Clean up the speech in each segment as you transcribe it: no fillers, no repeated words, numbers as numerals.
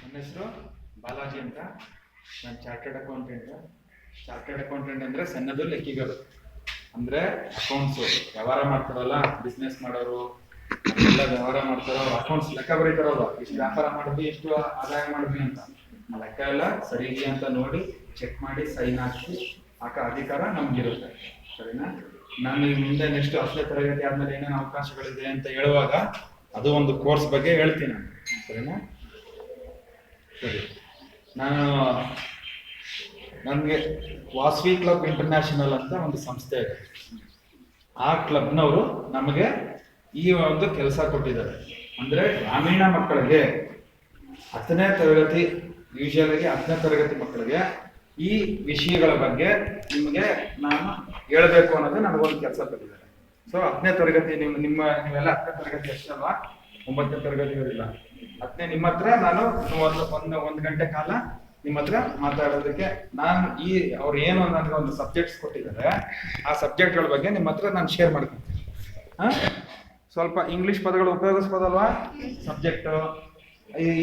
ನನ್ನ ಹೆಸರು ಬಾಲಾಜಿ ಅಂತ. ನಾನು ಚಾರ್ಟರ್ಡ್ ಅಕೌಂಟೆಂಟ್ ಅಂದರೆ ಸಣ್ಣದು ಲೆಕ್ಕಿಗರು, ಅಂದರೆ ಅಕೌಂಟ್ಸು ವ್ಯವಹಾರ ಮಾಡ್ತಾರಲ್ಲ, ಬಿಸ್ನೆಸ್ ಮಾಡೋರು ಎಲ್ಲ ವ್ಯವಹಾರ ಮಾಡ್ತಾರೋ ಅಕೌಂಟ್ಸ್ ಲೆಕ್ಕ ಬರೀತಾರಲ್ಲ, ಇಷ್ಟು ವ್ಯಾಪಾರ ಮಾಡಿದ್ವಿ, ಎಷ್ಟು ಆದಾಯ ಮಾಡಿದ್ವಿ ಅಂತ. ಆ ಲೆಕ್ಕ ಎಲ್ಲ ಸರಿ ಇದೆಯಾ ಅಂತ ನೋಡಿ ಚೆಕ್ ಮಾಡಿ ಸೈನ್ ಹಾಕಿ ಹಾಕೋ ಅಧಿಕಾರ ನಮಗಿರುತ್ತೆ. ಸರಿನಾ? ನಾನು ಮುಂದೆ ನೆಕ್ಸ್ಟ್ 10ನೇ ತರಗತಿ ಆದಮೇಲೆ ಏನೇನು ಅವಕಾಶಗಳಿದೆ ಅಂತ ಹೇಳುವಾಗ ಅದು ಒಂದು ಕೋರ್ಸ್ ಬಗ್ಗೆ ಹೇಳ್ತೀನಿ ನಾನು. ಸರಿನಾ? ಸರಿ. ನನಗೆ ವಾಸವಿ ಕ್ಲಬ್ ಇಂಟರ್ನ್ಯಾಷನಲ್ ಅಂತ ಒಂದು ಸಂಸ್ಥೆ ಇದೆ. ಆ ಕ್ಲಬ್ನವರು ನಮಗೆ ಈ ಒಂದು ಕೆಲಸ ಕೊಟ್ಟಿದ್ದಾರೆ. ಅಂದರೆ ಗ್ರಾಮೀಣ ಮಕ್ಕಳಿಗೆ 10ನೇ ತರಗತಿ, ಯೂಶುವಲಾಗಿ 10ನೇ ತರಗತಿ ಮಕ್ಕಳಿಗೆ ಈ ವಿಷಯಗಳ ಬಗ್ಗೆ ನಿಮಗೆ ನಾನು ಹೇಳಬೇಕು ಅನ್ನೋದು ನನಗೊಂದು ಕೆಲಸ ಕೊಟ್ಟಿದ್ದಾರೆ. ಸೊ 10ನೇ ತರಗತಿ ನೀವೆಲ್ಲ 10ನೇ ತರಗತಿ ಅಷ್ಟಲ್ವಾ, 9ನೇ ತರಗತಿಯವರಿಲ್ಲ. 10ನೇ ನಿಮ್ಮ ಹತ್ರ ನಾನು ಒಂದು ಗಂಟೆ ಕಾಲ ನಿಮ್ಮ ಹತ್ರ ಮಾತಾಡೋದಕ್ಕೆ ಅವ್ರು ಏನು ನನಗೆ ಒಂದು ಸಬ್ಜೆಕ್ಟ್ಸ್ ಕೊಟ್ಟಿದ್ದಾರೆ, ಆ ಸಬ್ಜೆಕ್ಟ್ಗಳ ಬಗ್ಗೆ ನಿಮ್ಮ ಹತ್ರ ನಾನು ಶೇರ್ ಮಾಡ್ಕೊತೀನಿ. ಸ್ವಲ್ಪ ಇಂಗ್ಲಿಷ್ ಪದಗಳು ಉಪಯೋಗಿಸ್ಬೋದಲ್ವಾ? ಸಬ್ಜೆಕ್ಟು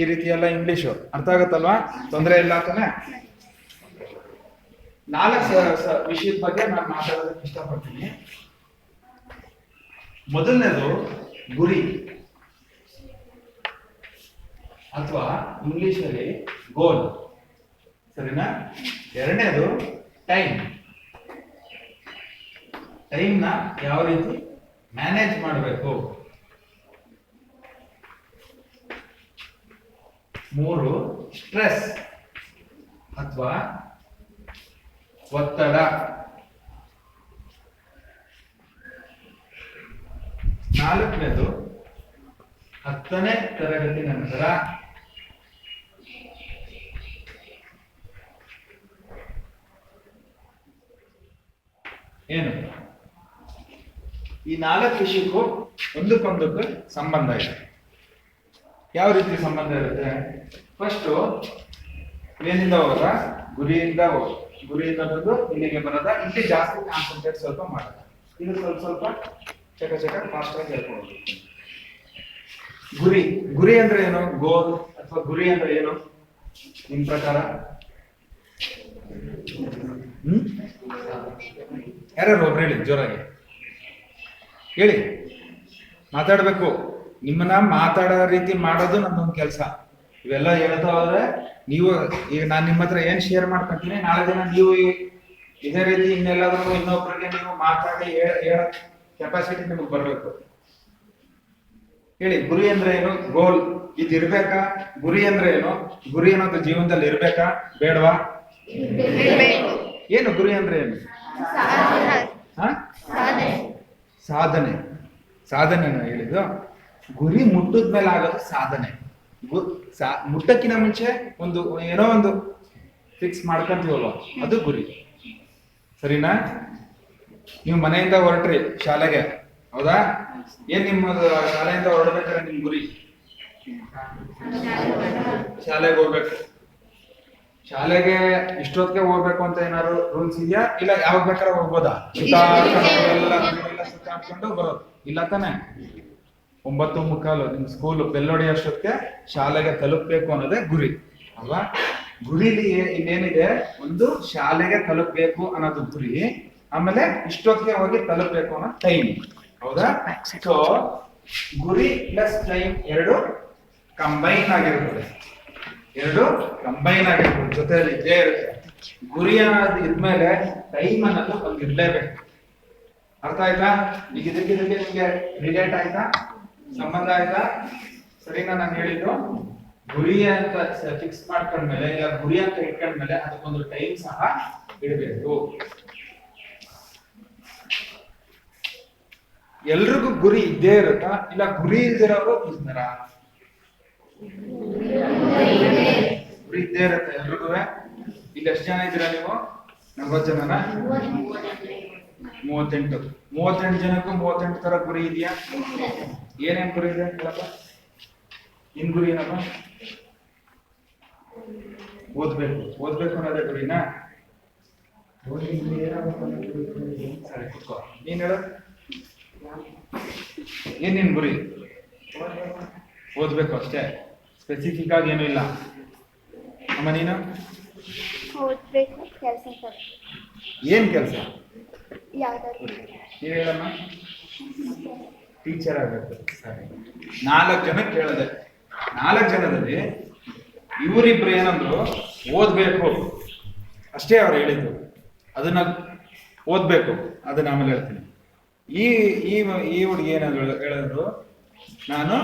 ಈ ರೀತಿ ಎಲ್ಲ ಇಂಗ್ಲಿಷು ಅರ್ಥ ಆಗುತ್ತಲ್ವಾ? ತೊಂದರೆ ಇಲ್ಲ ತಾನೆ? 4 ವಿಷಯದ ಬಗ್ಗೆ ನಾನು ಮಾತಾಡೋದಕ್ಕೆ ಇಷ್ಟಪಡ್ತೀನಿ. ಮೊದಲನೇದು ಗುರಿ, ಅಥವಾ ಇಂಗ್ಲಿಷಲ್ಲಿ ಗೋಲ್. ಸರಿನಾ? ಎರಡನೇದು ಟೈಮ್ನ ಯಾವ ರೀತಿ ಮ್ಯಾನೇಜ್ ಮಾಡಬೇಕು. 3 ಸ್ಟ್ರೆಸ್ ಅಥವಾ ಒತ್ತಡ. 4ನೇದು 10ನೇ ತರಗತಿ ನಂತರ ಏನು. ಈ 4 ವಿಷಯಕ್ಕೂ ಒಂದಕ್ಕೊಂದಕ್ಕೆ ಸಂಬಂಧ ಇದೆ. ಯಾವ ರೀತಿ ಸಂಬಂಧ ಇರುತ್ತೆ? ಫಸ್ಟು ಏನಿಂದ ಹೋಗೋದ? ಗುರಿಯಿಂದ ಬಂದು ಇಲ್ಲಿಗೆ ಬರೋದ. ಇಲ್ಲಿ ಜಾಸ್ತಿ ಕಾನ್ಸಂಟ್ರೇಟ್ ಸ್ವಲ್ಪ ಮಾಡೋದ. ಇದು ಸ್ವಲ್ಪ ಚಕ ಫಾಸ್ಟ್ ಆಗಿ ಹೇಳ್ಕೊಳ್ಳೋದು. ಗುರಿ ಅಂದ್ರೆ ಏನು? ಗೋಲ್ ಅಥವಾ ಗುರಿ ಅಂದ್ರೆ ಏನು ನಿಮ್ ಪ್ರಕಾರ? ಯಾರು ಒಬ್ರು ಹೇಳಿ, ಜೋರಾಗಿ ಹೇಳಿ, ಮಾತಾಡ್ಬೇಕು. ನಿಮ್ಮನ್ನ ಮಾತಾಡೋ ರೀತಿ ಮಾಡೋದು ನನ್ನೊಂದು ಕೆಲಸ. ಇವೆಲ್ಲ ಹೇಳ್ತಾ ಹೋದ್ರೆ ನೀವು ಈಗ ನಾನು ನಿಮ್ಮ ಹತ್ರ ಏನ್ ಶೇರ್ ಮಾಡ್ಕೊಂತೀನಿ, ನಾಳೆ ದಿನ ನೀವು ಇದೇ ರೀತಿ ಇನ್ನೆಲ್ಲಾದ್ರೂ ಇನ್ನೊಬ್ರಿಗೆ ನೀವು ಮಾತಾಡಿ ಹೇಳೋ ಕೆಪಾಸಿಟಿ ನಿಮಗೆ ಬರ್ಬೇಕು. ಹೇಳಿ, ಗುರಿ ಅಂದ್ರೆ ಏನು? ಗೋಲ್ ಇದು ಇರ್ಬೇಕಾ? ಗುರಿ ಅಂದ್ರೆ ಏನು? ಗುರಿ ಅನ್ನೋದು ಜೀವನದಲ್ಲಿ ಇರ್ಬೇಕಾ ಬೇಡವಾ? ಏನು ಗುರಿ ಅಂದ್ರೆ ಏನು? ಸಾಧನೆ ಹೇಳಿದ್ದು. ಗುರಿ ಮುಟ್ಟಿದ್ಮೇಲೆ ಆಗೋದು ಸಾಧನೆ. ಮುಟ್ಟಕ್ಕಿಂತ ಮುಂಚೆ ಏನೋ ಒಂದು ಫಿಕ್ಸ್ ಮಾಡ್ಕೊಂತೀವಲ್ವ, ಅದು ಗುರಿ. ಸರಿನಾ? ನೀವು ಮನೆಯಿಂದ ಹೊರಟ್ರಿ ಶಾಲೆಗೆ, ಹೌದಾ? ಏನ್ ನಿಮ್ಮದು ಶಾಲೆಯಿಂದ ಹೊರಡ್ಬೇಕಾದ್ರೆ ನಿಮ್ ಗುರಿ? ಶಾಲೆಗೆ ಹೋಗ್ಬೇಕು. ಶಾಲೆಗೆ ಇಷ್ಟೊತ್ತಿಗೆ ಹೋಗ್ಬೇಕು ಅಂತ ಏನಾದ್ರು ರೂಲ್ಸ್ ಇದೆಯಾ? ಇಲ್ಲ ಯಾವಾಗ ಬೇಕಾದ್ರೆ ಹೋಗ್ಬೋದಾ? ಸುತ್ತಾಡ್ಕೊಂಡು ಬರೋದು ಇಲ್ಲ ತಾನೆ? 9:15 ನಿಮ್ ಸ್ಕೂಲ್ ಬೆಲ್ಲೋಡಿ ಅಷ್ಟೊತ್ತಿಗೆ ಶಾಲೆಗೆ ತಲುಪಬೇಕು ಅನ್ನೋದೇ ಗುರಿ ಅಲ್ವಾ? ಗುರಿಲಿ ಇನ್ನೇನಿದೆ? ಒಂದು ಶಾಲೆಗೆ ತಲುಪಬೇಕು ಅನ್ನೋದು ಗುರಿ, ಆಮೇಲೆ ಇಷ್ಟೊತ್ತಿಗೆ ಹೋಗಿ ತಲುಪಬೇಕು ಅನ್ನೋ ಟೈಮ್, ಹೌದಾ? ಸೊ ಗುರಿ ಪ್ಲಸ್ ಟೈಮ್ ಎರಡು ಕಂಬೈನ್ ಆಗಿರ್ತದೆ. ಜೊತೆಯಲ್ಲಿ ಇದ್ದೇ ಇರುತ್ತೆ. ಗುರಿ ಅನ್ನೋದು ಇದ್ಮೇಲೆ ಟೈಮ್ ಅನ್ನೋದು ಒಂದು ಇರ್ಲೇಬೇಕು. ಅರ್ಥ ಆಯ್ತಾ? ಈಗ ಇದಕ್ಕೆ ನಿಮ್ಗೆ ರಿಲೇಟ್ ಆಯ್ತಾ? ಸಂಬಂಧ ಆಯ್ತಾ? ಸರಿನಾ? ನಾನು ಹೇಳಿದ್ದು ಗುರಿ ಅಂತ ಫಿಕ್ಸ್ ಮಾಡ್ಕೊಂಡ್ಮೇಲೆ, ಇಲ್ಲ ಗುರಿ ಅಂತ ಇಟ್ಕೊಂಡ್ಮೇಲೆ ಅದಕ್ಕೊಂದು ಟೈಮ್ ಸಹ ಇಡಬೇಕು. ಎಲ್ರಿಗೂ ಗುರಿ ಇದ್ದೇ ಇರುತ್ತಾ? ಇಲ್ಲ ಗುರಿ ಇಲ್ದಿರೋರು ಇದ್ದಾರ? ಗುರಿ ಇದ್ದೇ ಇರುತ್ತೆ ಎಲ್ರಿಗೂ. ಇಲ್ಲಿ ಎಷ್ಟು ಜನ ಇದ್ದೀರಾ ನೀವು? 40 ಜನನ? 38 ಜನಕ್ಕೂ 38 ತರ ಗುರಿ ಇದೆಯಾ? ಏನೇನ್ ಗುರಿ ಇದೆ ಹೇಳಪ್ಪ? ನಿನ್ ಗುರಿ ಏನಪ್ಪ? ಓದ್ಬೇಕು ಅನ್ನೋದೇ ಗುರಿನಾ? ಸರಿ, ಕುತ್ಕೋ. ನೀನ್ ಹೇಳ, ಏನ್ ನಿನ್ ಗುರಿ? ಓದ್ಬೇಕು ಅಷ್ಟೇ, ಸ್ಪೆಸಿಫಿಕ್ ಆಗಿ ಏನೂ ಇಲ್ಲ. ಅಮ್ಮ ನೀನು ಓದ್ಬೇಕು, ಕೆಲಸ ಏನ್ ಕೆಲಸ? ಯಾವ್ದಾದ್ರು ನೀವ್ ಹೇಳಮ್ಮ. ಟೀಚರ್ ಆಗಬೇಕು. ಸರಿ, 4 ಜನ ಕೇಳಿದೆ. 4 ಜನದಲ್ಲಿ ಇವರಿಬ್ರು ಏನಂದ್ರು, ಓದ್ಬೇಕು ಅಷ್ಟೇ ಅವ್ರು ಹೇಳಿದ್ರು. ಅದನ್ನ ಓದ್ಬೇಕು, ಅದನ್ನ ಆಮೇಲೆ ಹೇಳ್ತೀನಿ. ಈ ಈ ಈ ಹುಡುಗಿ ಏನಾದ್ರು ಹೇಳಿದ್ರು, ನಾನು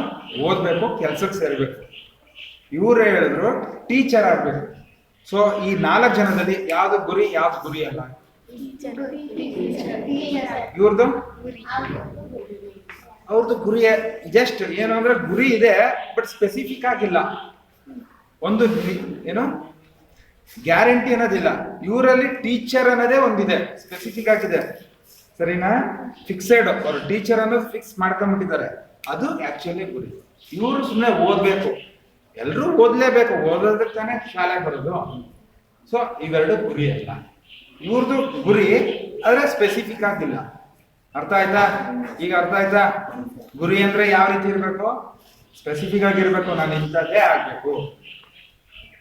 ಓದ್ಬೇಕು, ಕೆಲ್ಸಕ್ಕೆ ಸೇರ್ಬೇಕು. ಇವ್ರು ಹೇಳಿದ್ರು ಟೀಚರ್ ಆಗ್ಬೇಕು. ಸೊ ಈ 4 ಜನದಲ್ಲಿ ಯಾವ್ದು ಗುರಿ ಅಲ್ಲ? ಇವ್ರದ್ದು ಅವ್ರದ್ದು ಗುರಿ ಜಸ್ಟ್ ಏನು ಅಂದ್ರೆ ಗುರಿ ಇದೆ, ಬಟ್ ಸ್ಪೆಸಿಫಿಕ್ ಆಗಿಲ್ಲ. ಒಂದು ಏನು ಗ್ಯಾರಂಟಿ ಅನ್ನೋದಿಲ್ಲ. ಇವರಲ್ಲಿ ಟೀಚರ್ ಅನ್ನೋದೇ ಒಂದಿದೆ, ಸ್ಪೆಸಿಫಿಕ್ ಆಗಿದೆ. ಸರಿನಾ? ಫಿಕ್ಸೆಡ್, ಅವರು ಟೀಚರ್ ಅನ್ನೋದು ಫಿಕ್ಸ್ ಮಾಡ್ಕೊಂಡ್ಬಿಟ್ಟಿದ್ದಾರೆ. ಅದು ಆಕ್ಚುಲಿ ಗುರಿ. ಇವರು ಸುಮ್ಮನೆ ಓದ್ಬೇಕು, ಎಲ್ರೂ ಓದ್ಲೇಬೇಕು, ಓದೋದಕ್ಕೆ ತಾನೇ ಶಾಲೆಗೆ ಬರೋದು. ಸೊ ಇವೆರಡು ಗುರಿ ಅಲ್ಲ. ಇವ್ರದ್ದು ಗುರಿ ಆದ್ರೆ ಸ್ಪೆಸಿಫಿಕ್ ಆಗಿಲ್ಲ. ಅರ್ಥ ಆಯ್ತಾ? ಈಗ ಅರ್ಥ ಆಯ್ತಾ? ಗುರಿ ಅಂದ್ರೆ ಯಾವ ರೀತಿ ಇರ್ಬೇಕು? ಸ್ಪೆಸಿಫಿಕ್ ಆಗಿರ್ಬೇಕು. ನಾನು ಇಂಥದ್ದೇ ಆಗ್ಬೇಕು,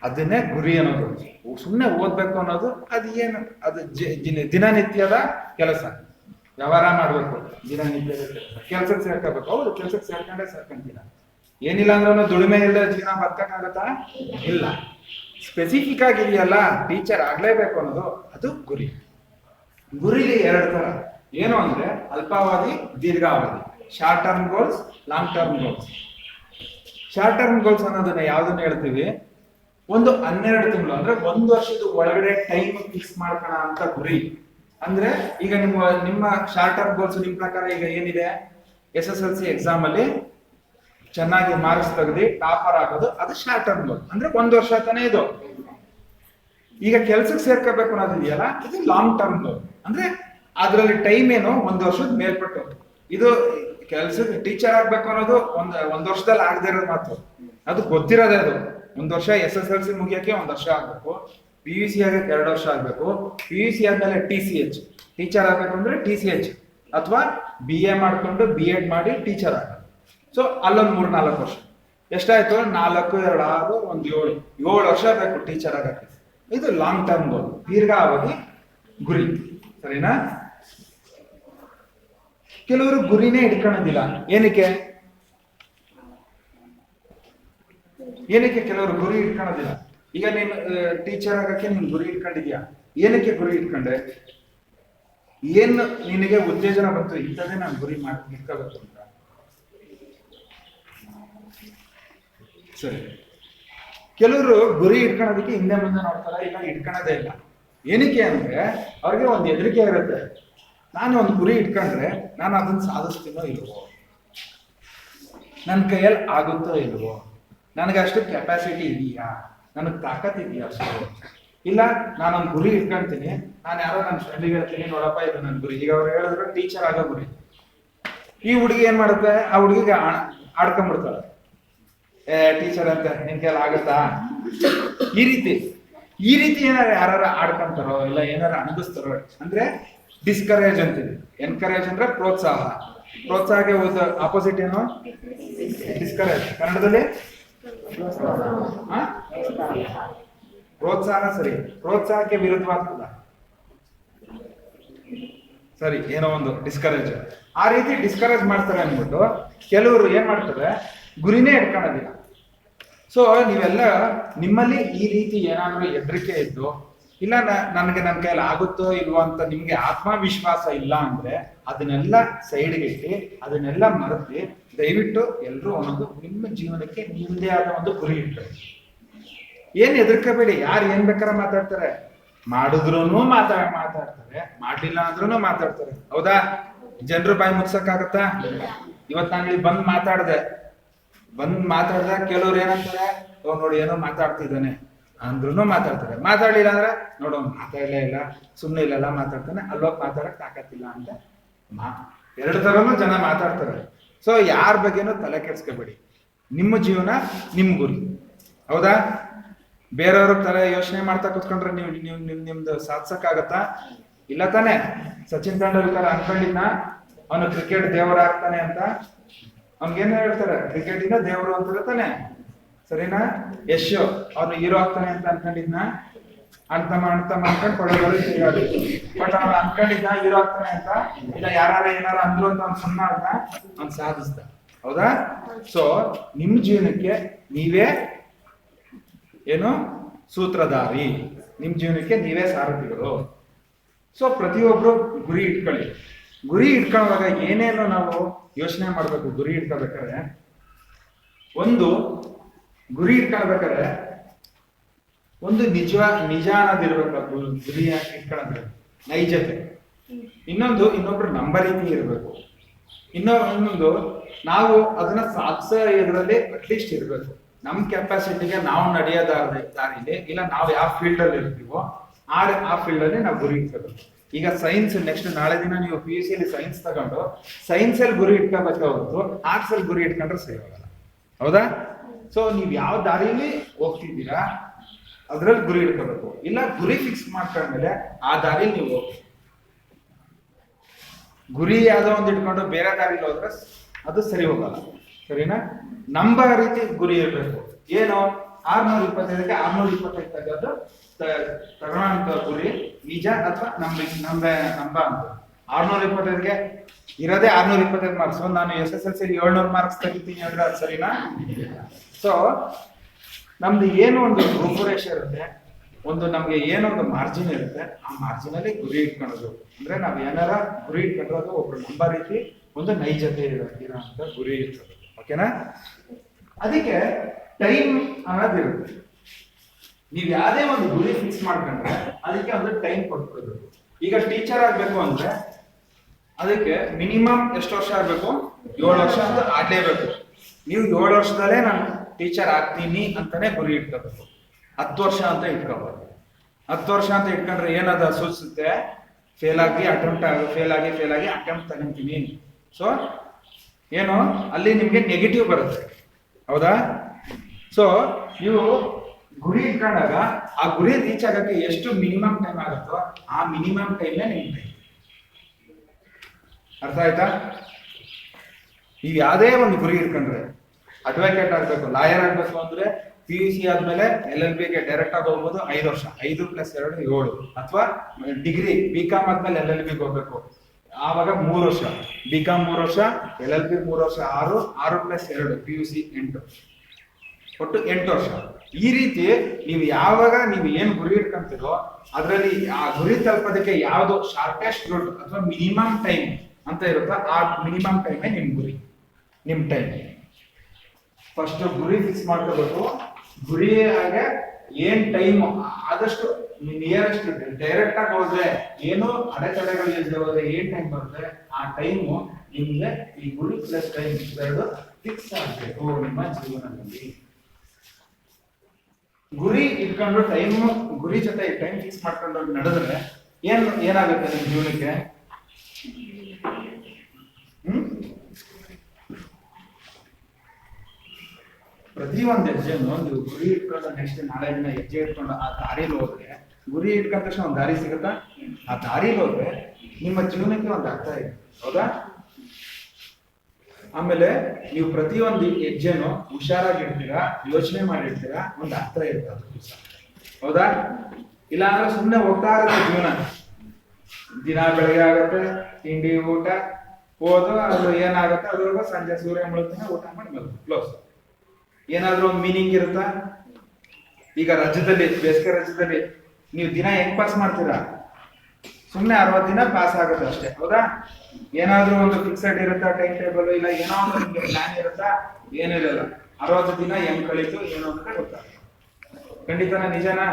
ಅದನ್ನೇ ಗುರಿ ಅನ್ನೋದು. ಸುಮ್ಮನೆ ಓದ್ಬೇಕು ಅನ್ನೋದು ಅದು ಏನು, ಅದು ದಿನನಿತ್ಯದ ಕೆಲಸ, ವ್ಯವಹಾರ ಮಾಡ್ಬೇಕು, ದಿನನಿತ್ಯದ ಕೆಲಸ. ಕೆಲ್ಸಕ್ಕೆ ಸೇರ್ಕೋಬೇಕು. ಹೌದು, ಕೆಲ್ಸಕ್ಕೆ ಸೇರ್ಕೊಂತೀರ. ಏನಿಲ್ಲ ಅಂದ್ರೆ ದುಡಿಮೆ ಇಲ್ಲದೆ ಜೀವನ ಬದುಕಕ್ಕಾಗತ್ತಾ? ಇಲ್ಲ. ಸ್ಪೆಸಿಫಿಕ್ ಆಗಿದೆಯಲ್ಲ, ಟೀಚರ್ ಆಗ್ಲೇಬೇಕು ಅನ್ನೋದು, ಅದು ಗುರಿ. ಗುರಿಲಿ 2 ತರ. ಏನು ಅಂದ್ರೆ ಅಲ್ಪಾವಧಿ, ದೀರ್ಘಾವಧಿ. Short term goals, long term goals. Short term goals ಅನ್ನೋದನ್ನ ಯಾವ್ದನ್ನ ಹೇಳ್ತೀವಿ? ಒಂದು 12 ತಿಂಗಳು ಅಂದ್ರೆ 1 ವರ್ಷದ ಒಳಗಡೆ ಟೈಮ್ ಫಿಕ್ಸ್ ಮಾಡ್ಕೋಣ ಅಂತ ಗುರಿ. ಅಂದ್ರೆ ಈಗ ನಿಮ್ಮ ಶಾರ್ಟ್ ಟರ್ಮ್ ಗೋಲ್ಸ್ ನಿಮ್ ಪ್ರಕಾರ ಈಗ ಏನಿದೆ? SSLC ಎಕ್ಸಾಮ್ ಅಲ್ಲಿ ಚೆನ್ನಾಗಿ ಮಾರ್ಕ್ಸ್ ತೆಗೆದು ಟಾಪರ್ ಆಗೋದು, ಅದು ಶಾರ್ಟ್ ಟರ್ಮ್ ಗೋಲ್. ಅಂದ್ರೆ 1 ವರ್ಷ ತಾನೇ ಇದು. ಈಗ ಕೆಲ್ಸಕ್ಕೆ ಸೇರ್ಕೋಬೇಕು ಅನ್ನೋದಿದೆಯಲ್ಲ, ಇದು ಲಾಂಗ್ ಟರ್ಮ್ ಗೋಲ್. ಅಂದ್ರೆ ಅದ್ರಲ್ಲಿ ಟೈಮ್ ಏನು, 1 ವರ್ಷದ ಮೇಲ್ಪಟ್ಟು. ಇದು ಕೆಲ್ಸಕ್ಕೆ ಟೀಚರ್ ಆಗ್ಬೇಕು ಅನ್ನೋದು ಒಂದ್ ವರ್ಷದಲ್ಲಿ ಆಗದೆ ಇರೋದು ಮಾತು. ಅದು ಗೊತ್ತಿರೋದೇ. ಅದು 1 ವರ್ಷ SSLC ಮುಗಿಯಕ್ಕೆ 1 ವರ್ಷ ಆಗ್ಬೇಕು, PUC ಆಗಕ್ಕೆ 2 ವರ್ಷ ಆಗ್ಬೇಕು, PUC ಆದ್ಮೇಲೆ TCH, ಟೀಚರ್ ಆಗ್ಬೇಕು ಅಂದ್ರೆ TCH, ಅಥವಾ BA ಮಾಡ್ಕೊಂಡು B.Ed ಮಾಡಿ ಟೀಚರ್ ಆಗ. ಸೊ ಅಲ್ಲೊಂದು 3-4 ವರ್ಷ. ಎಷ್ಟಾಯ್ತು? 4, 2, 6, 1, 7 ವರ್ಷ ಬೇಕು ಟೀಚರ್ ಆಗಕ್ಕೆ. ಇದು ಲಾಂಗ್ ಟರ್ಮ್ ಗೋಲ್, ದೀರ್ಘಾವಧಿ ಗುರಿ. ಸರಿನಾ? ಕೆಲವರು ಗುರಿನೇ ಇಟ್ಕೊಳ್ಳೋದಿಲ್ಲ. ಏನಕ್ಕೆ ಕೆಲವರು ಗುರಿ ಇಟ್ಕೊಳ್ಳೋದಿಲ್ಲ? ಈಗ ನೀನು ಟೀಚರ್ ಆಗಕ್ಕೆ ನೀನ್ ಗುರಿ ಇಟ್ಕೊಂಡಿದ್ಯಾ? ಏನಕ್ಕೆ ಗುರಿ ಇಟ್ಕೊಂಡೆ? ಏನು ನಿನಗೆ ಉತ್ತೇಜನ ಬಂತು, ಇಂಥದ್ದೇ ನಾನು ಗುರಿ ಇಟ್ಕೋಬೇಕು ಅಂತ? ಸರಿ, ಕೆಲವರು ಗುರಿ ಇಟ್ಕೊಳ್ಳೋದಕ್ಕೆ ಹಿಂದೆ ಮುಂದೆ ನೋಡ್ತಾರೆ, ಇಲ್ಲ ಇಟ್ಕೊಳ್ಳೋದೇ ಇಲ್ಲ. ಏನಕ್ಕೆ ಅಂದ್ರೆ ಅವ್ರಿಗೆ ಒಂದು ಹೆದರಿಕೆ ಇರುತ್ತೆ. ನಾನು ಒಂದು ಗುರಿ ಇಟ್ಕೊಂಡ್ರೆ ನಾನು ಅದನ್ನ ಸಾಧಿಸ್ತೀನೋ ಇಲ್ವೋ, ನನ್ನ ಕೈಯಲ್ಲಿ ಆಗುತ್ತೋ ಇಲ್ವೋ, ನನಗೆ ಅಷ್ಟು ಕೆಪಾಸಿಟಿ ಇದೆಯಾ, ನನಗೆ ತಾಕತ್ ಇದೆಯಾ ಅಷ್ಟು. ಇಲ್ಲ, ನಾನೊಂದು ಗುರಿ ಇಟ್ಕೊಂತೀನಿ, ನಾನು ಯಾರೋ ನನ್ನ ಫ್ರೆಂಡಿಗೆ ಹೇಳ್ತೀನಿ, ನೋಡಪ್ಪ ಇದು ನನ್ನ ಗುರಿ. ಈಗ ಅವ್ರು ಹೇಳಿದ್ರು ಟೀಚರ್ ಆಗೋ ಗುರಿ. ಈ ಹುಡುಗಿ ಏನ್ ಮಾಡುತ್ತೆ? ಆ ಹುಡುಗಿಗೆ ಆಡ್ಕೊಂಡ್ಬಿಡ್ತಾಳೆ, ಟೀಚರ್ ಅಂತ ನಿನ್ ಕೈಯಲ್ಲಿ ಆಗುತ್ತಾ? ಈ ರೀತಿ ಏನಾರ ಯಾರು ಆಡ್ಕೊಂತಾರೋ ಇಲ್ಲ ಏನಾರ ಅಣಗಿಸ್ತಾರೋ ಅಂದ್ರೆ ಡಿಸ್ಕರೇಜ್ ಅಂತೀವಿ. ಎನ್ಕರೇಜ್ ಅಂದ್ರೆ ಪ್ರೋತ್ಸಾಹ. ಪ್ರೋತ್ಸಾಹಕ್ಕೆ ಆಪೋಸಿಟ್ ಏನು? ಡಿಸ್ಕರೇಜ್. ಕನ್ನಡದಲ್ಲಿ ಪ್ರೋತ್ಸಾಹ. ಸರಿ, ಪ್ರೋತ್ಸಾಹಕ್ಕೆ ವಿರುದ್ಧವಾಗ್ತದ. ಸರಿ, ಏನೋ ಒಂದು ಡಿಸ್ಕರೇಜ್. ಆ ರೀತಿ ಡಿಸ್ಕರೇಜ್ ಮಾಡ್ತಾರೆ ಅಂದ್ಬಿಟ್ಟು ಕೆಲವರು ಏನ್ ಮಾಡ್ತಾರೆ? ಗುರಿನೇ ಇಟ್ಕೊಳ್ಳೋದಿಲ್ಲ. ಸೊ ನೀವೆಲ್ಲ ನಿಮ್ಮಲ್ಲಿ ಈ ರೀತಿ ಏನಾದ್ರೂ ಹೆದರಿಕೆ ಇದ್ದು, ಇಲ್ಲ ನನಗೆ ನನ್ನ ಕೈಯಲ್ಲಿ ಆಗುತ್ತೋ ಇಲ್ವೋ ಅಂತ ನಿಮ್ಗೆ ಆತ್ಮವಿಶ್ವಾಸ ಇಲ್ಲ ಅಂದ್ರೆ ಅದನ್ನೆಲ್ಲ ಸೈಡ್ಗೆ ಇಟ್ಟು, ಅದನ್ನೆಲ್ಲ ಮರೆತು ದಯವಿಟ್ಟು ಎಲ್ಲರೂ ಒಂದೊಂದು ನಿಮ್ಮ ಜೀವನಕ್ಕೆ ನಿಮ್ಮದೇ ಆದ ಒಂದು ಗುರಿ ಇಟ್ಟರು. ಏನ್ ಹೆದರ್ಕೋಬೇಡಿ. ಯಾರು ಏನ್ ಬೇಕಾದ್ರೆ ಮಾತಾಡ್ತಾರೆ, ಮಾಡಿದ್ರು ಮಾತಾಡ್ತಾರೆ, ಮಾಡ್ಲಿಲ್ಲ ಅಂದ್ರೂ ಮಾತಾಡ್ತಾರೆ. ಹೌದಾ? ಜನರು ಬಾಯಿ ಮುಚ್ಸಕ್ಕಾಗತ್ತಾ? ಇವತ್ತು ನಾನು ಇಲ್ಲಿ ಬಂದ್ ಮಾತಾಡ್ದಾಗ ಕೆಲವ್ರು ಏನಂತಾರೆ, ನೋಡಿ ಏನೋ ಮಾತಾಡ್ತಿದ್ದಾನೆ ಅಂದ್ರೂ ಮಾತಾಡ್ತಾರೆ. ಮಾತಾಡ್ಲಿಲ್ಲ ಅಂದ್ರೆ ನೋಡೋ ಮಾತಾಡ್ಲೇ ಇಲ್ಲ, ಸುಮ್ಮನೆ ಇಲ್ಲೆಲ್ಲ ಮಾತಾಡ್ತಾನೆ, ಅಲ್ಲೋಗಿ ಮಾತಾಡಕ್ ತಾಕತ್ತಿಲ್ಲ ಅಂತ 2 ತರನು ಜನ ಮಾತಾಡ್ತಾರೆ. ಸೊ ಯಾರ ಬಗ್ಗೆನೂ ತಲೆ ಕೆಡ್ಸ್ಕೋಬೇಡಿ. ನಿಮ್ಮ ಜೀವನ ನಿಮ್ ಗುರಿ. ಹೌದಾ? ಬೇರೆಯವ್ರ ತಲೆ ಯೋಚನೆ ಮಾಡ್ತಾ ಕುತ್ಕೊಂಡ್ರೆ ನಿಮ್ದು ಸಾಧಿಸಕ್ಕಾಗತ್ತಾ? ಇಲ್ಲ ತಾನೆ? ಸಚಿನ್ ತೆಂಡೂಲ್ಕರ್ ಅನ್ಕೊಂಡಿದ್ನ ಅವನು ಕ್ರಿಕೆಟ್ ದೇವರಾಗ್ತಾನೆ ಅಂತ. ಅವ್ನಿಗೇನು ಹೇಳ್ತಾರೆ? ಕ್ರಿಕೆಟಿನ ದೇವರು ಅಂತ ತಾನೆ. ಸರಿನಾ? ಯಶ್ ಅವ್ನು ಹೀರೋ ಆಗ್ತಾನೆ ಅಂತ ಅನ್ಕೊಂಡಿದ್ನ, ಅಣ್ತಮ್ಮ ಅನ್ಕೊಂಡು ಕೊಡೋದು ಸಿಗೋದು. ಬಟ್ ಅವ್ನು ಅನ್ಕೊಂಡಿದ್ದ ಹೀರೋ ಆಗ್ತಾನೆ ಅಂತ, ಇಲ್ಲ ಯಾರು ಏನಾರು ಅಂದ್ರು ಅಂತ ಅವ್ನು ಸುಮ್ಮನೆ ಆದ್ನ, ಅವ್ನು ಸಾಧಿಸ್ದ. ಹೌದಾ? ಸೊ ನಿಮ್ ಜೀವನಕ್ಕೆ ನೀವೇ ಏನು ಸೂತ್ರಧಾರಿ, ನಿಮ್ ಜೀವನಕ್ಕೆ ನೀವೇ ಸಾರಥಿಗಳು. ಸೊ ಪ್ರತಿಯೊಬ್ರು ಗುರಿ ಇಟ್ಕೊಳ್ಳಿ. ಗುರಿ ಇಟ್ಕೊಳ್ಳುವಾಗ ಏನೇನು ನಾವು ಯೋಚನೆ ಮಾಡ್ಬೇಕು ಗುರಿ ಇಟ್ಕೋಬೇಕಾದ್ರೆ? ಒಂದು ಗುರಿ ಇಟ್ಕೊಳ್ಬೇಕಾದ್ರೆ ಒಂದು ನಿಜ ಅನ್ನೋದಿರ್ಬೇಕು. ಗುರಿ ಇಟ್ಕೊಳ್ಳೋದ್ರೆ ನೈಜತೆ. ಇನ್ನೊಬ್ರು ನಂಬರೀತಿ ಇರಬೇಕು. ಇನ್ನೊಂದು ನಾವು ಅದನ್ನ ಸಾಧಿಸೋ ಇದರಲ್ಲಿ ಅಟ್ಲೀಸ್ಟ್ ಇರಬೇಕು. ನಮ್ ಕೆಪಾಸಿಟಿಗೆ ನಾವು ನಡೆಯೋ ದಾರಿಲಿ, ಇಲ್ಲ ನಾವು ಯಾವ ಫೀಲ್ಡ್ ಅಲ್ಲಿ ಇರ್ತೀವೋ ಆ ಫೀಲ್ಡ್ ಅಲ್ಲಿ ನಾವು ಗುರಿ ಇಟ್ಕೋಬೇಕು. ಈಗ ಸೈನ್ಸ್ ನೆಕ್ಸ್ಟ್ ನಾಳೆ ದಿನ ನೀವು PUC ಅಲ್ಲಿ ಸೈನ್ಸ್ ತಗೊಂಡು ಸೈನ್ಸ್ ಅಲ್ಲಿ ಗುರಿ ಇಟ್ಕೋಬೇಕು ಹೊರತು ಆರ್ಟ್ಸ್ ಅಲ್ಲಿ ಗುರಿ ಇಟ್ಕೊಂಡ್ರೆ ಸರಿ ಹೋಗಲ್ಲ. ಹೌದಾ? ಸೊ ನೀವ್ ಯಾವ ದಾರಿಲಿ ಹೋಗ್ತಿದ್ದೀರಾ ಅದ್ರಲ್ಲಿ ಗುರಿ ಇಟ್ಕೋಬೇಕು. ಇಲ್ಲ ಗುರಿ ಫಿಕ್ಸ್ ಮಾಡ್ಕೊಂಡ್ಮೇಲೆ ಆ ದಾರಿಲಿ ನೀವು ಹೋಗಿ, ಗುರಿ ಯಾವ್ದೋ ಒಂದು ಇಟ್ಕೊಂಡು ಬೇರೆ ದಾರಿಲಿ ಹೋದ್ರೆ ಅದು ಸರಿ ಹೋಗಲ್ಲ. ಸರಿನಾ? ನಂಬ ರೀತಿ ಗುರಿ ಇರಬೇಕು. ಏನು 625ಕ್ಕೆ 625 ತೆಗೆದು ತಗೊಳ್ಳೋಂತ ಗುರಿ ನಿಜ ಅಥವಾ ನಂಬ ಅಂತ. 625ಗೆ ಇರೋದೇ 625 ಮಾರ್ಕ್ಸ್. ನಾನು SSLC 700 ಮಾರ್ಕ್ಸ್ ತೆಗಿತೀನಿ ಅಂದ್ರೆ ಅದು ಸರಿನಾ? ಸೊ ನಮ್ದು ಏನು ಒಂದು ರೂಪುರೇಷ ಇರುತ್ತೆ, ನಮ್ಗೆ ಏನೋ ಒಂದು ಮಾರ್ಜಿನ್ ಇರುತ್ತೆ, ಆ ಮಾರ್ಜಿನ್ ಅಲ್ಲಿ ಗುರಿ ಇಟ್ಕೊಳ್ಳೋದು. ಅಂದ್ರೆ ನಾವ್ ಏನಾರ ಗುರಿ ಇಟ್ಕೊಂಡ್ರೆ ಒಬ್ರು ನಂಬ ರೀತಿ ಒಂದು ನೈಜತೆ ಇರೋಂತ ಗುರಿ ಇರ್ತದೆ. ಓಕೆನಾ? ಅದಕ್ಕೆ ಟೈಮ್ ಅನ್ನೋದಿರುತ್ತೆ. ನೀವ್ ಯಾವ್ದೇ ಒಂದು ಗುರಿ ಫಿಕ್ಸ್ ಮಾಡ್ಕೊಂಡ್ರೆ ಅದಕ್ಕೆ ಒಂದು ಟೈಮ್ ಕೊಟ್ಕೊಳ್ಬೇಕು. ಈಗ ಟೀಚರ್ ಆಗ್ಬೇಕು ಅಂದ್ರೆ ಅದಕ್ಕೆ ಮಿನಿಮಮ್ ಎಷ್ಟು ವರ್ಷ ಆಗ್ಬೇಕು? 7 ವರ್ಷ ಅಂತ ಆಗ್ಲೇಬೇಕು. ನೀವು 7 ವರ್ಷದಲ್ಲೇ ನಾನು ಟೀಚರ್ ಆಗ್ತೀನಿ ಅಂತಾನೆ ಗುರಿ ಇಟ್ಕೋಬೇಕು. 10 ವರ್ಷ ಅಂತ ಇಟ್ಕೋಬಾರ್ದು. 10 ವರ್ಷ ಅಂತ ಇಟ್ಕೊಂಡ್ರೆ ಏನದ ಸೂಚಿಸುತ್ತೆ? ಫೇಲ್ ಆಗಿ ಅಟೆಂಪ್ಟ್ ತಗೊಂತೀನಿ. ಸೊ ಏನು ಅಲ್ಲಿ ನಿಮ್ಗೆ ನೆಗೆಟಿವ್ ಬರುತ್ತೆ. ಹೌದಾ? ಸೊ ನೀವು ಗುರಿ ಇಟ್ಕೊಂಡಾಗ ಆ ಗುರಿ ರೀಚ್ ಆಗಕ್ಕೆ ಎಷ್ಟು ಮಿನಿಮಮ್ ಟೈಮ್ ಆಗುತ್ತೋ ಆ ಮಿನಿಮಮ್ ಟೈಮ್ನೇ ನಿಮ್ ಟೈಮ್. ಅರ್ಥ ಆಯ್ತಾ? ನೀವು ಯಾವ್ದೇ ಒಂದು ಗುರಿ ಇಟ್ಕೊಂಡ್ರೆ ಅಡ್ವೊಕೇಟ್ ಆಗ್ಬೇಕು, ಲಾಯರ್ ಆಗ್ಬೇಕು ಅಂದ್ರೆ PUC ಆದ್ಮೇಲೆ LLBಗೆ ಡೈರೆಕ್ಟ್ ಆಗಿ ಹೋಗ್ಬೋದು. 5 ವರ್ಷ, 5 + 2 7. ಅಥವಾ ಡಿಗ್ರಿ BCom ಆದ್ಮೇಲೆ LLBಗೆ ಹೋಗ್ಬೇಕು, ಆವಾಗ 3 ವರ್ಷ. BCom 3 ವರ್ಷ, LLB 3 ವರ್ಷ, 6 + 2 PUC 8, ಒಟ್ಟು 8 ವರ್ಷ. ಈ ರೀತಿ ನೀವು ಯಾವಾಗ ನೀವು ಏನ್ ಗುರಿ ಇಟ್ಕೊಂತೀರೋ ಅದರಲ್ಲಿ ಆ ಗುರಿ ತಲುಪೋದಕ್ಕೆ ಯಾವ್ದು ಶಾರ್ಟೆಸ್ಟ್ ರೂಟ್ ಅಥವಾ ಮಿನಿಮಮ್ ಟೈಮ್ ಅಂತ ಇರುತ್ತೋ ಆ ಮಿನಿಮಮ್ ಟೈಮೇ ನಿಮ್ ಗುರಿ, ನಿಮ್ ಟೈಮ್. ಫಸ್ಟ್ ಗುರಿ ಫಿಕ್ಸ್ ಮಾಡ್ಕೋಬೇಕು. ಗುರಿ ಹಾಗೆ ಏನ್ ಟೈಮ್ ಆದಷ್ಟು ನಿಯರೆಸ್ಟ್ ಇದೆ. ಡೈರೆಕ್ಟ್ ಆಗಿ ಹೋದ್ರೆ ಏನು ಅಡೆತಡೆಗಳು ಇಲ್ಲದೆ ಹೋದ್ರೆ ಏನ್ ಟೈಮ್ ಬರುತ್ತೆ ಆ ಟೈಮು ನಿಮ್ಗೆ ಈ ಗುರಿ ಪ್ಲಸ್ ಟೈಮ್ ಎರಡು ಫಿಕ್ಸ್ ಆಗ್ಬೇಕು ನಿಮ್ಮ ಜೀವನದಲ್ಲಿ. ಗುರಿ ಇಟ್ಕೊಂಡು ಗುರಿ ಜೊತೆ ಟೈಮ್ ಫಿಕ್ಸ್ ಮಾಡ್ಕೊಂಡು ನಡೆದ್ರೆ ಏನಾಗುತ್ತೆ ನಿಮ್ ಜೀವನಕ್ಕೆ? ಪ್ರತಿಯೊಂದು ಹೆಜ್ಜೆನು ನೀವು ಗುರಿ ಇಟ್ಕೊಂಡು ನೆಕ್ಸ್ಟ್ ನಾಳೆ ದಿನ ಹೆಜ್ಜೆ ಇಟ್ಕೊಂಡು ಆ ದಾರಿಲಿ ಹೋದ್ರೆ, ಗುರಿ ಇಟ್ಕೊಂಡ ತಕ್ಷಣ ಒಂದು ದಾರಿ ಸಿಗುತ್ತಾ? ಆ ದಾರಿಲಿ ಹೋದ್ರೆ ನಿಮ್ಮ ಜೀವನಕ್ಕೆ ಒಂದು ಅರ್ಥ ಇದೆ. ಹೌದಾ? ಆಮೇಲೆ ನೀವು ಪ್ರತಿಯೊಂದು ಹೆಜ್ಜೆನು ಹುಷಾರಾಗಿರ್ತೀರಾ, ಯೋಚನೆ ಮಾಡಿರ್ತೀರಾ, ಒಂದು ಅರ್ಥ ಇರ್ತದೆ. ಹೌದಾ? ಇಲ್ಲ ಅಂದ್ರೆ ಸುಮ್ಮನೆ ಹೋಗ್ತಾ ಇರುತ್ತೆ ಜೀವನ. ದಿನ ಬೆಳಗ್ಗೆ ಆಗುತ್ತೆ, ತಿಂಡಿ ಊಟ ಹೋದು, ಅದು ಏನಾಗುತ್ತೆ ಅದ್ರೊಳಗೆ ಸಂಜೆ ಸೂರ್ಯ ಮುಳುಗ್ತಾನೆ, ಊಟ ಮಾಡಿ ಬರುತ್ತೆ, ಕ್ಲೋಸ್. ಏನಾದ್ರೂ ಒಂದು ಮೀನಿಂಗ್ ಇರುತ್ತಾ? ಈಗ ರಾಜ್ಯದಲ್ಲಿ ಬೇಸಿಗೆ ರಾಜ್ಯದಲ್ಲಿ ನೀವು ದಿನ ಹೆಂಗ್ ಪಾಸ್ ಮಾಡ್ತೀರಾ? ಸುಮ್ಮನೆ 60 ದಿನ ಪಾಸ್ ಆಗುತ್ತೆ ಅಷ್ಟೇ. ಹೌದಾ? ಏನಾದ್ರೂ ಒಂದು ಫಿಕ್ಸೆಡ್ ಇರುತ್ತಾ ಟೈಮ್ ಟೇಬಲ್? ಇಲ್ಲ ಏನೋ ಒಂದು ನಿಮ್ಗೆ ಪ್ಲಾನ್ ಇರುತ್ತಾ? ಏನಿರಲ್ಲ. 60 ದಿನ ಹೆಂಗ್ ಕಳೀತು ಏನೋ ಅಂತ ಗೊತ್ತಾಗುತ್ತೆ. ಖಂಡಿತನ ನಿಜನಾ?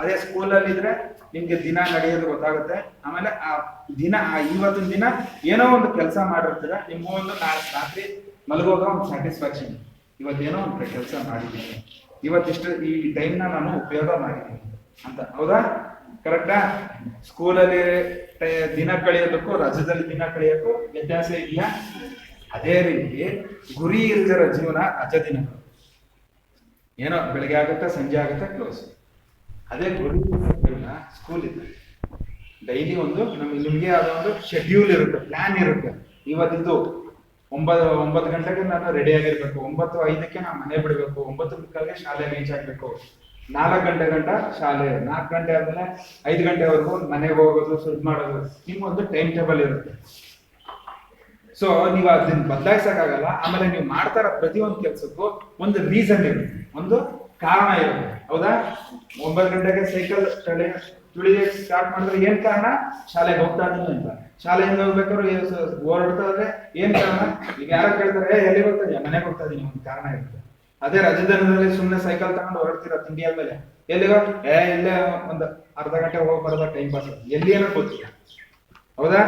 ಅದೇ ಸ್ಕೂಲಲ್ಲಿ ಇದ್ರೆ ನಿಮ್ಗೆ ದಿನ ನಡೆಯೋದು ಗೊತ್ತಾಗುತ್ತೆ. ಆಮೇಲೆ ಆ ದಿನ ಇವತ್ತಿನ ದಿನ ಏನೋ ಒಂದು ಕೆಲಸ ಮಾಡಿರ್ತೀರ, ನಿಮ್ಮ ಒಂದು ರಾತ್ರಿ ಮಲಗೋಗ ಒಂದು ಸ್ಯಾಟಿಸ್ಫ್ಯಾಕ್ಷನ್, ಇವತ್ತೇನೋ ಒಂದು ಕೆಲಸ ಮಾಡಿದ್ದೀನಿ, ಇವತ್ತಿಷ್ಟು ಈ ಟೈಮ್ನ ನಾನು ಉಪಯೋಗ ಮಾಡಿದ್ದೀನಿ ಅಂತ. ಹೌದಾ? ಕರೆಕ್ಟಾ? ಸ್ಕೂಲಲ್ಲಿ ದಿನ ಕಳೆಯೋದಕ್ಕೂ ರಾಜ್ಯದಲ್ಲಿ ದಿನ ಕಳೆಯೋಕ್ಕೂ ವ್ಯತ್ಯಾಸ ಇದೆಯಾ? ಅದೇ ರೀತಿ ಗುರಿ ಇಲ್ದಿರೋ ಜೀವನ ರಜಾ ದಿನಗಳು. ಏನೋ ಬೆಳಗ್ಗೆ ಆಗುತ್ತೆ, ಸಂಜೆ ಆಗುತ್ತೆ, ಕ್ಲೋಸ್. ಅದೇ ಗುರಿ ಸ್ಕೂಲ್ ಇದೆ. ಡೈಲಿ ಒಂದು ನಿಮ್ಗೆ ಯಾವುದೋ ಒಂದು ಶೆಡ್ಯೂಲ್ ಇರುತ್ತೆ, ಪ್ಲಾನ್ ಇರುತ್ತೆ. ಇವತ್ತಿದ್ದು ಒಂಬತ್ತು ಗಂಟೆಗೆ ನಾನು ರೆಡಿ ಆಗಿರ್ಬೇಕು, 9:05ಕ್ಕೆ ನಾನು ಮನೆ ಬಿಡಬೇಕು, 9:15ಗೆ ಶಾಲೆ ರೀಚ್ ಆಗ್ಬೇಕು, 4 ಗಂಟೆ ಶಾಲೆ, 4 ಗಂಟೆ ಆದ್ಮೇಲೆ 5 ಗಂಟೆವರೆಗೂ ಮನೆಗೆ ಹೋಗೋದು, ಸುದ್ ಮಾಡೋದು, ನಿಮ್ಗೊಂದು ಟೈಮ್ ಟೇಬಲ್ ಇರುತ್ತೆ. ಸೊ ನೀವು ಅದನ್ನ ಬದಲಾಯಿಸಕ್ಕಾಗಲ್ಲ. ಆಮೇಲೆ ನೀವು ಮಾಡ್ತಾರ ಪ್ರತಿಯೊಂದು ಕೆಲಸಕ್ಕೂ ಒಂದು ರೀಸನ್ ಇರುತ್ತೆ, ಒಂದು ಕಾರಣ ಇರುತ್ತೆ. ಹೌದಾ? 9 ಗಂಟೆಗೆ ಸೈಕಲ್ ತುಳಿಯಕ್ಕೆ ಸ್ಟಾರ್ಟ್ ಮಾಡಿದ್ರೆ ಏನ್ ಕಾರಣ? ಶಾಲೆಗೆ ಹೋಗ್ತಾ ಇದ್ದೀನಿ ಅಂತ. ಶಾಲೆಯಿಂದ ಹೋಗ್ಬೇಕಾದ್ರೆ ಓಡಾಡ್ತಾ ಇದ್ರೆ ಏನ್ ಕಾರಣ? ಈಗ ಯಾರೋ ಕೇಳ್ತಾರೆ ಎಲ್ಲಿ ಹೋಗ್ತಾ ಇದೀಯ? ಮನೆಗೆ ಹೋಗ್ತಾ ಇದೀನಿ, ಒಂದು ಕಾರಣ ಇರುತ್ತೆ. ಅದೇ ರಜಾದಿನದಲ್ಲಿ ಸುಮ್ಮನೆ ಸೈಕಲ್ ತಗೊಂಡು ಹೊರಡ್ತೀರಾ ತಿಂಡಿ ಆದ್ಮೇಲೆ, ಎಲ್ಲಿಗೋ ಇಲ್ಲೇ ಒಂದು ಅರ್ಧ ಗಂಟೆ ಹೋಗಿ ಬರೋದ ಟೈಮ್ ಪಾಸ್, ಎಲ್ಲಿ ಏನೋ ಗೊತ್ತಿಲ್ಲ. ಹೌದಾ?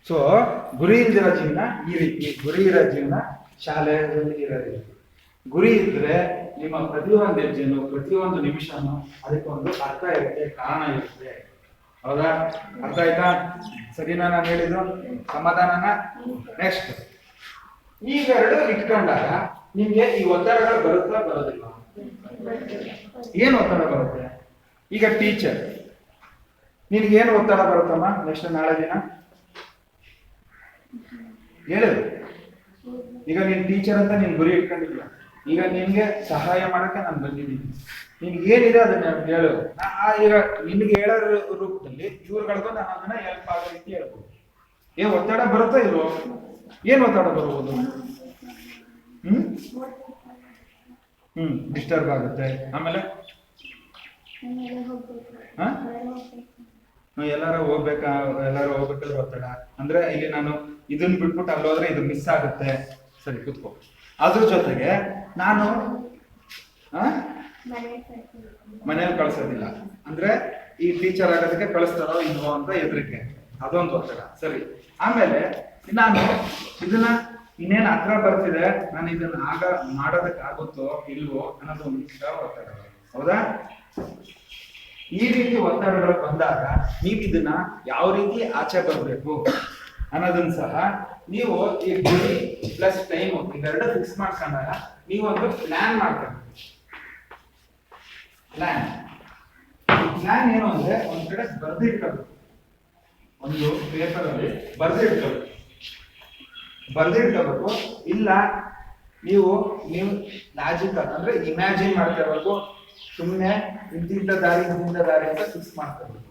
ಸೊ ಗುರಿ ಇಲ್ದಿರೋ ಜೀವನ ಈ ರೀತಿ, ಗುರಿ ಇರೋ ಜೀವನ ಶಾಲೆಯಲ್ಲಿ ಇರೋದು. ಗುರಿ ಇದ್ರೆ ನಿಮ್ಮ ಪ್ರತಿಯೊಂದು ಹೆಜ್ಜೆನು, ಪ್ರತಿಯೊಂದು ನಿಮಿಷನು ಅದಕ್ಕೊಂದು ಅರ್ಥ ಇರುತ್ತೆ, ಕಾರಣ ಇರುತ್ತೆ. ಹೌದಾ? ಅರ್ಥ ಆಯ್ತಾ? ಸರಿನಾ ನಾನು ಹೇಳಿದ್ದು? ಸಮಾಧಾನನ? ನೆಕ್ಸ್ಟ್, ಇವೆರಡು ಇಟ್ಕೊಂಡಾಗ ನಿಮ್ಗೆ ಈ ಒತ್ತಡಗಳು ಬರುತ್ತಾ ಬರೋದಿಲ್ಲ? ಏನ್ ಒತ್ತಡ ಬರುತ್ತೆ? ಈಗ ಟೀಚರ್, ನಿನ್ಗೆ ಏನು ಒತ್ತಡ ಬರುತ್ತಮ್ಮ ನೆಕ್ಸ್ಟ್ ನಾಳೆ ದಿನ? ಹೇಳು. ಈಗ ನೀನ್ ಟೀಚರ್ ಅಂತ ನೀನ್ ಗುರಿ ಇಟ್ಕೊಂಡಿದ್ಯಾ, ಈಗ ನಿನ್ಗೆ ಸಹಾಯ ಮಾಡಕ್ಕೆ ನಾನು ಬಂದಿದ್ದೀನಿ, ನಿನ್ಗೆ ಏನಿದೆ ಅದನ್ನ ಹೇಳು. ಈಗ ನಿನ್ಗೆ ಹೇಳೋ ರೂಪದಲ್ಲಿ ಇವ್ರುಗಳಿಗೂ ನಾನು ಅದನ್ನ ಹೆಲ್ಪ್ ಆಗೋ ರೀತಿ ಹೇಳ್ಬೋದು. ಏನ್ ಒತ್ತಡ ಬರುತ್ತಾ ಇಲ್ವೋ? ಏನ್ ಒತ್ತಡ ಬರ್ಬೋದು? ಡಿಸ್ಟರ್ಬ್ ಆಗುತ್ತೆ. ಆಮೇಲೆ ಎಲ್ಲಾರು ಹೋಗ್ಬೇಕಾದ್ರೆ ಒತ್ತಡ ಅಂದ್ರೆ ಇಲ್ಲಿ ನಾನು ಇದನ್ನ ಬಿಟ್ಬಿಟ್ಟು ಅಲ್ಲಿ ಹೋದ್ರೆ ಇದು ಮಿಸ್ ಆಗುತ್ತೆ. ಸರಿ, ಕೂತ್ಕೋ. ಅದ್ರ ಜೊತೆಗೆ ನಾನು ಮನೇಲಿ ಕಳ್ಸೋದಿಲ್ಲ ಅಂದ್ರೆ ಈ ಟೀಚರ್ ಆಗೋದಕ್ಕೆ ಕಳಿಸ್ತಾರೋ ಇಲ್ವೋ ಅಂತ ಹೆದರಿಕೆ, ಅದೊಂದು ಒತ್ತಡ. ಸರಿ, ಆಮೇಲೆ ನಾನು ಇದನ್ನ ಇನ್ನೇನು ಹತ್ರ ಬರ್ತಿದೆ, ನಾನು ಇದನ್ನ ಮಾಡೋದಕ್ಕೆ ಆಗುತ್ತೋ ಇಲ್ವೋ ಅನ್ನೋದು ಒಂದು ಒತ್ತಡ. ಹೌದಾ? ಈ ರೀತಿ ಒತ್ತಡಗಳು ಬಂದಾಗ ನೀವು ಇದನ್ನ ಯಾವ ರೀತಿ ಆಚೆ ಬರಬೇಕು ಅನ್ನೋದನ್ನ ಸಹ ನೀವು ಈ ಗುರಿ ಪ್ಲಸ್ ಟೈಮ್ ಇವೆರಡು ಫಿಕ್ಸ್ ಮಾಡ್ಕೊಂಡಾಗ ನೀವೊಂದು ಪ್ಲಾನ್ ಮಾಡ್ಬೇಕು. ಪ್ಲಾನ್ ಏನು ಅಂದ್ರೆ ಒಂದ್ ಕಡೆ ಬರ್ದಿಟ್ಕೋಬೇಕು, ಒಂದು ಪೇಪರ್ ಅಲ್ಲಿ ಬರ್ದಿಟ್ಕೋಬೇಕು. ಇಲ್ಲ ನೀವು ಲಾಜಿಕಲ್ ಅಂದ್ರೆ ಇಮ್ಯಾಜಿನ್ ಮಾಡ್ತಿರ್ಬೇಕು, ಸುಮ್ಮನೆ ಇಂತಿಂತ ದಾರಿ ಅಂತ ಫಿಕ್ಸ್ ಮಾಡ್ಕೋಬೇಕು.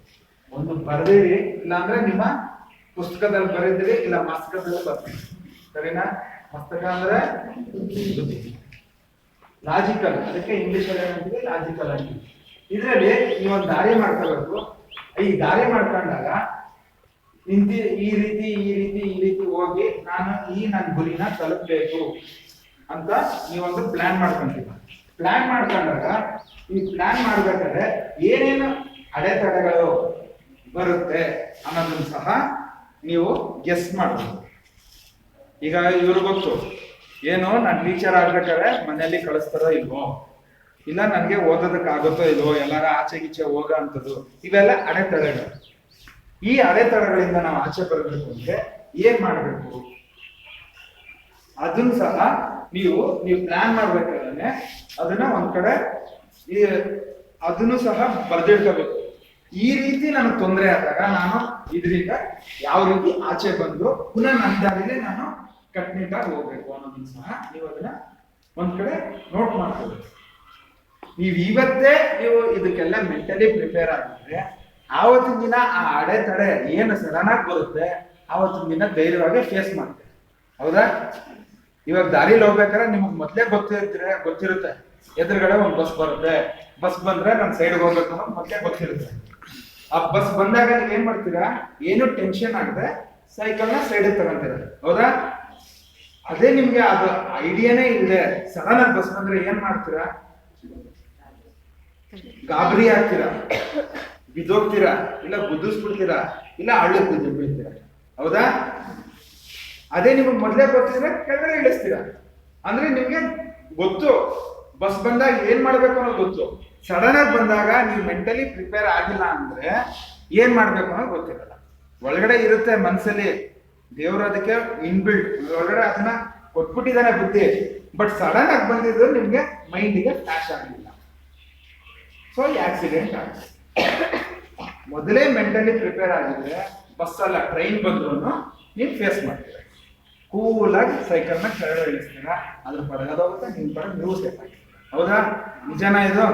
ಒಂದು ಬರ್ದಿರಿ, ಇಲ್ಲ ಅಂದ್ರೆ ನಿಮ್ಮ ಪುಸ್ತಕದಲ್ಲಿ ಬರೆದಿರಿ, ಇಲ್ಲ ಮಸ್ತಕದಲ್ಲಿ ಬರ್ತೀರಿ. ಸರಿನಾ? ಮಸ್ತಕ ಅಂದ್ರೆ ಲಾಜಿಕಲ್, ಅದಕ್ಕೆ ಇಂಗ್ಲಿಷ್ ಅಲ್ಲಿ ಏನಂತೀವಿ? ಲಾಜಿಕಲ್ ಆಗಿ. ಇದರಲ್ಲಿ ನೀವೊಂದು ದಾರಿ ಮಾಡ್ಕೋಬೇಕು. ಈ ದಾರಿ ಮಾಡ್ಕೊಂಡಾಗ ಈ ರೀತಿ ಹೋಗಿ ನಾನು ನನ್ನ ಗುರಿನ ತಲುಪಬೇಕು ಅಂತ ನೀವೊಂದು ಪ್ಲಾನ್ ಮಾಡ್ಕೊಂತೀವಿ. ಪ್ಲಾನ್ ಮಾಡ್ಕೊಂಡಾಗ ಈ ಪ್ಲಾನ್ ಮಾಡ್ಬೇಕಾದ್ರೆ ಏನೇನು ಅಡೆತಡೆಗಳು ಬರುತ್ತೆ ಅನ್ನೋದನ್ನ ಸಹ ನೀವು ಗೆಸ್ ಮಾಡಬಹುದು. ಈಗ ಇವ್ರು ಗೊತ್ತು ಏನು, ನಾನು ಟೀಚರ್ ಆಗ್ಬೇಕಾದ್ರೆ ಮನೆಯಲ್ಲಿ ಕಳಿಸ್ತಾರೋ ಇಲ್ವೋ, ಇಲ್ಲ ನನಗೆ ಓದೋದಕ್ಕೆ ಆಗುತ್ತೋ ಇಲ್ವೋ, ಎಲ್ಲಾರ ಆಚೆ ಗೀಚೆ ಹೋಗೋ ಅಂಥದ್ದು, ಇವೆಲ್ಲ ಅಡೆತಡೆಗಳು. ಈ ಅಡೆತಡೆಗಳಿಂದ ನಾವು ಆಚೆ ಬರಬೇಕು ಅಂದ್ರೆ ಏನ್ ಮಾಡ್ಬೇಕು ಅದನ್ನ ಸಹ ನೀವು ಪ್ಲಾನ್ ಮಾಡ್ಬೇಕಾದ್ರೆ ಅದನ್ನ ಒಂದ್ ಕಡೆ ಅದನ್ನು ಸಹ ಬರ್ದಿಡ್ಕೋಬೇಕು. ಈ ರೀತಿ ನನಗೆ ತೊಂದರೆ ಆದಾಗ ನಾನು ಇದರಿಂದ ಯಾವ ರೀತಿ ಆಚೆ ಬಂದು ಪುನಃ ನನ್ನ ದಾರಿಲಿ ನಾನು ಕಟ್ನಿಟ್ಟಾಗಿ ಹೋಗ್ಬೇಕು ಅನ್ನೋದನ್ನ ಸಹ ನೀವು ಅದನ್ನ ಒಂದ್ ಕಡೆ ನೋಟ್ ಮಾಡ್ಕೋಬೇಕು. ಇವತ್ತೇ ನೀವು ಇದಕ್ಕೆಲ್ಲ ಮೆಂಟಲಿ ಪ್ರಿಪೇರ್ ಆಗಿದ್ರೆ ಆವತ್ತಿನ ದಿನ ಆ ಅಡೆತಡೆ ಏನು ಸಡನ್ ಆಗಿ ಬರುತ್ತೆ ಆವತ್ತಿನ ದಿನ ಧೈರ್ಯವಾಗಿ ಫೇಸ್ ಮಾಡ್ತೀವಿ. ಹೌದಾ? ಇವಾಗ ದಾರಿಲಿ ಹೋಗ್ಬೇಕಾದ್ರೆ ನಿಮ್ಗೆ ಮೊದ್ಲೇ ಗೊತ್ತಿರುತ್ತೆ ಎದುರುಗಡೆ ಒಂದು ಬಸ್ ಬರುತ್ತೆ, ಬಸ್ ಬಂದ್ರೆ ನಾನು ಸೈಡ್ಗೆ ಹೋಗ್ಬೇಕು ಅನ್ನೋದು ಮೊದ್ಲೇ ಗೊತ್ತಿರುತ್ತೆ. ಆ ಬಸ್ ಬಂದಾಗ ನೀವು ಏನ್ ಮಾಡ್ತೀರಾ? ಏನು ಟೆನ್ಷನ್ ಆಗದೆ ಸೈಕಲ್ನ ಸೈಡ್ ತಗೊಂತೀರ. ಹೌದಾ? ಅದೇ ನಿಮ್ಗೆ ಅದು ಐಡಿಯಾನೇ ಇದೆ, ಸಡನ್ ಆಗಿ ಬಸ್ ಬಂದ್ರೆ ಏನ್ ಮಾಡ್ತೀರಾ? ಗಾಬರಿ ಆಗ್ತೀರಾ, ಬಿದ್ದೋಗ್ತೀರಾ, ಇಲ್ಲ ಗುದ್ದಿಸ್ಬಿಡ್ತೀರಾ, ಇಲ್ಲ ಹಳ್ಳಕ್ಕೆ ಬಿದ್ದುಬಿಡ್ತೀರಾ. ಹೌದಾ? ಅದೇ ನಿಮಗೆ ಮೊದಲೇ ಗೊತ್ತಿದ್ರೆ ಕೆಳಗಡೆ ಇಳಿಸ್ತೀರಾ. ಅಂದ್ರೆ ನಿಮ್ಗೆ ಗೊತ್ತು ಬಸ್ ಬಂದಾಗ ಏನ್ ಮಾಡ್ಬೇಕು ಅನ್ನೋದು ಗೊತ್ತು. ಸಡನ್ ಆಗಿ ಬಂದಾಗ ನೀವು ಮೆಂಟಲಿ ಪ್ರಿಪೇರ್ ಆಗಿಲ್ಲ ಅಂದ್ರೆ ಏನ್ ಮಾಡ್ಬೇಕು ಅನ್ನೋದು ಗೊತ್ತಿರಲ್ಲ. ಒಳಗಡೆ ಇರುತ್ತೆ ಮನಸ್ಸಲ್ಲಿ, ದೇವರು ಅದಕ್ಕೆ ಇನ್ಬಿಲ್ಟ್ ಒಳಗಡೆ ಅದನ್ನ ಕೊಟ್ಬಿಟ್ಟಿದ್ದಾನೆ ಬುದ್ಧಿ, ಬಟ್ ಸಡನ್ ಆಗಿ ಬಂದಿದ್ದು ನಿಮ್ಗೆ ಮೈಂಡಿಗೆ ಫ್ಲಾಶ್ ಆಗಲಿಲ್ಲ. ಸೊ ಈ ಆಕ್ಸಿಡೆಂಟ್ ಆಗುತ್ತೆ. ಮೊದಲೇ ಮೆಂಟಲಿ ಪ್ರಿಪೇರ್ ಆಗಿದ್ರೆ ಬಸ್ ಅಲ್ಲ ಟ್ರೈನ್ ಬಂದ್ರು ನೀವು ಫೇಸ್ ಮಾಡ್ತೀರ. ಕೂಲಾಗಿ ಸೈಕಲ್ನ ಕೆಳಗಡೆ ಇಳಿಸ್ತೀರಾ, ಅದ್ರ ಪಡೆಗೆ ಹೋಗುತ್ತೆ, ನಿಮ್ಮ ಪಡೆಗೆ ನೀವು ಸೇಫ್ ಆಗಿ. ಹೌದಾ? ನಿಜನಾ ಇದು?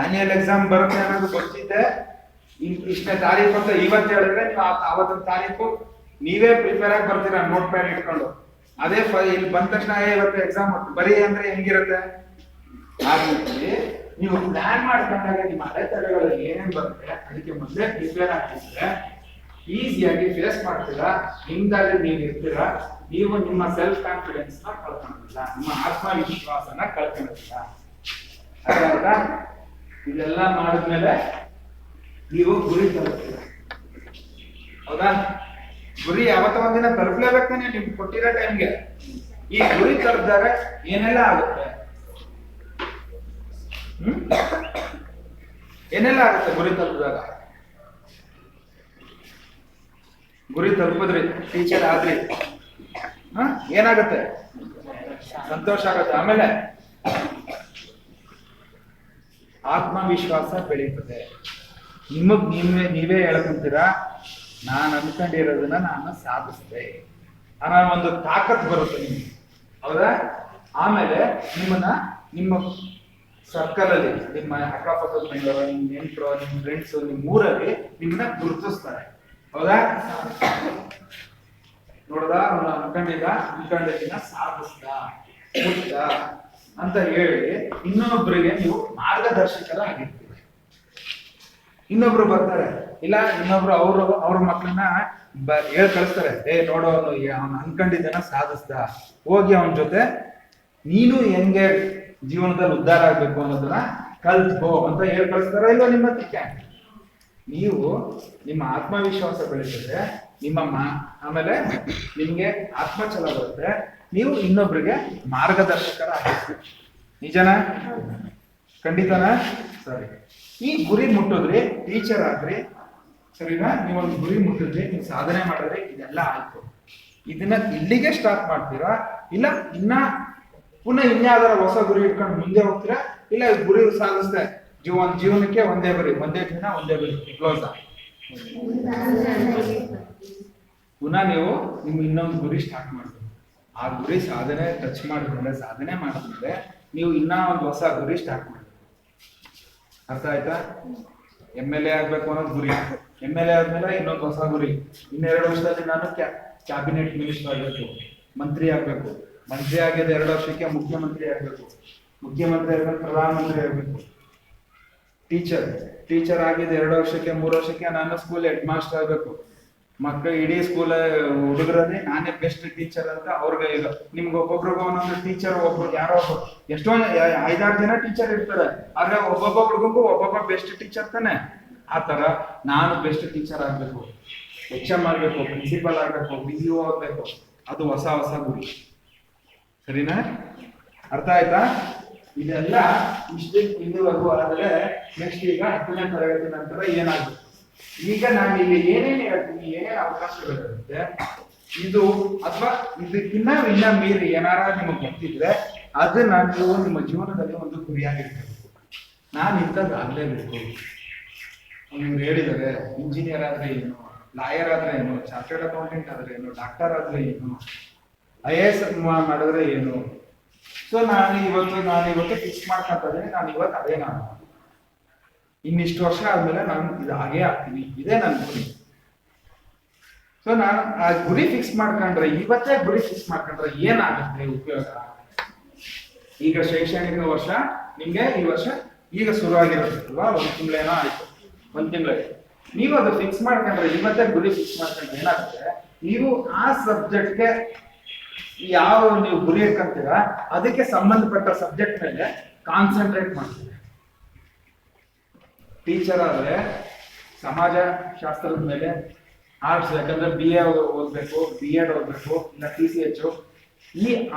ಆನ್ಯುವಲ್ ಎಕ್ಸಾಮ್ ಬರುತ್ತೆ ಅನ್ನೋದು ಗೊತ್ತಿದೆ. ಇಷ್ಟನೇ ತಾರೀಕು ಅಂತ ಇವತ್ತು ಹೇಳಿದ್ರೆ ನೀವು ಆವತ್ತಿನ ತಾರೀಕು ನೀವೇ ಪ್ರಿಪೇರ್ ಆಗಿ ಬರ್ತೀರಾ ನೋಟ್ ಪ್ಯಾಡ್ ಇಟ್ಕೊಂಡು. ಅದೇ ಇಲ್ಲಿ ಬಂದ ತಕ್ಷಣ ಇವತ್ತು ಎಕ್ಸಾಮ್ ಬರೀ ಅಂದ್ರೆ ಹೆಂಗಿರುತ್ತೆ? ಹಾಗಾಗಿ ನೀವು ಪ್ಲಾನ್ ಮಾಡ್ಕೊಂಡಾಗ ನಿಮ್ಮ ಅಡೆತಡೆಗಳು ಏನೇನ್ ಬರುತ್ತೆ ಅದಕ್ಕೆ ಮೊದಲೇ ಪ್ರಿಪೇರ್ ಆಗಿದ್ರೆ ಈಸಿಯಾಗಿ ಫೇಸ್ ಮಾಡ್ತೀರಾ. ನಿಮ್ದಾಗಿ ನೀವು ಇರ್ತೀರಾ. ನೀವು ನಿಮ್ಮ ಸೆಲ್ಫ್ ಕಾನ್ಫಿಡೆನ್ಸ್ ನ ಕಳ್ಕೊಳ್ಳೋದಿಲ್ಲ, ನಿಮ್ಮ ಆತ್ಮವಿಶ್ವಾಸನ ಕಳ್ಕೊಳ್ಳೋದಿಲ್ಲ. ಅರ್ಥ? ಇದೆಲ್ಲ ಮಾಡಿದ್ಮೇಲೆ ನೀವು ಗುರಿ ತಲುಪ್ತೀರ. ಹೌದಾ? ಗುರಿ ಯಾವತ್ತ ಒಂದಿನ ತಲುಪಲೇಬೇಕಾನೆ ನಿಮ್ಗೆ ಕೊಟ್ಟಿರೋ ಟೈಮ್ಗೆ. ಈ ಗುರಿ ತಲುಪಿದಾಗ ಏನೆಲ್ಲ ಆಗುತ್ತೆ? ಏನೆಲ್ಲ ಆಗುತ್ತೆ ಗುರಿ ತಲುಪಿದಾಗ? ಗುರಿ ತಲುಪಿದ್ರಿ, ಟೀಚರ್ ಆದ್ರಿ, ಏನಾಗುತ್ತೆ? ಸಂತೋಷ ಆಗುತ್ತೆ. ಆಮೇಲೆ ಆತ್ಮವಿಶ್ವಾಸ ಬೆಳೀತದೆ. ನೀವೇ ಹೇಳ್ಕೊಂತೀರಾ, ನಾನು ಅನ್ಕೊಂಡಿರೋದನ್ನ ನಾನು ಸಾಧಿಸಿದೆ ಅನ್ನೋ ಒಂದು ತಾಕತ್ ಬರುತ್ತೆ ನಿಮ್ಗೆ. ಹೌದಾ? ಆಮೇಲೆ ನಿಮ್ಮ ಸರ್ಕಲ್ ಅಲ್ಲಿ, ನಿಮ್ಮ ಅಕ್ಕಪಕ್ಕದ ಮನೆಯವರು, ನಿಮ್ಮ ನೆಂಟರು, ನಿಮ್ಮ ಫ್ರೆಂಡ್ಸ್, ನಿಮ್ಮ ಊರಲ್ಲಿ ನಿಮ್ಮನ್ನ ಗುರುತಿಸ್ತಾರೆ. ಹೌದಾ? ನೋಡ್ದ, ಅವನು ಅನ್ಕೊಂಡಿದ್ದ ಸಾಧಿಸ್ದ, ಮುಟ್ಟ ಅಂತ ಹೇಳಿ ಇನ್ನೊಬ್ಬರಿಗೆ ನೀವು ಮಾರ್ಗದರ್ಶಕರ ಆಗಿರ್ತೀರಿ. ಇನ್ನೊಬ್ರು ಬರ್ತಾರೆ, ಇಲ್ಲ ಇನ್ನೊಬ್ರು ಅವ್ರ ಮಕ್ಕಳನ್ನ ಹೇಳ್ ಕಳಿಸ್ತಾರೆ, ನೋಡೋ ಅವನು ಅನ್ಕೊಂಡಿದ್ದನ ಸಾಧಿಸ್ದ, ಹೋಗಿ ಅವನ ಜೊತೆ ನೀನು ಹೆಂಗೆ ಜೀವನದಲ್ಲಿ ಉದ್ಧಾರ ಆಗ್ಬೇಕು ಅನ್ನೋದನ್ನ ಕಲ್ತ್ಕೋ ಅಂತ ಹೇಳ್ ಕಳಿಸ್ತಾರ. ಇಲ್ವ ನಿಮ್ಮ ಹತ್ರಕ್ಕೆ ನೀವು ನಿಮ್ಮ ಆತ್ಮವಿಶ್ವಾಸ ಬೆಳೆಸಿದ್ರೆ ಆಮೇಲೆ ನಿಮ್ಗೆ ಆತ್ಮಛಲ ಬರುತ್ತೆ. ನೀವು ಇನ್ನೊಬ್ರಿಗೆ ಮಾರ್ಗದರ್ಶಕರ ಆಗಿರ್ತೀವಿ. ನಿಜನಾ? ಖಂಡಿತನಾ? ಸರಿ. ಈ ಗುರಿ ಮುಟ್ಟಿದ್ರಿ, ಟೀಚರ್ ಆದ್ರಿ, ಸರಿನಾ? ನೀವೊಂದು ಗುರಿ ಮುಟ್ಟಿದ್ರಿ, ನೀವು ಸಾಧನೆ ಮಾಡಿದ್ರಿ, ಇದೆಲ್ಲ ಆಯ್ತು. ಇದನ್ನ ಇಲ್ಲಿಗೆ ಸ್ಟಾಪ್ ಮಾಡ್ತೀರಾ, ಇಲ್ಲ ಪುನಃ ಇನ್ಯಾವುದಾರ ಹೊಸ ಗುರಿ ಇಟ್ಕೊಂಡು ಮುಂದೆ ಹೋಗ್ತೀರಾ, ಇಲ್ಲ ಗುರಿ ಸಾಧಿಸ್ದೆ ಜೀವನಕ್ಕೆ ಒಂದೇ ಗುರಿ, ಒಂದೇ ದಿನ ಒಂದೇ ಗುರಿ, ಕ್ಲೋಸ್. ಪುನಃ ನೀವು ನಿಮ್ಮ ಇನ್ನೊಂದು ಗುರಿ ಸ್ಟಾರ್ಟ್ ಮಾಡ್ತೀವಿ. ಆ ಗುರಿ ಟಚ್ ಸಾಧನೆ ಮಾಡಿದ್ಮೇಲೆ ನೀವು ಇನ್ನ ಒಂದು ಹೊಸ ಗುರಿ ಸ್ಟಾರ್ಟ್ ಮಾಡ್ತೀವಿ. ಅರ್ಥ ಆಯ್ತಾ? MLA ಆಗ್ಬೇಕು ಅನ್ನೋದು ಗುರಿ. MLA ಆದ್ಮೇಲೆ ಇನ್ನೊಂದು ಹೊಸ ಗುರಿ. 2 ವರ್ಷದಲ್ಲಿ ನಾನು ಕ್ಯಾಬಿನೆಟ್ ಮಿನಿಸ್ಟರ್ ಆಗ್ಬೇಕು, ಮಂತ್ರಿ ಆಗ್ಬೇಕು. ಮಂತ್ರಿ ಆಗಿದ್ದ 2 ವರ್ಷಕ್ಕೆ ಮುಖ್ಯಮಂತ್ರಿ ಆಗ್ಬೇಕು. ಮುಖ್ಯಮಂತ್ರಿ ಆದ್ಮೇಲೆ ಪ್ರಧಾನಮಂತ್ರಿ ಆಗ್ಬೇಕು. ಟೀಚರ್ ಆಗಿದ್ದ 2 ವರ್ಷಕ್ಕೆ 3 ವರ್ಷಕ್ಕೆ ನಾನು ಸ್ಕೂಲ್ ಹೆಡ್ ಮಾಸ್ಟರ್ ಆಗ್ಬೇಕು. ಮಕ್ಕಳು ಇಡೀ ಸ್ಕೂಲ್ ಹುಡುಗರಲ್ಲಿ ನಾನೇ ಬೆಸ್ಟ್ ಟೀಚರ್ ಅಂತ ಅವ್ರಿಗೆ ಈಗ ನಿಮ್ಗೆ ಒಬ್ಬೊಬ್ರಿಗೆ ಒಂದೊಂದು ಟೀಚರ್, ಯಾರೋ ಎಷ್ಟೊಂದು 5-6 ಜನ ಟೀಚರ್ ಇರ್ತಾರೆ, ಆದ್ರೆ ಒಬ್ಬೊಬ್ಬ ಹುಡುಗಂಗೂ ಒಬ್ಬೊಬ್ಬ ಬೆಸ್ಟ್ ಟೀಚರ್ ತಾನೆ. ಆ ತರ ನಾನು ಬೆಸ್ಟ್ ಟೀಚರ್ ಆಗ್ಬೇಕು, HM ಆಗ್ಬೇಕು, ಪ್ರಿನ್ಸಿಪಲ್ ಆಗ್ಬೇಕು, BEO ಆಗ್ಬೇಕು. ಅದು ಹೊಸ ಗುರಿ. ಸರಿನಾ? ಅರ್ಥ ಆಯ್ತಾ? ಇದೆಲ್ಲ ಇದುವರೆಗೂ ಆದ್ರೆ ನೆಕ್ಸ್ಟ್ ಈಗ 10ನೇ ತರಗತಿ ನಂತರ ಏನಾಗುತ್ತೆ? ಈಗ ನಾನು ಇಲ್ಲಿ ಏನೇನು ಹೇಳ್ತೀನಿ, ಏನೇನು ಅವಕಾಶಗಳಿರುತ್ತೆ, ಇದು ಅಥವಾ ಇದಕ್ಕಿನ್ನ ಮೀರಿ ಏನಾರ ನಿಮಗೆ ಗೊತ್ತಿದ್ರೆ ಅದನ್ನ ನೀವು ನಿಮ್ಮ ಜೀವನದಲ್ಲಿ ಒಂದು ಗುರಿಯಾಗಿರ್ಬೇಕು. ನಾನು ಇಂಥದ್ದು ಆಗ್ಲೇಬೇಕು. ಇವ್ರು ಹೇಳಿದ್ದಾರೆ, ಇಂಜಿನಿಯರ್ ಆದ್ರೆ ಏನು, ಲಾಯರ್ ಆದ್ರೆ ಏನು, ಚಾರ್ಟರ್ಡ್ ಅಕೌಂಟೆಂಟ್ ಆದ್ರೆ ಏನು, ಡಾಕ್ಟರ್ ಆದ್ರೆ ಏನು, IAS ಮಾಡಿದ್ರೆ ಏನು. ಸೊ ನಾನು ಇವತ್ತು ಫಿಕ್ಸ್ ಮಾಡ್ಕೊಂತ ಇದ್ದೀನಿ, ನಾನು ಇವತ್ತು ಅದೇ ನಾನು ಇನ್ನಿಷ್ಟು ವರ್ಷ ಆದ್ಮೇಲೆ ನಾನು ಇದು ಹಾಗೇ ಆಗ್ತೀನಿ, ಇದೇ ನನ್ನ ಗುರಿ. ಸೊ ನಾನು ಆ ಗುರಿ ಫಿಕ್ಸ್ ಮಾಡ್ಕೊಂಡ್ರೆ, ಇವತ್ತೇ ಗುರಿ ಫಿಕ್ಸ್ ಮಾಡ್ಕೊಂಡ್ರೆ ಏನಾಗುತ್ತೆ ಉಪಯೋಗ? ಈಗ ಶೈಕ್ಷಣಿಕ ವರ್ಷ ನಿಮ್ಗೆ ಈ ವರ್ಷ ಈಗ ಶುರು ಆಗಿರೋದಿಲ್ವಾ? 1 ತಿಂಗಳೇನೋ ಆಯ್ತು, 1 ತಿಂಗಳಿಗೆ ನೀವು ಅದು ಫಿಕ್ಸ್ ಮಾಡ್ಕೊಂಡ್ರೆ, ಇವತ್ತೇ ಗುರಿ ಫಿಕ್ಸ್ ಮಾಡ್ಕೊಂಡ್ರೆ ಏನಾಗುತ್ತೆ? ನೀವು ಆ ಸಬ್ಜೆಕ್ಟ್ಗೆ ನೀವು ಗುರಿ ಇಟ್ಕೊಂತೀರಾ, ಅದಕ್ಕೆ ಸಂಬಂಧಪಟ್ಟ ಸಬ್ಜೆಕ್ಟ್ ಮೇಲೆ ಕಾನ್ಸಂಟ್ರೇಟ್ ಮಾಡ್ತೀವಿ. ಟೀಚರ್ ಆದ್ರೆ ಸಮಾಜ ಶಾಸ್ತ್ರದ ಮೇಲೆ, ಆರ್ಟ್ಸ್ ಯಾಕಂದ್ರೆ BA ಓದ್ಬೇಕು, B.Ed ಓದ್ಬೇಕು, ಇಲ್ಲ TCH,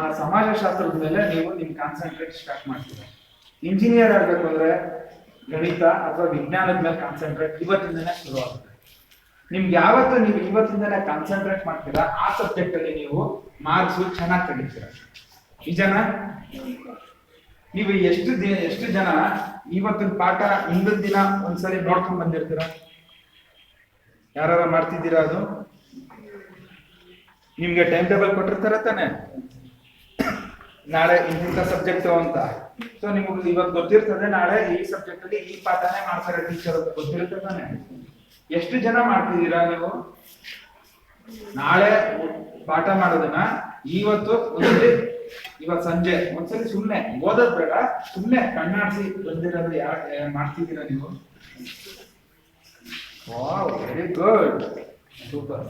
ಆ ಸಮಾಜಶಾಸ್ತ್ರದ ಮೇಲೆ ನೀವು ನಿಮ್ ಕಾನ್ಸಂಟ್ರೇಟ್ ಸ್ಟಾರ್ಟ್ ಮಾಡ್ತೀರಾ. ಇಂಜಿನಿಯರ್ ಆಗ್ಬೇಕು ಅಂದ್ರೆ ಗಣಿತ ಅಥವಾ ವಿಜ್ಞಾನದ ಮೇಲೆ ಕಾನ್ಸಂಟ್ರೇಟ್ ಇವತ್ತಿಂದನೇ ಶುರು ಆಗುತ್ತೆ. ನಿಮ್ಗೆ ಯಾವತ್ತು ನೀವು ಇವತ್ತಿಂದನೇ ಕಾನ್ಸಂಟ್ರೇಟ್ ಮಾಡ್ತೀರಾ, ಆ ಸಬ್ಜೆಕ್ಟ್ ಅಲ್ಲಿ ನೀವು ಮಾರ್ಕ್ಸ್ ಚೆನ್ನಾಗಿ ತೆಗಿತೀರಾ. ನಿಜನಾ? ನೀವು ಎಷ್ಟು ಜನ ಇವತ್ತಿನ ಪಾಠ ಹಿಂದಿನ ದಿನ ಒಂದ್ಸರಿ ನೋಡ್ಕೊಂಡ್ ಬಂದಿರ್ತೀರಾ? ಯಾರು ಮಾಡ್ತಿದ್ದೀರಾ? ಅದು ನಿಮ್ಗೆ ಟೈಮ್ ಟೇಬಲ್ ಕೊಟ್ಟಿರ್ತಾರೆ ತಾನೆ, ನಾಳೆ ಇಂಥ ಸಬ್ಜೆಕ್ಟ್ ಅಂತ. ಸೊ ನಿಮ್ಗೆ ಇವತ್ತು ಗೊತ್ತಿರ್ತದೆ ನಾಳೆ ಈ ಸಬ್ಜೆಕ್ಟ್ ಅಲ್ಲಿ ಈ ಪಾಠನೇ ಮಾಡ್ತಾರೆ ಟೀಚರ್ ಅಂತ ಗೊತ್ತಿರುತ್ತೆ ತಾನೆ. ಎಷ್ಟು ಜನ ಮಾಡ್ತಿದ್ದೀರಾ ನೀವು? ನಾಳೆ ಪಾಠ ಮಾಡೋದನ್ನ ಇವತ್ತು ಇವತ್ತು ಸಂಜೆ ಒಂದ್ಸಲಿ ಸುಮ್ನೆ ಓದೋದ್ ಬೇಡ, ಸುಮ್ನೆ ಕಣ್ಣಾಡಿಸಿ ಬಂದಿರೋದು ಯಾರು ಮಾಡ್ತಿದ್ದೀರಾ ನೀವು? Wow, very good, super.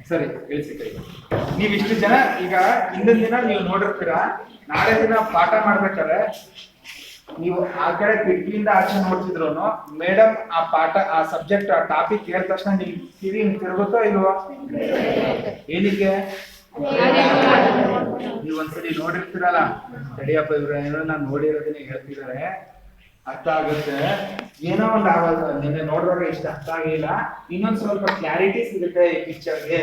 ಸರಿ, ಇಳಿಸಿ ಕೈ. ನೀವ್ ಇಷ್ಟು ಜನ ಈಗ ಹಿಂದಿನ ದಿನ ನೀವು ನೋಡಿರ್ತೀರಾ, ನಾಳೆ ದಿನ ಪಾಠ ಮಾಡ್ಬೇಕಾದ್ರೆ ನೀವು ಆ ಕಡೆ ಕಿಟಕಿಯಿಂದ ಆಚೆ ನೋಡ್ತಿದ್ರು ಮೇಡಮ್ ಆ ಪಾಠ ಆ ಸಬ್ಜೆಕ್ಟ್ ಆ ಟಾಪಿಕ್ ಹೇಳಿದ ತಕ್ಷಣ ನಿಮ್ ಕಿವಿ ತಿರುಗುತ್ತೋ ಇಲ್ವೋ? ಏನಕ್ಕೆ? ನೀವ್ ಒಂದ್ಸಲಿ ನೋಡಿರ್ತೀರಲ್ಲ, ತಡಿಯಪ್ಪ ಇವ್ರ ಏನೋ ನಾನು ನೋಡಿರೋದನ್ನ ಹೇಳ್ತಿದ್ದಾರೆ, ಅರ್ಥ ಆಗುತ್ತೆ, ಏನೋ ಒಂದು ಆವಾಗ ನಿನ್ನೆ ನೋಡುವಾಗ ಇಷ್ಟ ಅರ್ಥ ಆಗಿಲ್ಲ, ಇನ್ನೊಂದ್ ಸ್ವಲ್ಪ ಕ್ಲಾರಿಟಿ ಸಿಗುತ್ತೆ ಈ ಪಿಕ್ಚರ್ಗೆ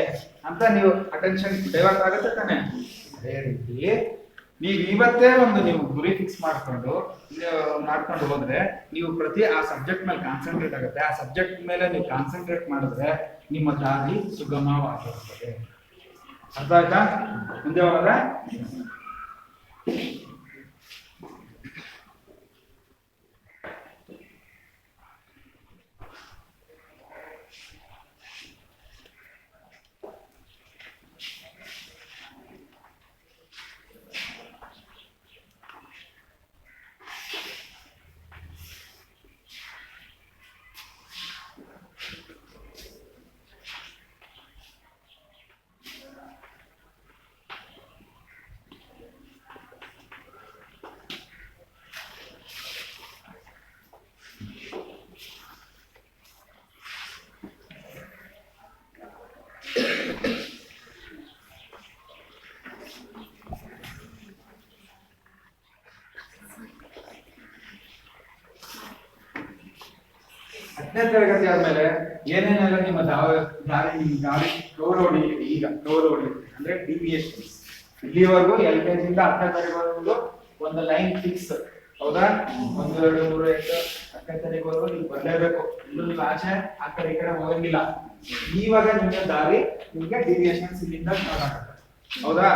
ಅಂತ ನೀವು ಅಟೆನ್ಷನ್ ಡೈವರ್ಟ್ ಆಗುತ್ತೆ ತಾನೆ. ಅದೇ ರೀತಿ ನೀವು ಇವತ್ತೇ ಒಂದು ನೀವು ಗುರಿ ಫಿಕ್ಸ್ ಮಾಡ್ಕೊಂಡು ಹೋದ್ರೆ ನೀವು ಪ್ರತಿ ಆ ಸಬ್ಜೆಕ್ಟ್ ಮೇಲೆ ಕಾನ್ಸಂಟ್ರೇಟ್ ಆಗುತ್ತೆ. ಆ ಸಬ್ಜೆಕ್ಟ್ ಮೇಲೆ ನೀವು ಕಾನ್ಸಂಟ್ರೇಟ್ ಮಾಡಿದ್ರೆ ನಿಮ್ಮ ದಾರಿ ಸುಗಮವಾಗಿರುತ್ತದೆ. ಅರ್ಥ ಆಯ್ತಾ? ಮುಂದೆ ಹೋದ್ರೆ ಹತ್ತನೇ ತರಗತಿ ಆದ್ಮೇಲೆ ಏನೇನೆಲ್ಲ ನಿಮ್ಮ ದಾರಿ ಡೋರ್ ಹೊಡಿಲಿಕ್ಕೆ, ಈಗ ಡೋರ್ ಹೊಡಿಲಿಕ್ಕೆ ಅಂದ್ರೆ ಡಿವಿಯೇಷನ್. ಇಲ್ಲಿವರೆಗೂ LKG ಇಂದ 10ನೇ ತರಗತಿವರೆಗೂ ಒಂದು ಲೈನ್ ಫಿಕ್ಸ್, ಹೌದಾ? 1 2 3 8 10ನೇ ತರಗತಿವರೆಗೂ ನೀವು ಬರಲೇಬೇಕು, ಇಲ್ಲೂ ಆಚೆ ಆ ಕಡೆ ಈ ಕಡೆ ಹೋಗಂಗಿಲ್ಲ. ಇವಾಗ ನಿಮ್ಗೆ ದಾರಿ ನಿಮ್ಗೆ ಡಿವಿಯೇಷನ್ಸ್ ಇಲ್ಲಿಂದ ಸ್ಟಾರ್ಟ್ ಆಗುತ್ತೆ, ಹೌದಾ?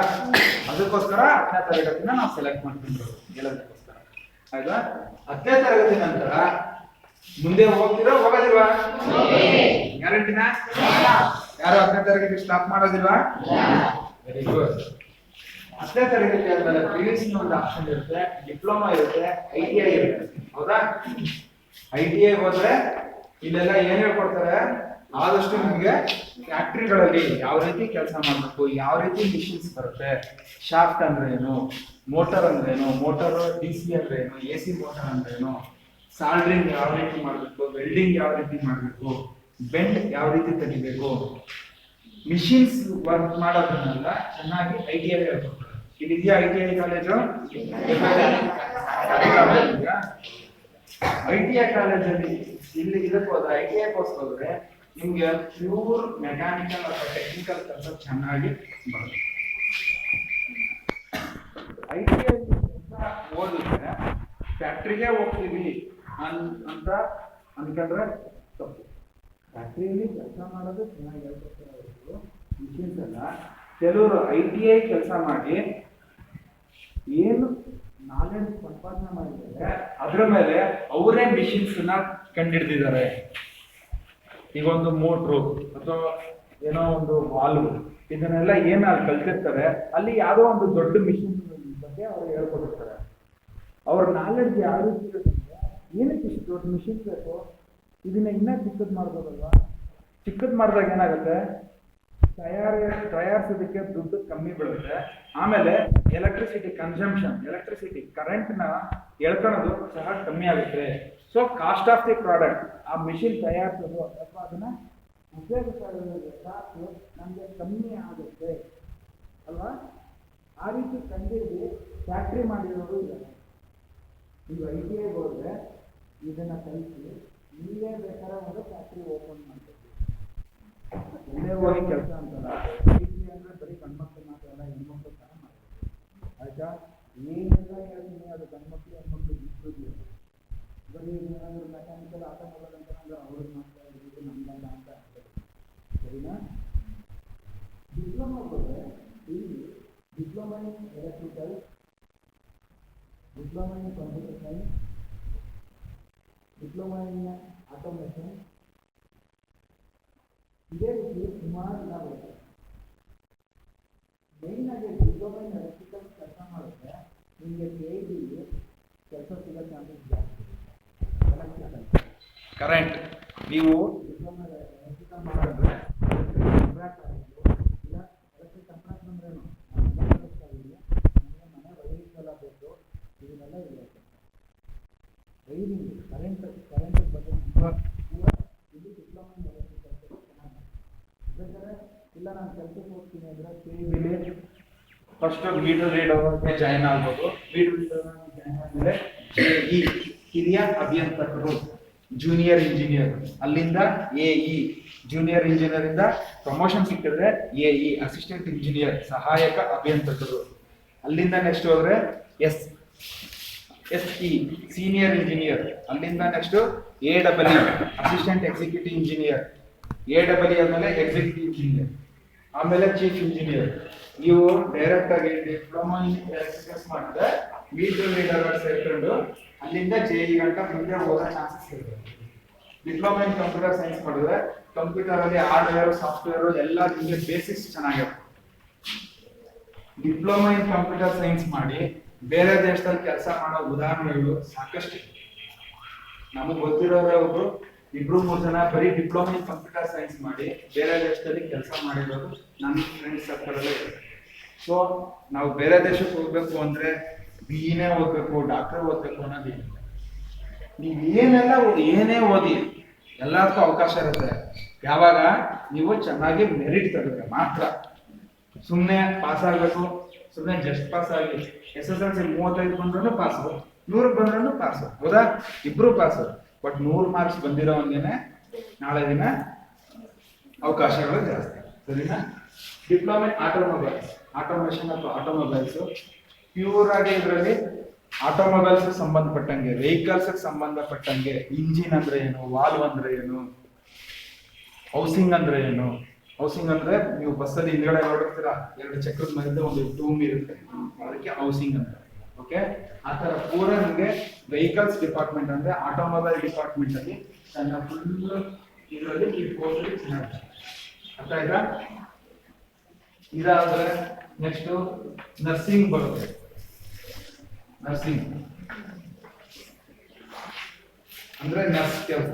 ಅದಕ್ಕೋಸ್ಕರ 10ನೇ ತರಗತಿನ ನಾವು ಸೆಲೆಕ್ಟ್ ಮಾಡ್ತಿದ್ರು ಹೇಳೋದಕ್ಕೋಸ್ಕರ, ಆಯ್ತಾ? 10ನೇ ತರಗತಿ ನಂತರ ಮುಂದೆ ಹೋಗ್ತೀರಾ ಹೋಗೋದಿಲ್ವಾ? ಗ್ಯಾರಂಟಿನ? ಯಾರು 10ನೇ ತರಗತಿ ಸ್ಟಾಪ್ ಮಾಡೋದಿಲ್ವಾ? Very good. 10ನೇ ತರಗತಿ ಆದ್ಮೇಲೆ PUC ಒಂದು ಆಪ್ಷನ್ ಇರುತ್ತೆ, ಡಿಪ್ಲೊಮಾ ಇರುತ್ತೆ, ITI ಇರುತ್ತೆ, ಹೌದಾ? ITI ಹೋದ್ರೆ ಇಲ್ಲೆಲ್ಲ ಏನ್ ಹೇಳ್ಕೊಡ್ತಾರೆ, ಆದಷ್ಟು ನಿಮ್ಗೆ ಫ್ಯಾಕ್ಟ್ರಿಗಳಲ್ಲಿ ಯಾವ ರೀತಿ ಕೆಲಸ ಮಾಡ್ಬೇಕು, ಯಾವ ರೀತಿ ಮಿಷಿನ್ಸ್ ಬರುತ್ತೆ, ಶಾಫ್ಟ್ ಅಂದ್ರೆ ಏನು, ಮೋಟರ್ ಅಂದ್ರೆ ಏನು, ಮೋಟರ್ DC ಅಂದ್ರೆ ಏನು, AC ಮೋಟರ್ ಅಂದ್ರೆ ಏನು, ಸಾಲ್ಡ್ರಿಂಗ್ ಯಾವ ರೀತಿ ಮಾಡಬೇಕು, ವೆಲ್ಡಿಂಗ್ ಯಾವ ರೀತಿ ಮಾಡಬೇಕು, ಬೆಂಡ್ ಯಾವ ರೀತಿ ತೆಗಿಬೇಕು, ಮಿಷಿನ್ಸ್ ವರ್ಕ್ ಮಾಡೋದನ್ನೆಲ್ಲ ಚೆನ್ನಾಗಿ ITI ಹೇಳ್ಕೊಡ್ತಾರೆ. ಇಲ್ಲಿದೆಯಾ ITI ಕಾಲೇಜು? ITI ಕಾಲೇಜಲ್ಲಿ ಇಲ್ಲಿ ಇದಕ್ಕೆ ಹೋದ್ರೆ ITI ಕೋರ್ಸ್ ಹೋದ್ರೆ ನಿಮ್ಗೆ ಪ್ಯೂರ್ ಮೆಕ್ಯಾನಿಕಲ್ ಅಥವಾ ಟೆಕ್ನಿಕಲ್ ಕೆಲಸ ಚೆನ್ನಾಗಿ ಬರುತ್ತೆ. ITI ಓದಿದ್ರೆ ಫ್ಯಾಕ್ಟ್ರಿಗೆ ಹೋಗ್ತೀವಿ ಅಂತ ಅನ್ಕೊಂಡ್ರೆ ತಪ್ಪು. ಫ್ಯಾಕ್ಟ್ರಿಯಲ್ಲಿ ಕೆಲಸ ಮಾಡೋದು ಚೆನ್ನಾಗಿ ಹೇಳ್ಕೊಡ್ತಾರೆ ಮಿಷಿನ್ಸ್ ಎಲ್ಲ. ಕೆಲವರು ITI ಕೆಲಸ ಮಾಡಿ ಏನು ನಾಲೆಡ್ಜ್ ಸಂಪಾದನೆ ಮಾಡಿದ್ದಾರೆ ಅದ್ರ ಮೇಲೆ ಅವರೇ ಮಿಷಿನ್ಸ್ ನ ಕಂಡಿಡ್ದಿದ್ದಾರೆ. ಈಗ ಒಂದು ಮೋಟ್ರು ಅಥವಾ ಏನೋ ಒಂದು ವಾಲ್ವ್, ಇದನ್ನೆಲ್ಲ ಏನ್ ಅಲ್ಲಿ ಕಲ್ತಿರ್ತಾರೆ, ಅಲ್ಲಿ ಯಾವುದೋ ಒಂದು ದೊಡ್ಡ ಮಿಷಿನ್ ಬಗ್ಗೆ ಅವ್ರು ಹೇಳ್ಕೊಟ್ಟಿರ್ತಾರೆ. ಅವ್ರ ನಾಲೆಡ್ಜ್ ಯಾವ ರೀತಿ ಇರುತ್ತೆ, ಏನಕ್ಕೆ ಇಷ್ಟು ದೊಡ್ಡ ಮಿಷಿನ್ ಬೇಕು, ಇದನ್ನ ಇನ್ನೂ ಚಿಕ್ಕದ್ ಮಾಡ್ಬೋದಲ್ವಾ? ಚಿಕ್ಕದ್ ಮಾಡಿದಾಗ ಏನಾಗುತ್ತೆ, ತಯಾರಿಸೋದಕ್ಕೆ ದುಡ್ಡು ಕಮ್ಮಿ ಬೀಳುತ್ತೆ. ಆಮೇಲೆ ಎಲೆಕ್ಟ್ರಿಸಿಟಿ ಕನ್ಸಂಪ್ಷನ್, ಎಲೆಕ್ಟ್ರಿಸಿಟಿ ಕರೆಂಟ್ನ ಎಳ್ಕೊಳ್ಳೋದು ಸಹ ಕಮ್ಮಿ ಆಗುತ್ತೆ. So cost of the product, ಆ ಮಿಷಿನ್ ತಯಾರಿಸೋದು ಅಥವಾ ಅದನ್ನ ಉಪಯೋಗಿಸೋದು ಕಾಸು ನಮಗೆ ಕಮ್ಮಿ ಆಗುತ್ತೆ ಅಲ್ವಾ? ಆ ರೀತಿ ಕಂಡಿದ್ದು ಫ್ಯಾಕ್ಟ್ರಿ ಮಾಡಿರೋರು ಇದ್ದಾರೆ. ಈಗ ITI ಹೋದ್ರೆ ಇದನ್ನ ಕಲಿಸಿ ನೀವೇ ಬೇಕಾದ್ರೆ ಒಂದು ಫ್ಯಾಕ್ಟ್ರಿ ಓಪನ್ ಮಾಡ್ತೀವಿ, ಎಲ್ಲೇ ಹೋಗಿ ಕೆಲಸ ಅಂತಲ್ಲ. ITI ಅಂದ್ರೆ ಬರೀ ಗಂಡ್ಮಕ್ಳು ಮಾತ್ರ ಅಲ್ಲ, ಹೆಣ್ಮಕ್ಳು ಸಹ ಮಾಡ್ತೀವಿ, ಆಯ್ತಾ? ಏನೆಲ್ಲ ಹೇಳ್ತೀನಿ ಅದು ಗಂಡ್ಮಕ್ಳು ಹೆಣ್ಮಕ್ಳು ಇಬ್ಬರು. ಬರೀ ಏನಾದ್ರು ಮೆಕ್ಯಾನಿಕಲ್ ಆಟೋಮೊಬೈಲ್ ಅಂತ ಅಂದ್ರೆ ಅವ್ರಿಗೆ ಮಾತ್ರ ಇದು ನಮ್ಗಲ್ಲ ಅಂತ ಆಗ್ತದೆ, ಸರಿನಾ? ಡಿಪ್ಲೊಮಾ ನೋಡ್ಬೋದು ಇಲ್ಲಿ diploma in electrical, diploma in computer science, diploma in automation, ಇದೇ ರೀತಿ ಸುಮಾರು ಎಲ್ಲ ಬರುತ್ತೆ. ಮೇಯ್ನ್ ಆಗಿ ಡಿಪ್ಲೊಮಾ ಇನ್ ಎಲೆಕ್ಟ್ರಿಕಲ್ ಕೆಲಸ ಮಾಡಿದ್ರೆ ನಿಮಗೆ KIT ಕೆಲಸ ಸಿಗೋ ಚಾನ್ಸಸ್ ಜಾಸ್ತಿ. ಕರೆಂಟ್ ನೀವು ಡಿಪ್ಲೊಮಾ ಎಲೆಕ್ಟ್ರಿಕಲ್ ಮಾಡಿದ್ರೆ ಕಾಂಟ್ರಾಕ್ಟ್ ಆಗಿದ್ದು ಇಲ್ಲ ಎಲೆಕ್ಟ್ರಿಕ್ ಕಾಂಟ್ರಾಕ್ಟ್ ಅಂದ್ರೇನು ನಮಗೆ ಮನೆ ವೈರಿಂಗ್ ಎಲ್ಲ ಬೇಕು, ಇದನ್ನೆಲ್ಲ ಇರುತ್ತೆ. ವೈರಿಂಗ್ ಕರೆಂಟ್ ಬಗ್ಗೆ ತುಂಬ ಇಲ್ಲಿ ಡಿಪ್ಲೊಮಾ ಇನ್ ಎಲೆಕ್ಟ್ರಿಕಲ್ ಚೆನ್ನಾಗಿ ಬೇಕಾದ್ರೆ ಇಲ್ಲ ನಾನು ಕೆಲಸಕ್ಕೆ ಹೋಗ್ತೀನಿ ಅಂದರೆ KIT ಫಸ್ಟ್ ಮೀಟರ್ ರೀಡರ್ಗೆ ಜಾಯ್ನ್ ಆಗ್ಬೋದು. ಮೀಟರ್ ರೀಡರ್ ಜಾಯ್ನ್ ಆದ್ಮೇಲೆ JE ಹಿರಿಯ ಅಭಿಯಂತಕರು, ಜೂನಿಯರ್ ಇಂಜಿನಿಯರ್, ಅಲ್ಲಿಂದ AE, ಜೂನಿಯರ್ ಇಂಜಿನಿಯರ್ ಇಂದ ಪ್ರಮೋಷನ್ ಸಿಕ್ಕಿದ್ರೆ AE ಅಸಿಸ್ಟೆಂಟ್ ಇಂಜಿನಿಯರ್, ಸಹಾಯಕ ಅಭಿಯಂತಕರು, ಅಲ್ಲಿಂದ ನೆಕ್ಸ್ಟ್ ಹೋದ್ರೆ SE ಸೀನಿಯರ್ ಇಂಜಿನಿಯರ್, ಅಲ್ಲಿಂದ next AEE assistant executive engineer, AEE ಆದ್ಮೇಲೆ ಎಕ್ಸಿಕ್ಯೂಟಿವ್ ಇಂಜಿನಿಯರ್, ಆಮೇಲೆ ಚೀಫ್ ಇಂಜಿನಿಯರ್. ನೀವು ಡೈರೆಕ್ಟ್ ಆಗಿ ಡಿಪ್ಲೊಮಾ ಇನ್ ಎಲೆಕ್ಟ್ರಿಕಲ್ಸ್ ಮಾಡಿದ್ರೆ ಮೀಟರ್ ರೀಡರ್ ಸೇರ್ಕೊಂಡು ಅಲ್ಲಿಂದ JE ಗಂಟ ಮುಂದೆ ಹೋಗೋ ಚಾನ್ಸಸ್ ಇರುತ್ತೆ. ಡಿಪ್ಲೊಮಾ ಇನ್ ಕಂಪ್ಯೂಟರ್ ಸೈನ್ಸ್ ಮಾಡಿದ್ರೆ ಕಂಪ್ಯೂಟರ್ ಅಲ್ಲಿ ಹಾರ್ಡ್ವೇರ್ ಸಾಫ್ಟ್ವೇರ್ ಎಲ್ಲ ನಿಮಗೆ ಬೇಸಿಕ್ಸ್ ಚೆನ್ನಾಗಿರುತ್ತೆ. ಡಿಪ್ಲೊಮಾ ಇನ್ ಕಂಪ್ಯೂಟರ್ ಸೈನ್ಸ್ ಮಾಡಿ ಬೇರೆ ದೇಶದಲ್ಲಿ ಕೆಲಸ ಮಾಡೋ ಉದಾಹರಣೆಗಳು ಸಾಕಷ್ಟು. ನಮಗೆ ಗೊತ್ತಿರೋರೇ ಒಬ್ರು 2-3 ಜನ ಬರೀ ಡಿಪ್ಲೊಮಾ ಇನ್ ಕಂಪ್ಯೂಟರ್ ಸೈನ್ಸ್ ಮಾಡಿ ಬೇರೆ ದೇಶದಲ್ಲಿ ಕೆಲಸ ಮಾಡಿರೋದು ನನ್ನ ಫ್ರೆಂಡ್ಸ್ ಸರ್ಕಲ್ ಅಲ್ಲೇ ಇದೆ. ಸೊ ನಾವು ಬೇರೆ ದೇಶಕ್ಕೆ ಹೋಗ್ಬೇಕು ಅಂದ್ರೆ BE ಓದ್ಬೇಕು, ಡಾಕ್ಟರ್ ಓದ್ಬೇಕು ಅನ್ನೋದಿಲ್ಲ. ನೀವು ಏನೇ ಓದಿ ಎಲ್ಲದಕ್ಕೂ ಅವಕಾಶ ಇರುತ್ತೆ. ಯಾವಾಗ ನೀವು ಚೆನ್ನಾಗಿ ಮೆರಿಟ್ ತೆಗೆದ್ರೆ ಮಾತ್ರ. ಸುಮ್ಮನೆ ಪಾಸ್ ಆಗಬೇಕು, ಸುಮ್ಮನೆ ಜಸ್ಟ್ ಪಾಸ್ ಆಗಿ SSLC 35 ಬಂದ್ರೂ ಪಾಸು, 100 ಬಂದ್ರೂ ಪಾಸು, ಹೌದಾ? ಇಬ್ರು ಪಾಸು. ಬಟ್ 100 ಮಾರ್ಕ್ಸ್ ಬಂದಿರೋವನ್ಗೇನೆ ನಾಳೆ ದಿನ ಅವಕಾಶಗಳು ಜಾಸ್ತಿ, ಸರಿನಾ? ಡಿಪ್ಲೊಮಾ ಇನ್ ಆಟೋಮೊಬೈಲ್ಸ್, ಆಟೋಮೇಷನ್ ಅಥವಾ ಆಟೋಮೊಬೈಲ್ಸ್ ಪ್ಯೂರ್ ಆಗಿ ಇದರಲ್ಲಿ ಆಟೋಮೊಬೈಲ್ಸ್ ಸಂಬಂಧಪಟ್ಟಂಗೆ, ವೆಹಿಕಲ್ಸ್ ಸಂಬಂಧಪಟ್ಟಂಗೆ ಇಂಜಿನ್ ಅಂದ್ರೆ ಏನು, ವಾಲ್ವ್ ಅಂದ್ರೆ ಏನು, ಹೌಸಿಂಗ್ ಅಂದ್ರೆ ಏನು. ಹೌಸಿಂಗ್ ಅಂದ್ರೆ ನೀವು ಬಸ್ಸಲ್ಲಿ ಹಿಂದ್ಗಡೆ ನೋಡಿರ್ತೀರಾ, 2 ಚಕ್ರದ ಮೇಲೆ ಒಂದು ಟೂಮ್ ಇರುತ್ತೆ, ಅದಕ್ಕೆ ಹೌಸಿಂಗ್ ಅಂತ. ಓಕೆ, ಆ ತರ ಪೂರ ನಿಮಗೆ ವೆಹಿಕಲ್ಸ್ ಡಿಪಾರ್ಟ್ಮೆಂಟ್ ಅಂದ್ರೆ ಆಟೋಮೊಬೈಲ್ ಡಿಪಾರ್ಟ್ಮೆಂಟ್ ಅಲ್ಲಿ ತನ್ನ ಫುಲ್ ಇದರಲ್ಲಿ ಈ ಕೋರ್ಸ್ ಚೆನ್ನಾಗಿ ಅರ್ಥ ಆಯ್ತಾ? ಇದಾದ್ರೆ ನೆಕ್ಸ್ಟ್ ನರ್ಸಿಂಗ್ ಬರುತ್ತೆ. ನರ್ಸಿಂಗ್ ಅಂದ್ರೆ ನರ್ಸ್ ಕೆಲಸ.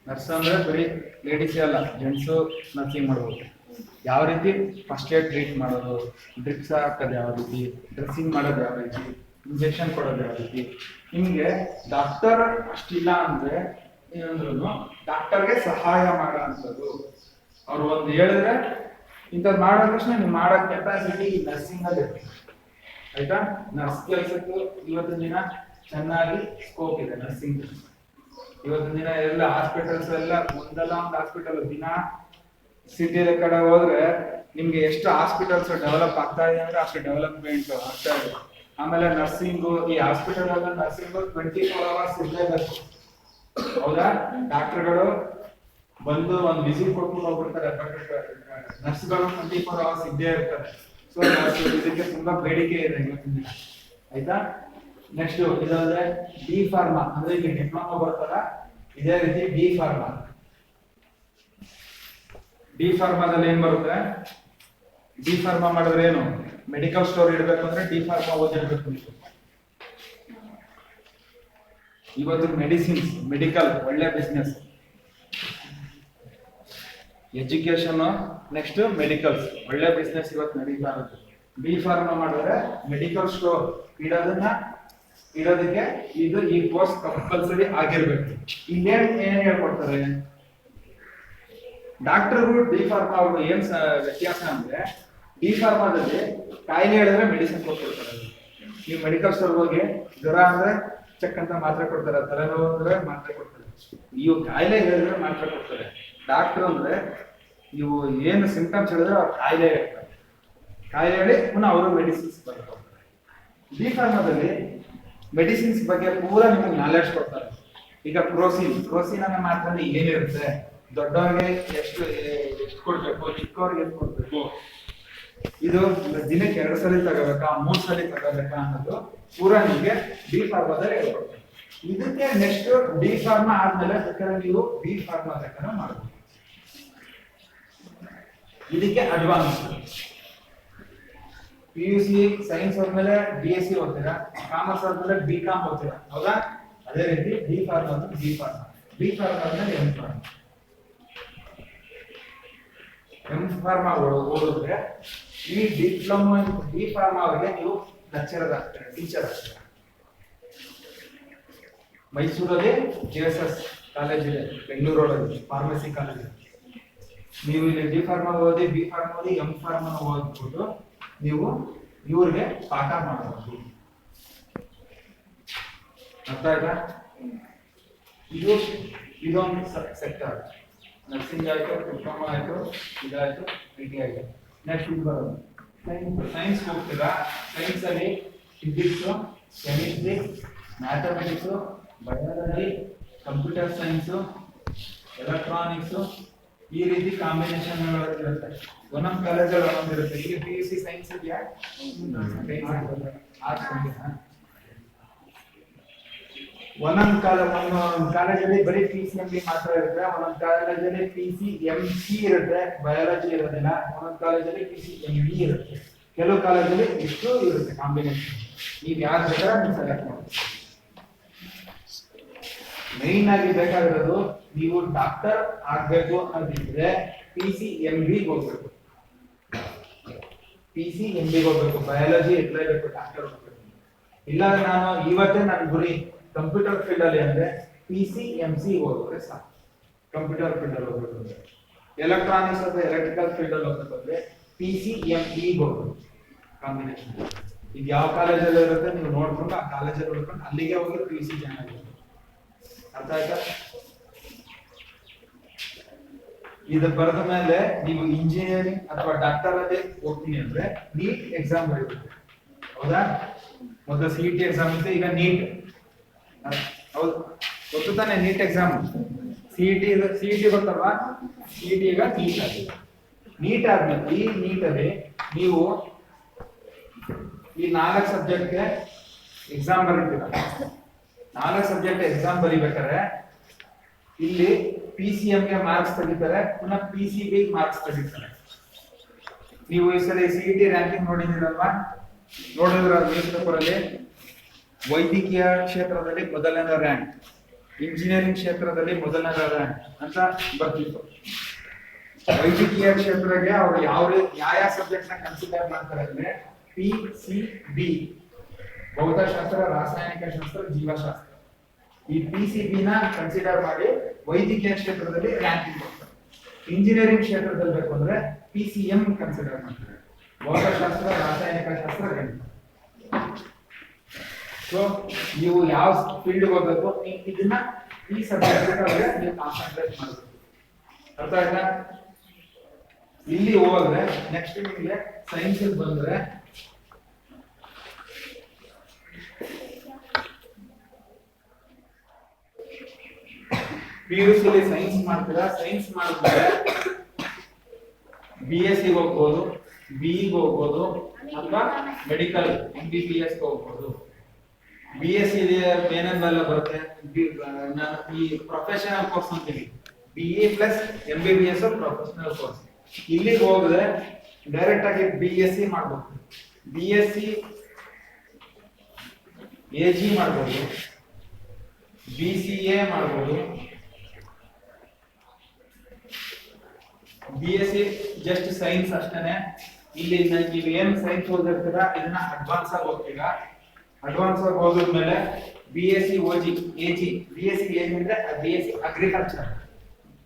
ನರ್ಸ್ ಅಂದ್ರೆ ಬರೀ ಲೇಡೀಸ್ ಅಲ್ಲ, ಜೆಂಟ್ಸು ನರ್ಸಿಂಗ್ ಮಾಡ್ಬೋದು. ಯಾವ ರೀತಿ ಫಸ್ಟ್ ಏಡ್ ಟ್ರೀಟ್ ಮಾಡೋದು, ಡ್ರಿಪ್ಸ್ ಹಾಕೋದು ಯಾವ ರೀತಿ, ಡ್ರೆಸ್ಸಿಂಗ್ ಮಾಡೋದು ಯಾವ ರೀತಿ, ಇಂಜೆಕ್ಷನ್ ಕೊಡೋದು ಯಾವ ರೀತಿ. ನಿಮ್ಗೆ ಡಾಕ್ಟರ್ ಅಷ್ಟಿಲ್ಲ ಅಂದ್ರೆ ಏನಂದ್ರು ಡಾಕ್ಟರ್ಗೆ ಸಹಾಯ ಮಾಡೋ ಅಂಥದ್ದು. ಅವ್ರು ಒಂದು ಹೇಳಿದ್ರೆ ಇಂಥದ್ದು ಮಾಡೋ ತಕ್ಷಣ ನೀವು ಮಾಡೋ ಕೆಪಾಸಿಟಿ ನರ್ಸಿಂಗ್ ಅಲ್ಲಿ ಇರುತ್ತೆ. ಆಯ್ತಾ? ನರ್ಸ್ ಕೆಲಸಕ್ಕೂ ಇವತ್ತಿನ ದಿನ ಚೆನ್ನಾಗಿ ಸ್ಕೋಪ್ ಇದೆ ನರ್ಸಿಂಗ್. ಇವತ್ತಿನ ದಿನ ಎಲ್ಲ ಹಾಸ್ಪಿಟಲ್ಸ್ ಎಲ್ಲ ಒಂದಲ್ಲ ಒಂದು ಹಾಸ್ಪಿಟಲ್ ದಿನ ಸಿಟಿ ಕಡೆ ಹೋದ್ರೆ ನಿಮ್ಗೆ ಎಷ್ಟು ಹಾಸ್ಪಿಟಲ್ಸ್ ಡೆವಲಪ್ ಆಗ್ತಾ ಇದೆ ಅಂದ್ರೆ ಅಷ್ಟು ಡೆವಲಪ್ಮೆಂಟ್ ಆಗ್ತಾ ಇದೆ. ಆಮೇಲೆ ನರ್ಸಿಂಗು, ಈ ಹಾಸ್ಪಿಟಲ್ ಎಲ್ಲ ನರ್ಸಿಂಗು 24 hours ಇರಲೇಬೇಕು, ಹೌದಾ? ಡಾಕ್ಟರ್ಗಳು ಬಂದು ಒಂದು ವಿಸಿಟ್ ಕೊಟ್ಬಿಟ್ಟು ಹೋಗ್ಬಿಡ್ತಾರೆ, ನರ್ಸ್ಗಳು 24 hours ಇದ್ದೇ ಇರ್ತಾರೆ. ಸೊ ಇದಕ್ಕೆ ತುಂಬಾ ಬೇಡಿಕೆ ಇದೆ ಇವತ್ತಿನ ದಿನ. ಆಯ್ತಾ? ನೆಕ್ಸ್ಟ್ ಇದಾದ್ರೆ ಡಿ ಫಾರ್ಮಾ ಅಂದ್ರೆ ಈಗ ಡಿಪ್ಲೊಮಾ ಬರ್ತಲ್ಲ, ಇದೇ ರೀತಿ ಡಿ ಫಾರ್ಮಾ. ಡಿ ಫಾರ್ಮಾದಲ್ಲಿ ಏನ್ ಬರುತ್ತೆ? ಡಿ ಫಾರ್ಮಾ ಮಾಡಿದ್ರೆ ಏನು? ಮೆಡಿಕಲ್ ಸ್ಟೋರ್ ಇಡಬೇಕು ಅಂದ್ರೆ ಡಿ ಫಾರ್ಮಾ ಓದಿರ್ಬೇಕು ನೀವು. ಇವತ್ತು ಮೆಡಿಸಿನ್ಸ್, ಮೆಡಿಕಲ್ ಒಳ್ಳೆ ಬಿಸ್ನೆಸ್. ಎಜುಕೇಶನ್ ನೆಕ್ಸ್ಟ್ ಮೆಡಿಕಲ್ಸ್ ಒಳ್ಳೆ ಬಿಸ್ನೆಸ್ ಇವತ್ತು ನಡೀತಾ ಇರುತ್ತೆ. ಡಿ ಫಾರ್ಮಾ ಮಾಡಿದ್ರೆ ಮೆಡಿಕಲ್ ಸ್ಟೋರ್ ಇಡೋದಕ್ಕೆ ಇದು ಈ ಕೋರ್ಸ್ ಕಂಪಲ್ಸರಿ ಆಗಿರ್ಬೇಕು. ಇಲ್ಲೇನ್ ಏನ್ ಹೇಳ್ಕೊಡ್ತಾರೆ ಡಾಕ್ಟರ್ಗಳು? ಡಿ ಫಾರ್ಮಾ ಅವ್ರು ಏನ್ ವ್ಯತ್ಯಾಸ ಅಂದ್ರೆ, ಡಿ ಫಾರ್ಮಾದಲ್ಲಿ ಕಾಯಿಲೆ ಹೇಳಿದ್ರೆ ಮೆಡಿಸಿನ್ ಕೊಡ್ತಾರೆ. ನೀವು ಮೆಡಿಕಲ್ ಸ್ಟೋರ್ ಹೋಗಿ ಜ್ವರ ಅಂದ್ರೆ ಚೆಕ್ ಅಂತ ಮಾತ್ರೆ ಕೊಡ್ತಾರೆ, ತಲೆನೋವು ಅಂದ್ರೆ ಮಾತ್ರೆ ಕೊಡ್ತಾರೆ. ನೀವು ಕಾಯಿಲೆ ಹೇಳಿದ್ರೆ ಮಾತ್ರೆ ಕೊಡ್ತಾರೆ. ಡಾಕ್ಟರ್ ಅಂದ್ರೆ ನೀವು ಏನು ಸಿಂಪ್ಟಮ್ಸ್ ಹೇಳಿದ್ರೆ ಅವ್ರು ಕಾಯಿಲೆ ಹೇಳ್ತಾರೆ, ಕಾಯಿಲೆ ಹೇಳಿ ಪುನಃ ಅವರು ಮೆಡಿಸಿನ್ಸ್ ಬರ್ತಾರೆ. ಡಿ ಫಾರ್ಮಾದಲ್ಲಿ ಮೆಡಿಸಿನ್ಸ್ ಬಗ್ಗೆ ಪೂರಾ ನಿಮಗೆ ನಾಲೆಡ್ಜ್ ಕೊಡ್ತಾರೆ. ಈಗ ಪ್ರೋಸಿನ್ ಅನ್ನೋ ಮಾತ್ರಲ್ಲಿ ಏನಿರುತ್ತೆ, ದೊಡ್ಡವ್ರಿಗೆ ಎಷ್ಟು ಕೊಡ್ಬೇಕು, ಚಿಕ್ಕವ್ರಿಗೆ ಎಷ್ಟು ಕೊಡ್ಬೇಕು, ಇದು ದಿನಕ್ಕೆ 2 ಸಲ ತಗೋಬೇಕಾ 3 ಸಲ ತಗೋಬೇಕಾ ಅನ್ನೋದು ಪೂರಾ ನಿಮಗೆ ಡಿ ಫಾರ್ಮಾದಲ್ಲಿ ಹೇಳ್ಕೊಡ್ತೀನಿ. ಇದಕ್ಕೆ ನೆಕ್ಸ್ಟ್ ಡಿ ಫಾರ್ಮಾ ಆದ್ಮೇಲೆ ಬೇಕಾದ್ರೆ ನೀವು ಬಿ ಫಾರ್ಮಾ ಬೇಕಾದ್ರೆ ಮಾಡಬಹುದು. ಇದಕ್ಕೆ ಅಡ್ವಾನ್ಸ್ PUC ಸೈನ್ಸ್ ಆದ್ಮೇಲೆ BSc ಓದ್ತೀರಾ, ಕಾಮರ್ಸ್ ಆದ್ಮೇಲೆ BCom ಓದ್ತೀರಾ, ಹೌದಾ? ಅದೇ ರೀತಿ ಡಿ ಫಾರ್ಮಾ ಅಂದ್ರೆ ಬಿ ಫಾರ್ಮಾ, ಬಿ ಫಾರ್ಮಾ ಆದ್ಮೇಲೆ ಎಂ ಫಾರ್ಮಾ. ಎಂ ಫಾರ್ಮಾ ಓದಿದ್ರೆ ಈ ಡಿಪ್ಲೊಮಾ ಡಿ ಫಾರ್ಮಾ ಅವರಿಗೆ ನೀವು ಲೆಕ್ಚರರ್ ಆಗ್ತೀರಾ, ಟೀಚರ್ ಆಗ್ತೀರಾ. ಮೈಸೂರಲ್ಲಿ JSS ಕಾಲೇಜ್ ಇದೆ, ಬೆಂಗಳೂರಲ್ಲಿ ಫಾರ್ಮಸಿ ಕಾಲೇಜ್ ಇದೆ. ನೀವು ಇಲ್ಲಿ ಡಿ ಫಾರ್ಮಾ ಓದಿ, ಬಿ ಫಾರ್ಮಾ ಓದಿ, ಎಂ ಫಾರ್ಮಾ ಓದ್ಬಿಟ್ಟು ನೀವು ಇವ್ರಿಗೆ ಪಾಠ ಮಾಡಬಹುದು. ಅರ್ಥ ಆಯ್ತಾ? ಇದೊಂದು ಸೆಕ್ಟರ್. ನರ್ಸಿಂಗ್ ಆಯ್ತು, ಡಿಪ್ಲೊಮಾ ಆಯ್ತು, ಇದಾಯ್ತು, IT ಆಯ್ತು. ನೆಕ್ಸ್ಟ್ ಇದು ಬರೋದು ಸೈನ್ಸ್ ಹೋಗ್ತೀರಾ. ಸೈನ್ಸ್ ಅಲ್ಲಿ physics, chemistry, mathematics, biology, computer science, electronics, ಈ ರೀತಿ ಕಾಂಬಿನೇಷನ್ ಇರುತ್ತೆ. ಒಂದೊಂದು ಕಾಲೇಜಲ್ಲಿ ಒಂದೊಂದು ಇರುತ್ತೆ. ಈಗ PUC ಸೈನ್ಸ್ ಇದೆಯಾ? ಒಂದೊಂದು ಕಾಲೇಜಲ್ಲಿ ಬರೀ PCMB ಮಾತ್ರ ಇರುತ್ತೆ, ಒಂದೊಂದು ಕಾಲೇಜಲ್ಲಿ PCMC ಇರುತ್ತೆ, ಬಯಾಲಜಿ ಇರೋದಿಲ್ಲ. ಒಂದೊಂದು ಕಾಲೇಜಲ್ಲಿ PCMB ಇರುತ್ತೆ, ಕೆಲವು ಕಾಲೇಜಲ್ಲಿ ಇಷ್ಟು ಇರುತ್ತೆ ಕಾಂಬಿನೇಷನ್. ನೀವು ಯಾರು ಬೇಕಾದ್ರೆ ನೀವು ಸೆಲೆಕ್ಟ್ ಮಾಡಿ. ಮೈನ್ ಆಗಿ ಬೇಕಾಗಿರೋದು ನೀವು ಡಾಕ್ಟರ್ ಆಗ್ಬೇಕು ಅಂತಿದ್ರೆ PCMB ಹೋಗ್ಬೇಕು. PCMB ಹೋಗ್ಬೇಕು, ಬಯಾಲಜಿ ಇರ್ಲೇಬೇಕು, ಡಾಕ್ಟರ್ ಹೋಗ್ಬೇಕು. ಇಲ್ಲ ನಾನು ಇವತ್ತೇ ನನ್ನ ಗುರಿ ಕಂಪ್ಯೂಟರ್ ಫೀಲ್ಡ್ ಅಲ್ಲಿ ಅಂದ್ರೆ PCMC ಹೋದ್ರೆ ಸಾಕು. ಕಂಪ್ಯೂಟರ್ ಫೀಲ್ಡ್ ಅಲ್ಲಿ ಹೋಗ್ಬೇಕು ಅಂದ್ರೆ, ಎಲೆಕ್ಟ್ರಾನಿಕ್ಸ್ ಅಥವಾ ಎಲೆಕ್ಟ್ರಿಕಲ್ ಫೀಲ್ಡ್ ಅಲ್ಲಿ ಹೋಗ್ಬೇಕು ಅಂದ್ರೆ PCME ಹೋಗ್ಬೇಕು ಕಾಂಬಿನೇಷನ್. ಇದು ಯಾವ ಕಾಲೇಜಲ್ಲಿ ಇರುತ್ತೆ ನೀವು ನೋಡ್ಕೊಂಡು ಆ ಕಾಲೇಜಲ್ಲಿ ನೋಡ್ಕೊಂಡು ಅಲ್ಲಿಗೆ ಹೋಗಿ PC ಜಾಯ್ನ್ ಆಗಬೇಕು. ಅರ್ಥ ಆಯ್ತಾ? ಇದು ಬರೆದ ಮೇಲೆ ನೀವು ಇಂಜಿನಿಯರಿಂಗ್ ಅಥವಾ ಡಾಕ್ಟರ್ ಅಲ್ಲಿ ಹೋಗ್ತೀನಿ ಅಂದ್ರೆ ನೀಟ್ ಎಕ್ಸಾಮ್ ಬರೀಬೇಕು, ಹೌದಾ? ಮೊದಲು CET ಎಕ್ಸಾಮ್ ಇತ್ತು, ಈಗ ನೀಟ್. ಹೌದು, ಗೊತ್ತು ತಾನೆ ನೀಟ್ ಎಕ್ಸಾಮ್. CET ಗೊತ್ತಲ್ವಾ? CET ಈಗ ನೀಟ್ ಆಗಿದೆ. ನೀಟ್ ಆದ್ಮೇಲೆ ಈ ನೀಟ್ ಅಲ್ಲಿ ನೀವು ಈ 4 ಸಬ್ಜೆಕ್ಟ್ಗೆ ಎಕ್ಸಾಮ್ ಬರೀತೀರಾ. 4 ಸಬ್ಜೆಕ್ಟ್ ಎಕ್ಸಾಮ್ ಬರೀಬೇಕಾದ್ರೆ ಇಲ್ಲಿ PCM ಗೆ ಮಾರ್ಕ್ಸ್ ತೆಗಿತಾರೆ, ಪುನಃ PCB ಮಾರ್ಕ್ಸ್ ತೆಗಿತಾರೆ. ನೀವು ಈ ಸಲ CET ರ್ಯಾಂಕಿಂಗ್ ನೋಡಿದಿರಲ್ವಾ? ನೋಡಿದ್ರ ನ್ಯೂಸ್ ಪೇಪರ್ ಅಲ್ಲಿ ವೈದ್ಯಕೀಯ ಕ್ಷೇತ್ರದಲ್ಲಿ ಮೊದಲನೇ ರ್ಯಾಂಕ್, ಇಂಜಿನಿಯರಿಂಗ್ ಕ್ಷೇತ್ರದಲ್ಲಿ ಮೊದಲನೇ ರ್ಯಾಂಕ್ ಅಂತ ಬರ್ತಿತ್ತು. ವೈದ್ಯಕೀಯ ಕ್ಷೇತ್ರಕ್ಕೆ ಅವರು ಯಾವ ಸಬ್ಜೆಕ್ಟ್ ನ ಕನ್ಸಿಡರ್ ಮಾಡ್ತಾರೆ ಅಂದ್ರೆ PCB, ಭೌತಶಾಸ್ತ್ರ, ರಾಸಾಯನಿಕ ಶಾಸ್ತ್ರ, ಜೀವಶಾಸ್ತ್ರ. ಈ PCB ನ ಕನ್ಸಿಡರ್ ಮಾಡಿ ವೈದ್ಯಕೀಯ ಕ್ಷೇತ್ರದಲ್ಲಿ ರ್ಯಾಂಕಿಂಗ್ ಕೊಡ್ತಾರೆ. ಇಂಜಿನಿಯರಿಂಗ್ ಕ್ಷೇತ್ರದಲ್ಲಿ ಬೇಕು ಅಂದ್ರೆ PCM ಕನ್ಸಿಡರ್ ಮಾಡ್ತಾರೆ, ಭೌತಶಾಸ್ತ್ರ, ರಾಸಾಯನಿಕ ಶಾಸ್ತ್ರ, ಗಣಿತ. ಸೊ ನೀವು ಯಾವ ಫೀಲ್ಡ್ ಹೋಗ್ಬೇಕು ಇದನ್ನ ಈ ಸಬ್ಜೆಕ್ಟ್ ನೀವು ಕಾನ್ಸಂಟ್ರೇಟ್ ಮಾಡಬೇಕು. ಅರ್ಥ ಆಯ್ತಾ? ಇಲ್ಲಿ ಹೋದ್ರೆ ನೆಕ್ಸ್ಟ್ ನಿಮಗೆ ಸೈನ್ಸ್ ಬಂದ್ರೆ PUC ಅಲ್ಲಿ ಸೈನ್ಸ್ ಮಾಡ್ತೀರಾ. ಸೈನ್ಸ್ ಮಾಡಿದ್ರೆ BSc ಹೋಗ್ಬೋದು, BE ಹೋಗ್ಬೋದು, ಅಥವಾ ಮೆಡಿಕಲ್ MBBS ಹೋಗ್ಬೋದು. BSc ಏನೆಲ್ಲ ಬರುತ್ತೆ, ನಾನು ಈ ಪ್ರೊಫೆಷನಲ್ ಕೋರ್ಸ್ ಅಂತೀವಿ, BE plus MBBS professional course. ಇಲ್ಲಿಗೆ ಹೋದ್ರೆ ಡೈರೆಕ್ಟ್ ಆಗಿ BSc ಮಾಡ್ಬೋದು, BSc AG ಮಾಡ್ಬೋದು, BCA ಮಾಡ್ಬೋದು. BSc ಜಸ್ಟ್ ಸೈನ್ಸ್ ಅಷ್ಟೇನೆ. ಇಲ್ಲಿ ನೀವು ಏನ್ ಸೈನ್ಸ್ ಓದಿರ್ತೀರಾ ಇದನ್ನ ಅಡ್ವಾನ್ಸ್ ಆಗಿ ಹೋಗ್ತೀರಾ. ಅಡ್ವಾನ್ಸ್ ಆಗಿ ಹೋದ್ಮೇಲೆ BSc OG AG. BSc AG ಅಂದ್ರೆ BSc ಅಗ್ರಿಕಲ್ಚರ್.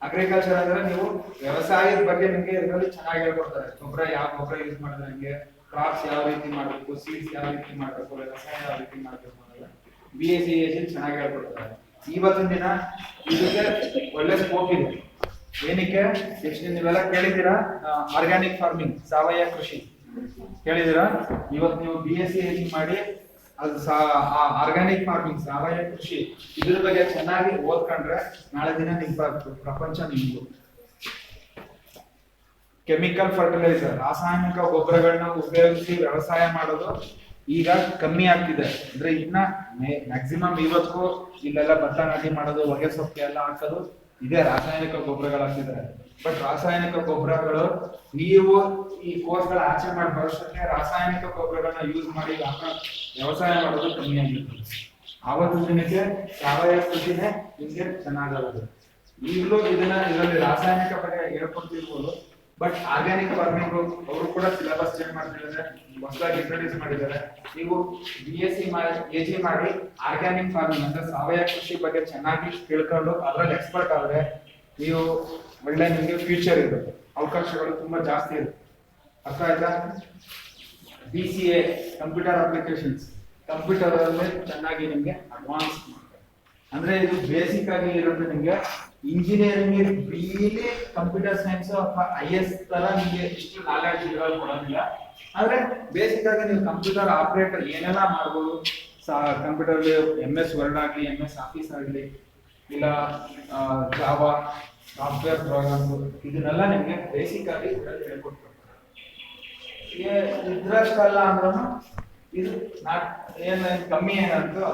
ಅಗ್ರಿಕಲ್ಚರ್ ಅಂದ್ರೆ ನೀವು ವ್ಯವಸಾಯದ ಬಗ್ಗೆ ನಿಮಗೆ ಇದರಲ್ಲಿ ಚೆನ್ನಾಗಿ ಹೇಳ್ಕೊಡ್ತಾರೆ. ಯಾವ ಗೊಬ್ಬರ ಯೂಸ್ ಮಾಡಿದ್ರೆ ನಿಮಗೆ, ಕ್ರಾಪ್ಸ್ ಯಾವ ರೀತಿ ಮಾಡಬೇಕು, ಸೀಡ್ಸ್ ಯಾವ ರೀತಿ ಮಾಡಬೇಕು, ವ್ಯವಸಾಯ ಯಾವ ರೀತಿ ಮಾಡಬೇಕು ಅನ್ನೋದು BSc AG ಚೆನ್ನಾಗಿ ಹೇಳ್ಕೊಡ್ತಾರೆ. ಇವತ್ತಿನ ದಿನ ಇದಕ್ಕೆ ಒಳ್ಳೆ ಸ್ಕೋಪ್ ಇದೆ. ಏನಕ್ಕೆ? ನೆಕ್ಸ್ಟ್ ನೀವೆಲ್ಲ ಕೇಳಿದ್ದೀರಾ ಆರ್ಗ್ಯಾನಿಕ್ ಫಾರ್ಮಿಂಗ್, ಸಾವಯವ ಕೃಷಿ ಕೇಳಿದ್ದೀರಾ? ಇವತ್ತು ನೀವು BSc AG ಮಾಡಿ ಅದು ಆರ್ಗ್ಯಾನಿಕ್ ಫಾರ್ಮಿಂಗ್, ಸಾವಯವ ಕೃಷಿ ಇದ್ರ ಬಗ್ಗೆ ಚೆನ್ನಾಗಿ ಓದ್ಕೊಂಡ್ರೆ ನಾಳೆ ದಿನ ನಿಮ್ ಪ್ರಪಂಚ ನಿಮ್ದು. ಕೆಮಿಕಲ್ ಫರ್ಟಿಲೈಸರ್, ರಾಸಾಯನಿಕ ಗೊಬ್ಬರಗಳನ್ನ ಉಪಯೋಗಿಸಿ ವ್ಯವಸಾಯ ಮಾಡೋದು ಈಗ ಕಮ್ಮಿ ಆಗ್ತಿದೆ. ಅಂದ್ರೆ ಇನ್ನ ಮ್ಯಾಕ್ಸಿಮಮ್ ಇವತ್ತು ಇಲ್ಲೆಲ್ಲ ಭತ್ತ ನಾಟಿ ಮಾಡೋದು, ಹೊಗೆ ಸೊಪ್ಪು ಎಲ್ಲ ಹಾಕೋದು ಇದೇ ರಾಸಾಯನಿಕ ಗೊಬ್ಬರಗಳಾಗ್ತಿದ್ದಾರೆ. ಬಟ್ ರಾಸಾಯನಿಕ ಗೊಬ್ಬರಗಳು ನೀವು ಈ ಕೋರ್ಸ್ಗಳ ಆಚೆ ಮಾಡಿ ಬರೋಷ್ಟಕ್ಕೆ ರಾಸಾಯನಿಕ ಗೊಬ್ಬರಗಳನ್ನ ಯೂಸ್ ಮಾಡಿ ವ್ಯವಸಾಯ ಮಾಡೋದು ಕಮ್ಮಿ ಆಗಿರ್ತದೆ. ಆವತ್ತಿನ ದಿನಕ್ಕೆ ಸಾವಯವ ಕೃಷಿನೇ ನಿಮ್ಗೆ ಚೆನ್ನಾಗಾಗುತ್ತೆ. ಈಗಲೂ ಇದರಲ್ಲಿ ರಾಸಾಯನಿಕ ಬಗ್ಗೆ ಹೇಳ್ಕೊಡ್ತಿರ್ಬೋದು, ಬಟ್ ಆರ್ಗ್ಯಾನಿಕ್ ಫಾರ್ಮಿಂಗ್ ಅವರು ಕೂಡ ಸಿಲೆಬಸ್ ಚೇಂಜ್ ಮಾಡ್ತಿದ್ದಾರೆ, ಹೊಸದಾಗಿ ಇಂಟ್ರೊಡ್ಯೂಸ್ ಮಾಡಿದ್ದಾರೆ. ನೀವು BSc AG ಮಾಡಿ ಆರ್ಗ್ಯಾನಿಕ್ ಫಾರ್ಮಿಂಗ್ ಅಂದ್ರೆ ಸಾವಯವ ಕೃಷಿ ಬಗ್ಗೆ ಚೆನ್ನಾಗಿ ತಿಳ್ಕೊಂಡು ಅದರಲ್ಲಿ ಎಕ್ಸ್ಪರ್ಟ್ ಆದ್ರೆ ನೀವು ಒಳ್ಳೆ ನಿಮಗೆ ಫ್ಯೂಚರ್ ಇರುತ್ತೆ, ಅವಕಾಶಗಳು ತುಂಬಾ ಜಾಸ್ತಿ ಇರುತ್ತೆ. ಅರ್ಥ ಆಯ್ತಾ? BCA ಕಂಪ್ಯೂಟರ್ ಅಪ್ಲಿಕೇಶನ್ಸ್, ಕಂಪ್ಯೂಟರ್ ಅಲ್ಲಿ ಚೆನ್ನಾಗಿ ನಿಮ್ಗೆ ಅಡ್ವಾನ್ಸ್ ಮಾಡ್ತಾರೆ. ಅಂದ್ರೆ ಇದು ಬೇಸಿಕ್ ಆಗಿ ಇರೋದು ನಿಮ್ಗೆ ಇಂಜಿನಿಯರಿಂಗ್ ಬಿಲಿ ಕಂಪ್ಯೂಟರ್ ಸೈನ್ಸ್ ಅಥವಾ IS ತರ ನಿಮ್ಗೆ ಇಷ್ಟು ನಾಲೆಡ್ಜ್ ಇರೋದು ಕೊಡೋದಿಲ್ಲ. ಆದ್ರೆ ಬೇಸಿಕ್ ಆಗಿ ನೀವು ಕಂಪ್ಯೂಟರ್ ಆಪರೇಟರ್ ಏನೆಲ್ಲ ಮಾಡ್ಬೋದು, ಕಂಪ್ಯೂಟರ್ MS ವರ್ಡ್ ಆಗಲಿ, MS ಆಫೀಸ್ ಆಗಲಿ, ಇಲ್ಲ ಜಾವಾ ಸಾಫ್ಟ್ವೇರ್ ಪ್ರೋಗ್ರಾಮ್, ಇದನ್ನೆಲ್ಲ ನಿಮ್ಗೆ ಬೇಸಿಕ್ ಆಗಿ ಹೇಳ್ಕೊಡ್ತಾರೆ. ಇದ್ರಷ್ಟಲ್ಲ ಅಂದ್ರೂ ಇದು ಏನು ಕಮ್ಮಿ ಏನಂತೂ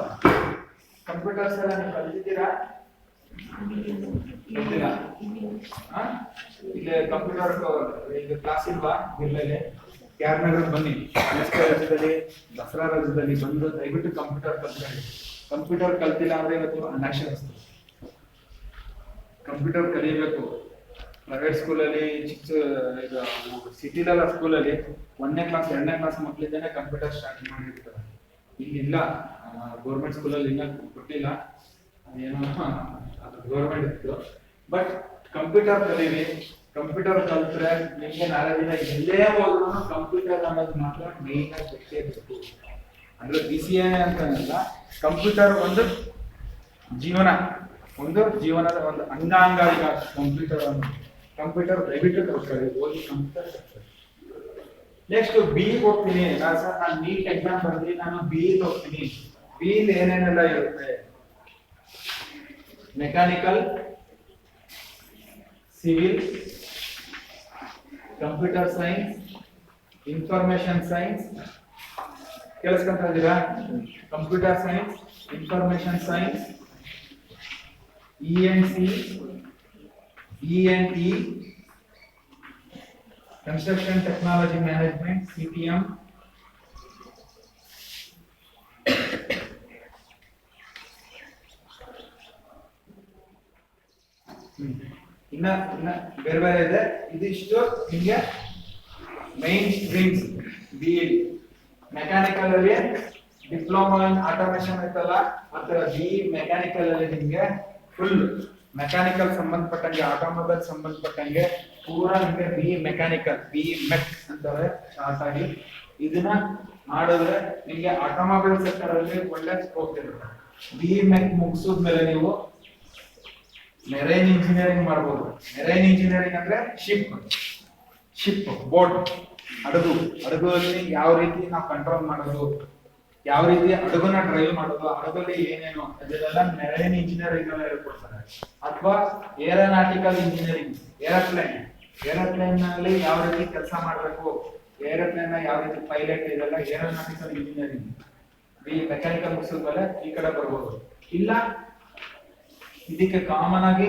ಕಂಪ್ಯೂಟರ್ಸ್ ಎಲ್ಲ ನೀವು ಕಲಿತಿದ್ದೀರಾ? ಗೊತ್ತಿಲ್ಲ. ಇಲ್ಲಿ ಕಂಪ್ಯೂಟರ್ ಈಗ ಕ್ಲಾಸ್ ಇಲ್ವಾ? ಇಲ್ಲೇ ಯಾರನ್ನಾದ್ರೂ ಬನ್ನಿ, ರಾಜ್ಯದಲ್ಲಿ ದಸರಾ ರಾಜ್ಯದಲ್ಲಿ ಬಂದು ದಯವಿಟ್ಟು ಕಂಪ್ಯೂಟರ್ ಕಲ್ತ್ಕೊಳ್ಳಿ. ಕಂಪ್ಯೂಟರ್ ಕಲ್ತಿಲ್ಲ ಅಂದ್ರೆ ಇವತ್ತು ಅನಾಕ್ಷರಸ್ತು. ಕಂಪ್ಯೂಟರ್ ಕಲಿಬೇಕು. ಪ್ರೈವೇಟ್ ಸ್ಕೂಲಲ್ಲಿ ಈಗ ಸಿಟಿಲೆಲ್ಲ ಸ್ಕೂಲಲ್ಲಿ 1ನೇ ಕ್ಲಾಸ್ 2ನೇ ಕ್ಲಾಸ್ ಮಕ್ಕಳಿಂದನೇ ಕಂಪ್ಯೂಟರ್ ಸ್ಟಾರ್ಟ್ ಮಾಡಿರ್ತಾರೆ. ಇಲ್ಲಿಲ್ಲ, ಗೌರ್ಮೆಂಟ್ ಸ್ಕೂಲಲ್ಲಿ ಇನ್ನೂ ಕೊಟ್ಟಿಲ್ಲ, ಏನೋ ಅದು ಗೌರ್ಮೆಂಟ್ ಇತ್ತು. ಬಟ್ ಕಂಪ್ಯೂಟರ್ ಕಲೀರಿ, ಕಂಪ್ಯೂಟರ್ ಕಲ್ತ್ರೆ ನಿಮಗೆ ನಾಳೆ ದಿನ ಎಲ್ಲೇ ಹೋದ್ರು ಕಂಪ್ಯೂಟರ್ ಅನ್ನೋದು ಮಾತ್ರ ಮೇನ್ ಆಗಿ ಗೊತ್ತಿರಬೇಕು. ಅಂದ್ರೆ BCA ಅಂತಲ್ಲ, ಕಂಪ್ಯೂಟರ್ ಒಂದು ಜೀವನದ ಒಂದು ಅಂಗಾಂಗ ಈಗ ಕಂಪ್ಯೂಟರ್ ಕಂಪ್ಯೂಟರ್ ದಯವಿಟ್ಟು ಕಲ್ತ್ಕೊಳ್ಳಿ, ಓದಿ ಕಂಪ್ಯೂಟರ್ ಕಲ್ತ್ಕೊಳ್ಳಿ. ನೆಕ್ಸ್ಟ್ B ಹೋಗ್ತೀನಿ ನಾನು ನೀಟ್ ಎಕ್ಸಾಮ್ ಬರ್ತೀನಿ, ನಾನು B ಹೋಗ್ತೀನಿ. B ಏನೇನೆಲ್ಲ ಇರುತ್ತೆ? Mechanical, civil, computer science, information science. ಕೇಳಿಸ್ಕೊಂತ ಇದ್ದೀರಾ? Computer science, information science, ENC, ENE, construction technology management, CTM, ಇನ್ನ ಬೇರೆ ಬೇರೆ ಇದೆ. ಇದಿಷ್ಟು ನಿಮಗೆ ಮೈನ್ ಸ್ಟ್ರೀಮ್ಸ್. BE ಮೆಕ್ಯಾನಿಕಲ್ ಅಲ್ಲಿ ಡಿಪ್ಲೊಮಾ ಇನ್ ಆಟೋಮೇಷನ್ ಐತಲ್ಲ, ಅಥವಾ BE ಮೆಕ್ಯಾನಿಕಲ್ ಅಲ್ಲಿ ನಿಮ್ಗೆ ಫುಲ್ ಮೆಕ್ಯಾನಿಕಲ್ ಸಂಬಂಧಪಟ್ಟಂಗೆ, ಆಟೋಮೊಬೈಲ್ ಸಂಬಂಧಪಟ್ಟಂಗೆ ಪೂರಾ ನಿಮ್ಗೆ BE ಮೆಕ್ಯಾನಿಕಲ್, BE ಮೆಕ್ ಅಂತಾರೆ ಶಾರ್ಟ್ ಆಗಿ. ಇದನ್ನ ಮಾಡಿದ್ರೆ ನಿಮ್ಗೆ ಆಟೋಮೊಬೈಲ್ ಸೆಕ್ಟರ್ ಅಲ್ಲಿ ಒಳ್ಳೆ ಸ್ಕೋಪ್ ಇರುತ್ತೆ. BE ಮೆಕ್ ಮುಗಿಸಿದ್ಮೇಲೆ ನೀವು ಮೆರೈನ್ ಇಂಜಿನಿಯರಿಂಗ್ ಮಾಡ್ಬೋದು. ಮೆರೈನ್ ಇಂಜಿನಿಯರಿಂಗ್ ಅಂದ್ರೆ ಶಿಪ್ ಬೋಟ್, ಹಡಗಲ್ಲಿ ಯಾವ ರೀತಿ ನಾವು ಕಂಟ್ರೋಲ್ ಮಾಡೋದು, ಯಾವ ರೀತಿ ಹಡಗನ್ನ ಡ್ರೈವ್ ಮಾಡೋದು, ಹಡಗಲ್ಲಿ ಏನೇನು ಅದೆಲ್ಲ ಮೆರೈನ್ ಇಂಜಿನಿಯರಿಂಗ್ ಎಲ್ಲ ಹೇಳ್ಕೊಡ್ತಾರೆ. ಅಥವಾ ಏರೋನಾಟಿಕಲ್ ಇಂಜಿನಿಯರಿಂಗ್, ಏರೋಪ್ಲೇನ್ ನಲ್ಲಿ ಯಾವ ರೀತಿ ಕೆಲಸ ಮಾಡಬೇಕು, ಏರೋಪ್ಲೇನ್ ನ ಯಾವ ರೀತಿ ಪೈಲಟ್, ಇದೆಲ್ಲ ಏರೋನಾಟಿಕಲ್ ಇಂಜಿನಿಯರಿಂಗ್. ಈ ಮೆಕ್ಯಾನಿಕಲ್ ಮುಗಿಸಿದ್ಮೇಲೆ ಈ ಕಡೆ ಬರ್ಬೋದು. ಇಲ್ಲ ಇದಕ್ಕೆ ಕಾಮನ್ ಆಗಿ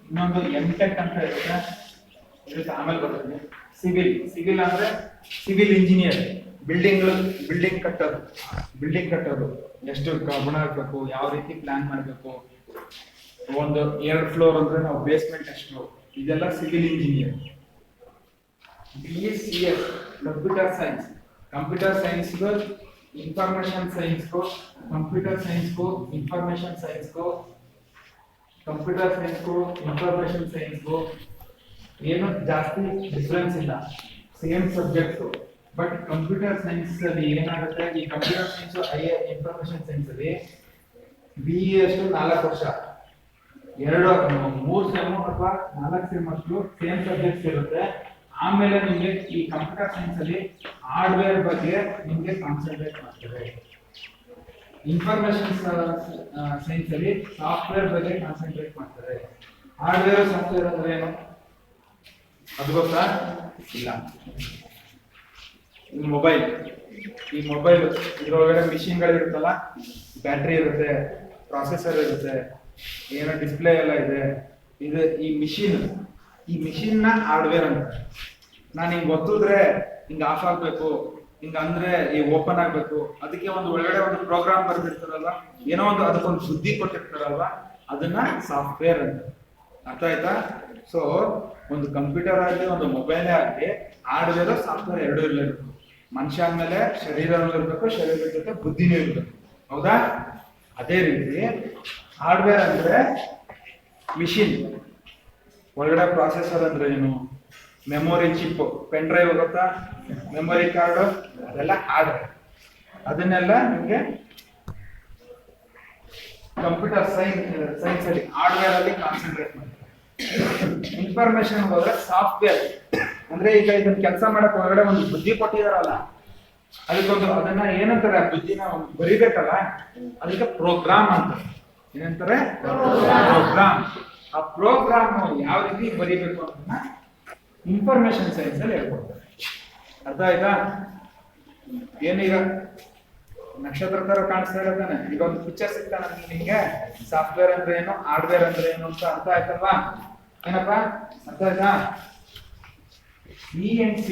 ಇನ್ನೊಂದು MTech ಅಂತ ಇರುತ್ತೆ, ಇದಕ್ಕೆ ಆಮೇಲೆ ಬರ್ತದೆ. ಸಿವಿಲ್ ಅಂದ್ರೆ ಸಿವಿಲ್ ಇಂಜಿನಿಯರ್, ಬಿಲ್ಡಿಂಗ್ ಕಟ್ಟೋದು, ಎಷ್ಟು ಕಬ್ಬಣ ಹಾಕ್ಬೇಕು, ಯಾವ ರೀತಿ ಪ್ಲಾನ್ ಮಾಡಬೇಕು, ಒಂದು 2 ಫ್ಲೋರ್ ಅಂದ್ರೆ ನಾವು ಬೇಸ್ಮೆಂಟ್ ಎಷ್ಟು, ಇದೆಲ್ಲ ಸಿವಿಲ್ ಇಂಜಿನಿಯರ್. BCS ಕಂಪ್ಯೂಟರ್ ಸೈನ್ಸ್ಗೂ ಇನ್ಫಾರ್ಮೇಶನ್ ಸೈನ್ಸ್ಗೂ, ಕಂಪ್ಯೂಟರ್ ಸೈನ್ಸ್ಗೂ ಇನ್ಫಾರ್ಮೇಶನ್ ಸೈನ್ಸ್ಗೂ, ಕಂಪ್ಯೂಟರ್ ಸೈನ್ಸ್ಗೂ ಇನ್ಫಾರ್ಮೇಶನ್ ಸೈನ್ಸ್ಗೂ ಏನು ಜಾಸ್ತಿ ಡಿಫ್ರೆನ್ಸ್ ಇಲ್ಲ, same subject. But computer science ಅಲ್ಲಿ ಏನಾಗುತ್ತೆ, ಈ ಕಂಪ್ಯೂಟರ್ ಸೈನ್ಸ್ ಇನ್ಫಾರ್ಮೇಶನ್ ಸೈನ್ಸ್ ಅಲ್ಲಿ BE ಅಷ್ಟು 4 ವರ್ಷ, 3 ಸೆಮ್ ಅಥವಾ 4 ಸೆಮ್ ಅಷ್ಟು ಸೇಮ್ ಸಬ್ಜೆಕ್ಟ್ಸ್ ಇರುತ್ತೆ. ಆಮೇಲೆ ನಿಮಗೆ ಈ ಕಂಪ್ಯೂಟರ್ ಸೈನ್ಸ್ ಅಲ್ಲಿ ಹಾರ್ಡ್ವೇರ್ ಬಗ್ಗೆ ನಿಮಗೆ ಕಾನ್ಸಂಟ್ರೇಟ್ ಮಾಡ್ತಾರೆ. ಇನ್ಫಾರ್ಮೇಶನ್ ಸೈನ್ಸ್ ಅಲ್ಲಿ ಸಾಫ್ಟ್ವೇರ್ ಬಗ್ಗೆ ಕಾನ್ಸಂಟ್ರೇಟ್ ಮಾಡ್ತಾರೆ. ಹಾರ್ಡ್ವೇರ್ ಸಾಫ್ಟ್ವೇರ್ ಅಂದ್ರೆ ಏನು? ಅದು ಗೊತ್ತಾ? ಇಲ್ಲ. ಈ ಮೊಬೈಲ್ ಇದ್ರೊಳಗಡೆ ಮಿಷಿನ್ಗಳಿರುತ್ತಲ್ಲ, ಬ್ಯಾಟ್ರಿ ಇರುತ್ತೆ, ಪ್ರಾಸೆಸರ್ ಇರುತ್ತೆ, ಏನೋ ಡಿಸ್ಪ್ಲೇ ಎಲ್ಲ ಇದೆ. ಇದು ಈ ಮಿಷಿನ್ನ ಹಾರ್ಡ್ವೇರ್ ಅಂತ. ನಾನು ಹಿಂಗೆ ಒತ್ತಿದ್ರೆ ಹಿಂಗೆ ಆಫ್ ಆಗಬೇಕು, ಹಿಂಗಂದ್ರೆ ಈ ಓಪನ್ ಆಗಬೇಕು, ಅದಕ್ಕೆ ಒಂದು ಒಳಗಡೆ ಒಂದು ಪ್ರೋಗ್ರಾಮ್ ಬರ್ದಿರ್ತಾರಲ್ವ, ಏನೋ ಒಂದು ಅದಕ್ಕೊಂದು ಬುದ್ಧಿ ಕೊಟ್ಟಿರ್ತಾರಲ್ವ, ಅದನ್ನ ಸಾಫ್ಟ್ವೇರ್ ಅಂತ. ಅರ್ಥ ಆಯ್ತಾ? ಸೊ ಒಂದು ಕಂಪ್ಯೂಟರ್ ಆಗಲಿ ಒಂದು ಮೊಬೈಲೇ ಆಗಲಿ ಹಾರ್ಡ್ವೇರ್ ಸಾಫ್ಟ್ವೇರ್ ಎರಡೂ ಇರಲೇಬೇಕು. ಮನುಷ್ಯ ಆದ್ಮೇಲೆ ಶರೀರನೂ ಇರಬೇಕು, ಶರೀರದ ಜೊತೆ ಬುದ್ಧಿನೂ ಇರಬೇಕು. ಹೌದಾ? ಅದೇ ರೀತಿ ಹಾರ್ಡ್ವೇರ್ ಅಂದ್ರೆ ಮಿಷಿನ್, ಒಳಗಡೆ ಪ್ರಾಸೆಸರ್ ಅಂದ್ರೆ ಏನು, ಮೆಮೊರಿ ಚಿಪ್, ಪೆನ್ ಡ್ರೈವ್ ಗೊತ್ತಾ, ಮೆಮೊರಿ ಕಾರ್ಡ್, ಅದೆಲ್ಲ ಹಾರ್ಡ್ವೇರ್. ಅದನ್ನೆಲ್ಲ ನಿಮಗೆ ಕಂಪ್ಯೂಟರ್ ಸೈನ್ಸ್ ಅಲ್ಲಿ ಹಾರ್ಡ್ವೇರ್ ಅಲ್ಲಿ ಕಾನ್ಸಂಟ್ರೇಟ್ ಮಾಡ್ತಾರೆ. ಇನ್ಫಾರ್ಮೇಶನ್ ಹೋದ್ರೆ ಸಾಫ್ಟ್ವೇರ್ ಅಂದ್ರೆ ಈಗ ಇದನ್ನ ಕೆಲಸ ಮಾಡಕ್ ಹೊರಗಡೆ ಒಂದು ಬುದ್ಧಿ ಕೊಟ್ಟಿದಾರಲ್ಲ, ಅದನ್ನ ಏನಂತಾರೆ, ಬುದ್ಧಿನ ಬರಿಬೇಕಲ್ಲ, ಅದಕ್ಕೆ ಪ್ರೋಗ್ರಾಮ್ ಅಂತ. ಏನಂತಾರೆ? ಪ್ರೋಗ್ರಾಮ್. ಆ ಪ್ರೋಗ್ರಾಮ್ ಯಾವ ರೀತಿ ಬರಿಬೇಕು ಅಂತ ಇನ್ಫಾರ್ಮೇಶನ್ ಸೈನ್ಸ್ ಅಲ್ಲಿ ಹೇಳ್ಕೊಡ್ತಾರೆ. ಅರ್ಥ ಆಯ್ತಾ? ಏನೀಗ ನಕ್ಷತ್ರ ತರ ಕಾಣಿಸ್ತಾ ಇರೋದಾನೆ, ಈಗ ಒಂದು ಪಿಕ್ಚರ್ ಸಿಗ್ತಾನೆ ನಿಮಗೆ, ಸಾಫ್ಟ್ವೇರ್ ಅಂದ್ರೆ ಏನು, ಹಾರ್ಡ್ವೇರ್ ಅಂದ್ರೆ ಏನು ಅಂತ ಅರ್ಥ ಆಯ್ತಲ್ವಾ? ಏನಪ್ಪಾ ಅರ್ಥ ಆಯ್ತಾ? ENC,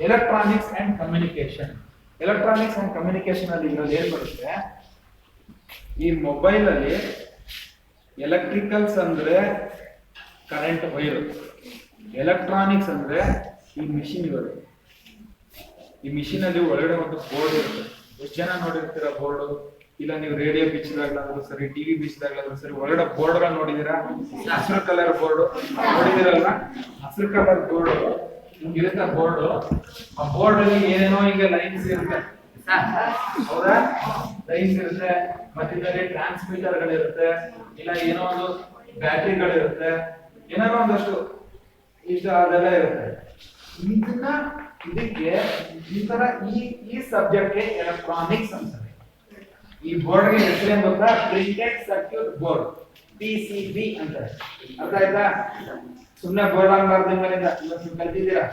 electronics and communication. Electronics and communication ಅಲ್ಲಿ ಇರೋದು ಏನ್ ಬರುತ್ತೆ, ಈ ಮೊಬೈಲ್ ಅಲ್ಲಿ ಎಲೆಕ್ಟ್ರಿಕಲ್ಸ್ ಅಂದ್ರೆ ಕರೆಂಟ್ ವೈರ್, ಎಲೆಕ್ಟ್ರಾನಿಕ್ಸ್ ಅಂದ್ರೆ ಈ ಮಿಷಿನ್ಗಳು. ಈ ಮಿಷಿನ್ ಅಲ್ಲಿ ಒಳಗಡೆ ಒಂದು ಬೋರ್ಡ್ ಇರುತ್ತೆ. ಎಷ್ಟು ಜನ ನೋಡಿರ್ತೀರ ಬೋರ್ಡ್? ಇಲ್ಲ ನೀವು ರೇಡಿಯೋ ಬಿಚ್ಚಿದಾಗ್ಲಾದ್ರೂ ಸರಿ, ಟಿವಿ ಬಿಚ್ಚಿದಾಗ್ಲಾದ್ರೂ ಸರಿ, ಒಳಗಡೆ ಬೋರ್ಡ್ಗಳು ನೋಡಿದೀರಾ? ಹಸಿರು ಕಲರ್ ಬೋರ್ಡ್ ನೋಡಿದಿರಲ್ಲ? ಹಸಿರು ಕಲರ್ ಬೋರ್ಡ್ ಹಿಂಗಿರುತ್ತೆ ಬೋರ್ಡ್. ಆ ಬೋರ್ಡ್ ಅಲ್ಲಿ ಏನೇನೋ ಈಗ ಲೈನ್ಸ್ ಇರುತ್ತೆ, ಹೌದಾ? ಲೈನ್ಸ್ ಇರುತ್ತೆ, ಮತ್ತೆ ಇದರಲ್ಲಿ ಟ್ರಾನ್ಸ್ಮಿಟರ್ ಗಳಿರುತ್ತೆ, ಇಲ್ಲ ಏನೋ ಒಂದು ಬ್ಯಾಟ್ರಿಗಳಿರುತ್ತೆ, ಏನೋ ಒಂದಷ್ಟು ಇಷ್ಟ ಅದೆಲ್ಲ ಇರುತ್ತೆ. ಇದಕ್ಕೆ ಈ ತರ ಈ ಸಬ್ಜೆಕ್ಟ್ ಎಲೆಕ್ಟ್ರಾನಿಕ್ಸ್ ಅಂತಾರೆ. ಈ ಬೋರ್ಡ್ ಗೆ ಹೆಸರೇನು ಗೊತ್ತಾ? ಪ್ರಿಂಟೆಡ್ ಸರ್ಕ್ಯೂಟ್ ಬೋರ್ಡ್, PCB ಅಂತಾರೆ. ಅರ್ಥ ಆಯ್ತಾ? ಸುಮ್ಮನೆ ಬೋರ್ಡ್ ಅನ್ಬಾರ್ದು, ನಿಮ್ಮಲ್ಲಿಂದ ಇವತ್ತು ನೀವು ಕಲ್ತಿದ್ದೀರಾ.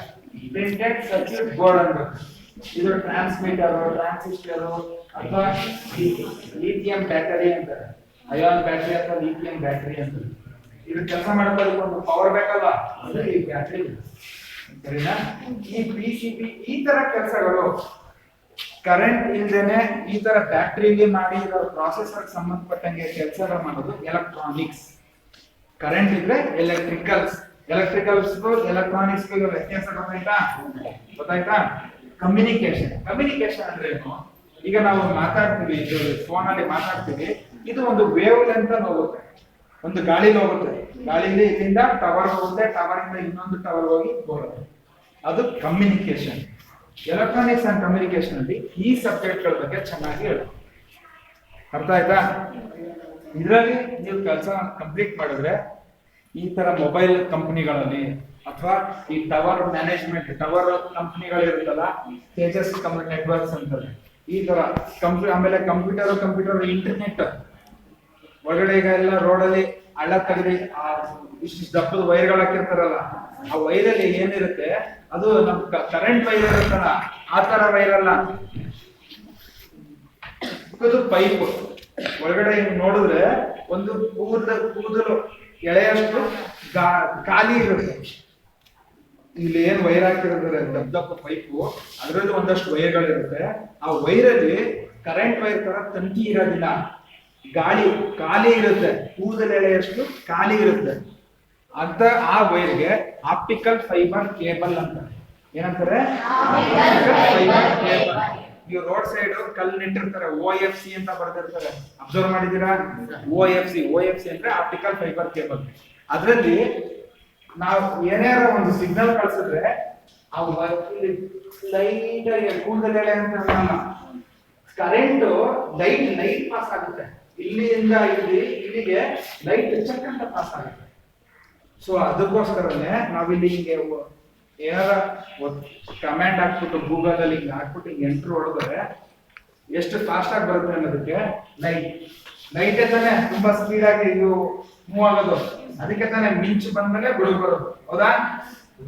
ಪ್ರಿಂಟೆಡ್ ಸರ್ಕ್ಯೂಟ್ ಬೋರ್ಡ್ ಅನ್ಬೇಕು. ಇದು ಟ್ರಾನ್ಸ್ಮಿಟರ್, ಟ್ರಾನ್ಸಿಸ್ಟರ್ ಅಥವಾ ಲಿಥಿಯಂ ಬ್ಯಾಟರಿ ಅಂತಾರೆ. ಅಯಾನ್ ಬ್ಯಾಟರಿ ಅಥವಾ ಲಿಥಿಯಂ ಬ್ಯಾಟರಿ ಅಂತಾರೆ. ಇದು ಕೆಲಸ ಮಾಡೋದಕ್ಕೆ ಒಂದು ಪವರ್ ಬೇಕಲ್ವಾ, ಅದು ಈ ಬ್ಯಾಟರಿ. ಸರಿನಾ? ಈ PCB ಈ ತರ ಕೆಲಸಗಳು ಕರೆಂಟ್ ಇಲ್ದೇನೆ ಈ ತರ ಬ್ಯಾಟ್ರಿಲಿ ಮಾಡಿ ಪ್ರಾಸೆಸರ್ ಸಂಬಂಧಪಟ್ಟಂಗೆ ಕೆಲಸಗಳು ಮಾಡೋದು ಎಲೆಕ್ಟ್ರಾನಿಕ್ಸ್. ಕರೆಂಟ್ ಇದ್ರೆ ಎಲೆಕ್ಟ್ರಿಕಲ್ಸ್, ಎಲೆಕ್ಟ್ರಾನಿಕ್ಸ್ ವ್ಯತ್ಯಾಸ ಗೊತ್ತಾಯ್ತಾ? ಕಮ್ಯುನಿಕೇಶನ್ ಅಂದ್ರೆ ಏನು? ಈಗ ನಾವು ಮಾತಾಡ್ತೀವಿ, ಫೋನ್ ಅಲ್ಲಿ ಮಾತಾಡ್ತೀವಿ, ಇದು ಒಂದು ವೇವ್ ಲೆಂತ್ ಅಲ್ಲಿ ಹೋಗುತ್ತೆ, ಒಂದು ಗಾಳಿಲಿ ಹೋಗುತ್ತೆ, ಗಾಳಿಲಿ ಇಲ್ಲಿಂದ ಟವರ್ ಹೋಗುತ್ತೆ, ಟವರ್ ಇಂದ ಇನ್ನೊಂದು ಟವರ್ ಹೋಗಿ ಹೋಗುತ್ತೆ, ಅದು ಕಮ್ಯುನಿಕೇಶನ್. ಎಲೆಕ್ಟ್ರಾನಿಕ್ಸ್ ಅಂಡ್ ಕಮ್ಯುನಿಕೇಶನ್ ಅಲ್ಲಿ ಈ ಸಬ್ಜೆಕ್ಟ್ ಗಳ ಬಗ್ಗೆ ಚೆನ್ನಾಗಿ ಹೇಳಿ. ಅರ್ಥ ಆಯ್ತಾ? ಇದರಲ್ಲಿ ನೀವು ಕೆಲಸ ಕಂಪ್ಲೀಟ್ ಮಾಡಿದ್ರೆ ಈ ತರ ಮೊಬೈಲ್ ಕಂಪನಿಗಳಲ್ಲಿ ಅಥವಾ ಈ ಟವರ್ ಮ್ಯಾನೇಜ್ಮೆಂಟ್, ಟವರ್ ಕಂಪನಿಗಳಿರುತ್ತಲ್ಲ, ತೇಜಸ್ ನೆಟ್ವರ್ಕ್ಸ್ ಅಂತಾರೆ, ಈ ತರ ಆಮೇಲೆ ಕಂಪ್ಯೂಟರ್ ಇಂಟರ್ನೆಟ್ ಒಳಗಡೆ ಈಗ ಎಲ್ಲ ರೋಡಲ್ಲಿ ಹಳ್ಳ ತೆಗೆದು ಇಷ್ಟು ದಪ್ಪದ ವೈರ್ಗಳು ಹಾಕಿರ್ತಾರಲ್ಲ, ಆ ವೈರಲ್ಲಿ ಏನಿರುತ್ತೆ ಅದು ನಮ್ ಕರೆಂಟ್ ವೈರ್ ಇರುತ್ತಲ್ಲ, ಆ ತರ ವೈರ್ ಅಲ್ಲ, ಇದು ಪೈಪ್. ಒಳಗಡೆ ನೋಡಿದ್ರೆ ಒಂದು ಕೂದಲು ಎಳೆಯಷ್ಟು ಖಾಲಿ ಇರುತ್ತೆ. ಇಲ್ಲಿ ಏನ್ ವೈರ್ ಹಾಕಿರೋದ್ರೆ ದಪ್ಪ ಪೈಪು, ಅದರಲ್ಲಿ ಒಂದಷ್ಟು ವೈರ್ಗಳಿರುತ್ತೆ. ಆ ವೈರಲ್ಲಿ ಕರೆಂಟ್ ವೈರ್ ತರ ತಂತಿ ಇರೋದಿಲ್ಲ, ಖಾಲಿ ಇರುತ್ತೆ, ಕೂದಲು ಎಳೆಯಷ್ಟು ಖಾಲಿ ಇರುತ್ತೆ. ಅಂತ ಆ ವೈರ್ಗೆ ಆಪ್ಟಿಕಲ್ ಫೈಬರ್ ಕೇಬಲ್ ಅಂತ ಏನಂತಾರೆ? Fibre cable. ನೀವು ರೋಡ್ ಸೈಡ್ ಕಲ್ಲು ನೆಟ್ಟಿರ್ತಾರೆ, OFC ಅಂತ ಬರ್ದಿರ್ತಾರೆ, ಅಬ್ಸರ್ವ್ ಮಾಡಿದೀರಾ? OFC ಅಂದ್ರೆ ಆಪ್ಟಿಕಲ್ ಫೈಬರ್ ಕೇಬಲ್. ಅದ್ರಲ್ಲಿ ನಾವು ಏನಾರ ಒಂದು ಸಿಗ್ನಲ್ ಕಳ್ಸಿದ್ರೆ ಆ ಲೈಟ್ ಕೂದಲೆಳೆ ಅಂತ ಕರೆಂಟ್ ಲೈಟ್ ಪಾಸ್ ಆಗುತ್ತೆ, ಇಲ್ಲಿಂದ ಇಲ್ಲಿಗೆ ಲೈಟ್ ಚೆಕ್ ಅಂತ ಪಾಸ್ ಆಗುತ್ತೆ. ಸೊ ಅದಕ್ಕೋಸ್ಕರನೇ ನಾವಿಲ್ಲಿ ಹಿಂಗೆ ಏನಾರ ಕಮೆಂಟ್ ಹಾಕ್ಬಿಟ್ಟು ಗೂಗಲ್ ಅಲ್ಲಿ ಹಿಂಗೆ ಹಾಕ್ಬಿಟ್ಟು ಹಿಂಗೆ ಎಂಟ್ರ್ ಹೊಡೆದ್ರೆ ಎಷ್ಟು ಫಾಸ್ಟ್ ಆಗಿ ಬರುತ್ತೆ ಅನ್ನೋದಕ್ಕೆ ಲೈಟ್ ತಾನೆ ತುಂಬಾ ಸ್ಪೀಡ್ ಆಗಿ ಇದು ಮೂವ್ ಆಗೋದು. ಅದಕ್ಕೆ ತಾನೇ ಮಿಂಚು ಬಂದ್ಮೇಲೆ ಬೆಳಕು ಬರೋದು, ಹೌದಾ?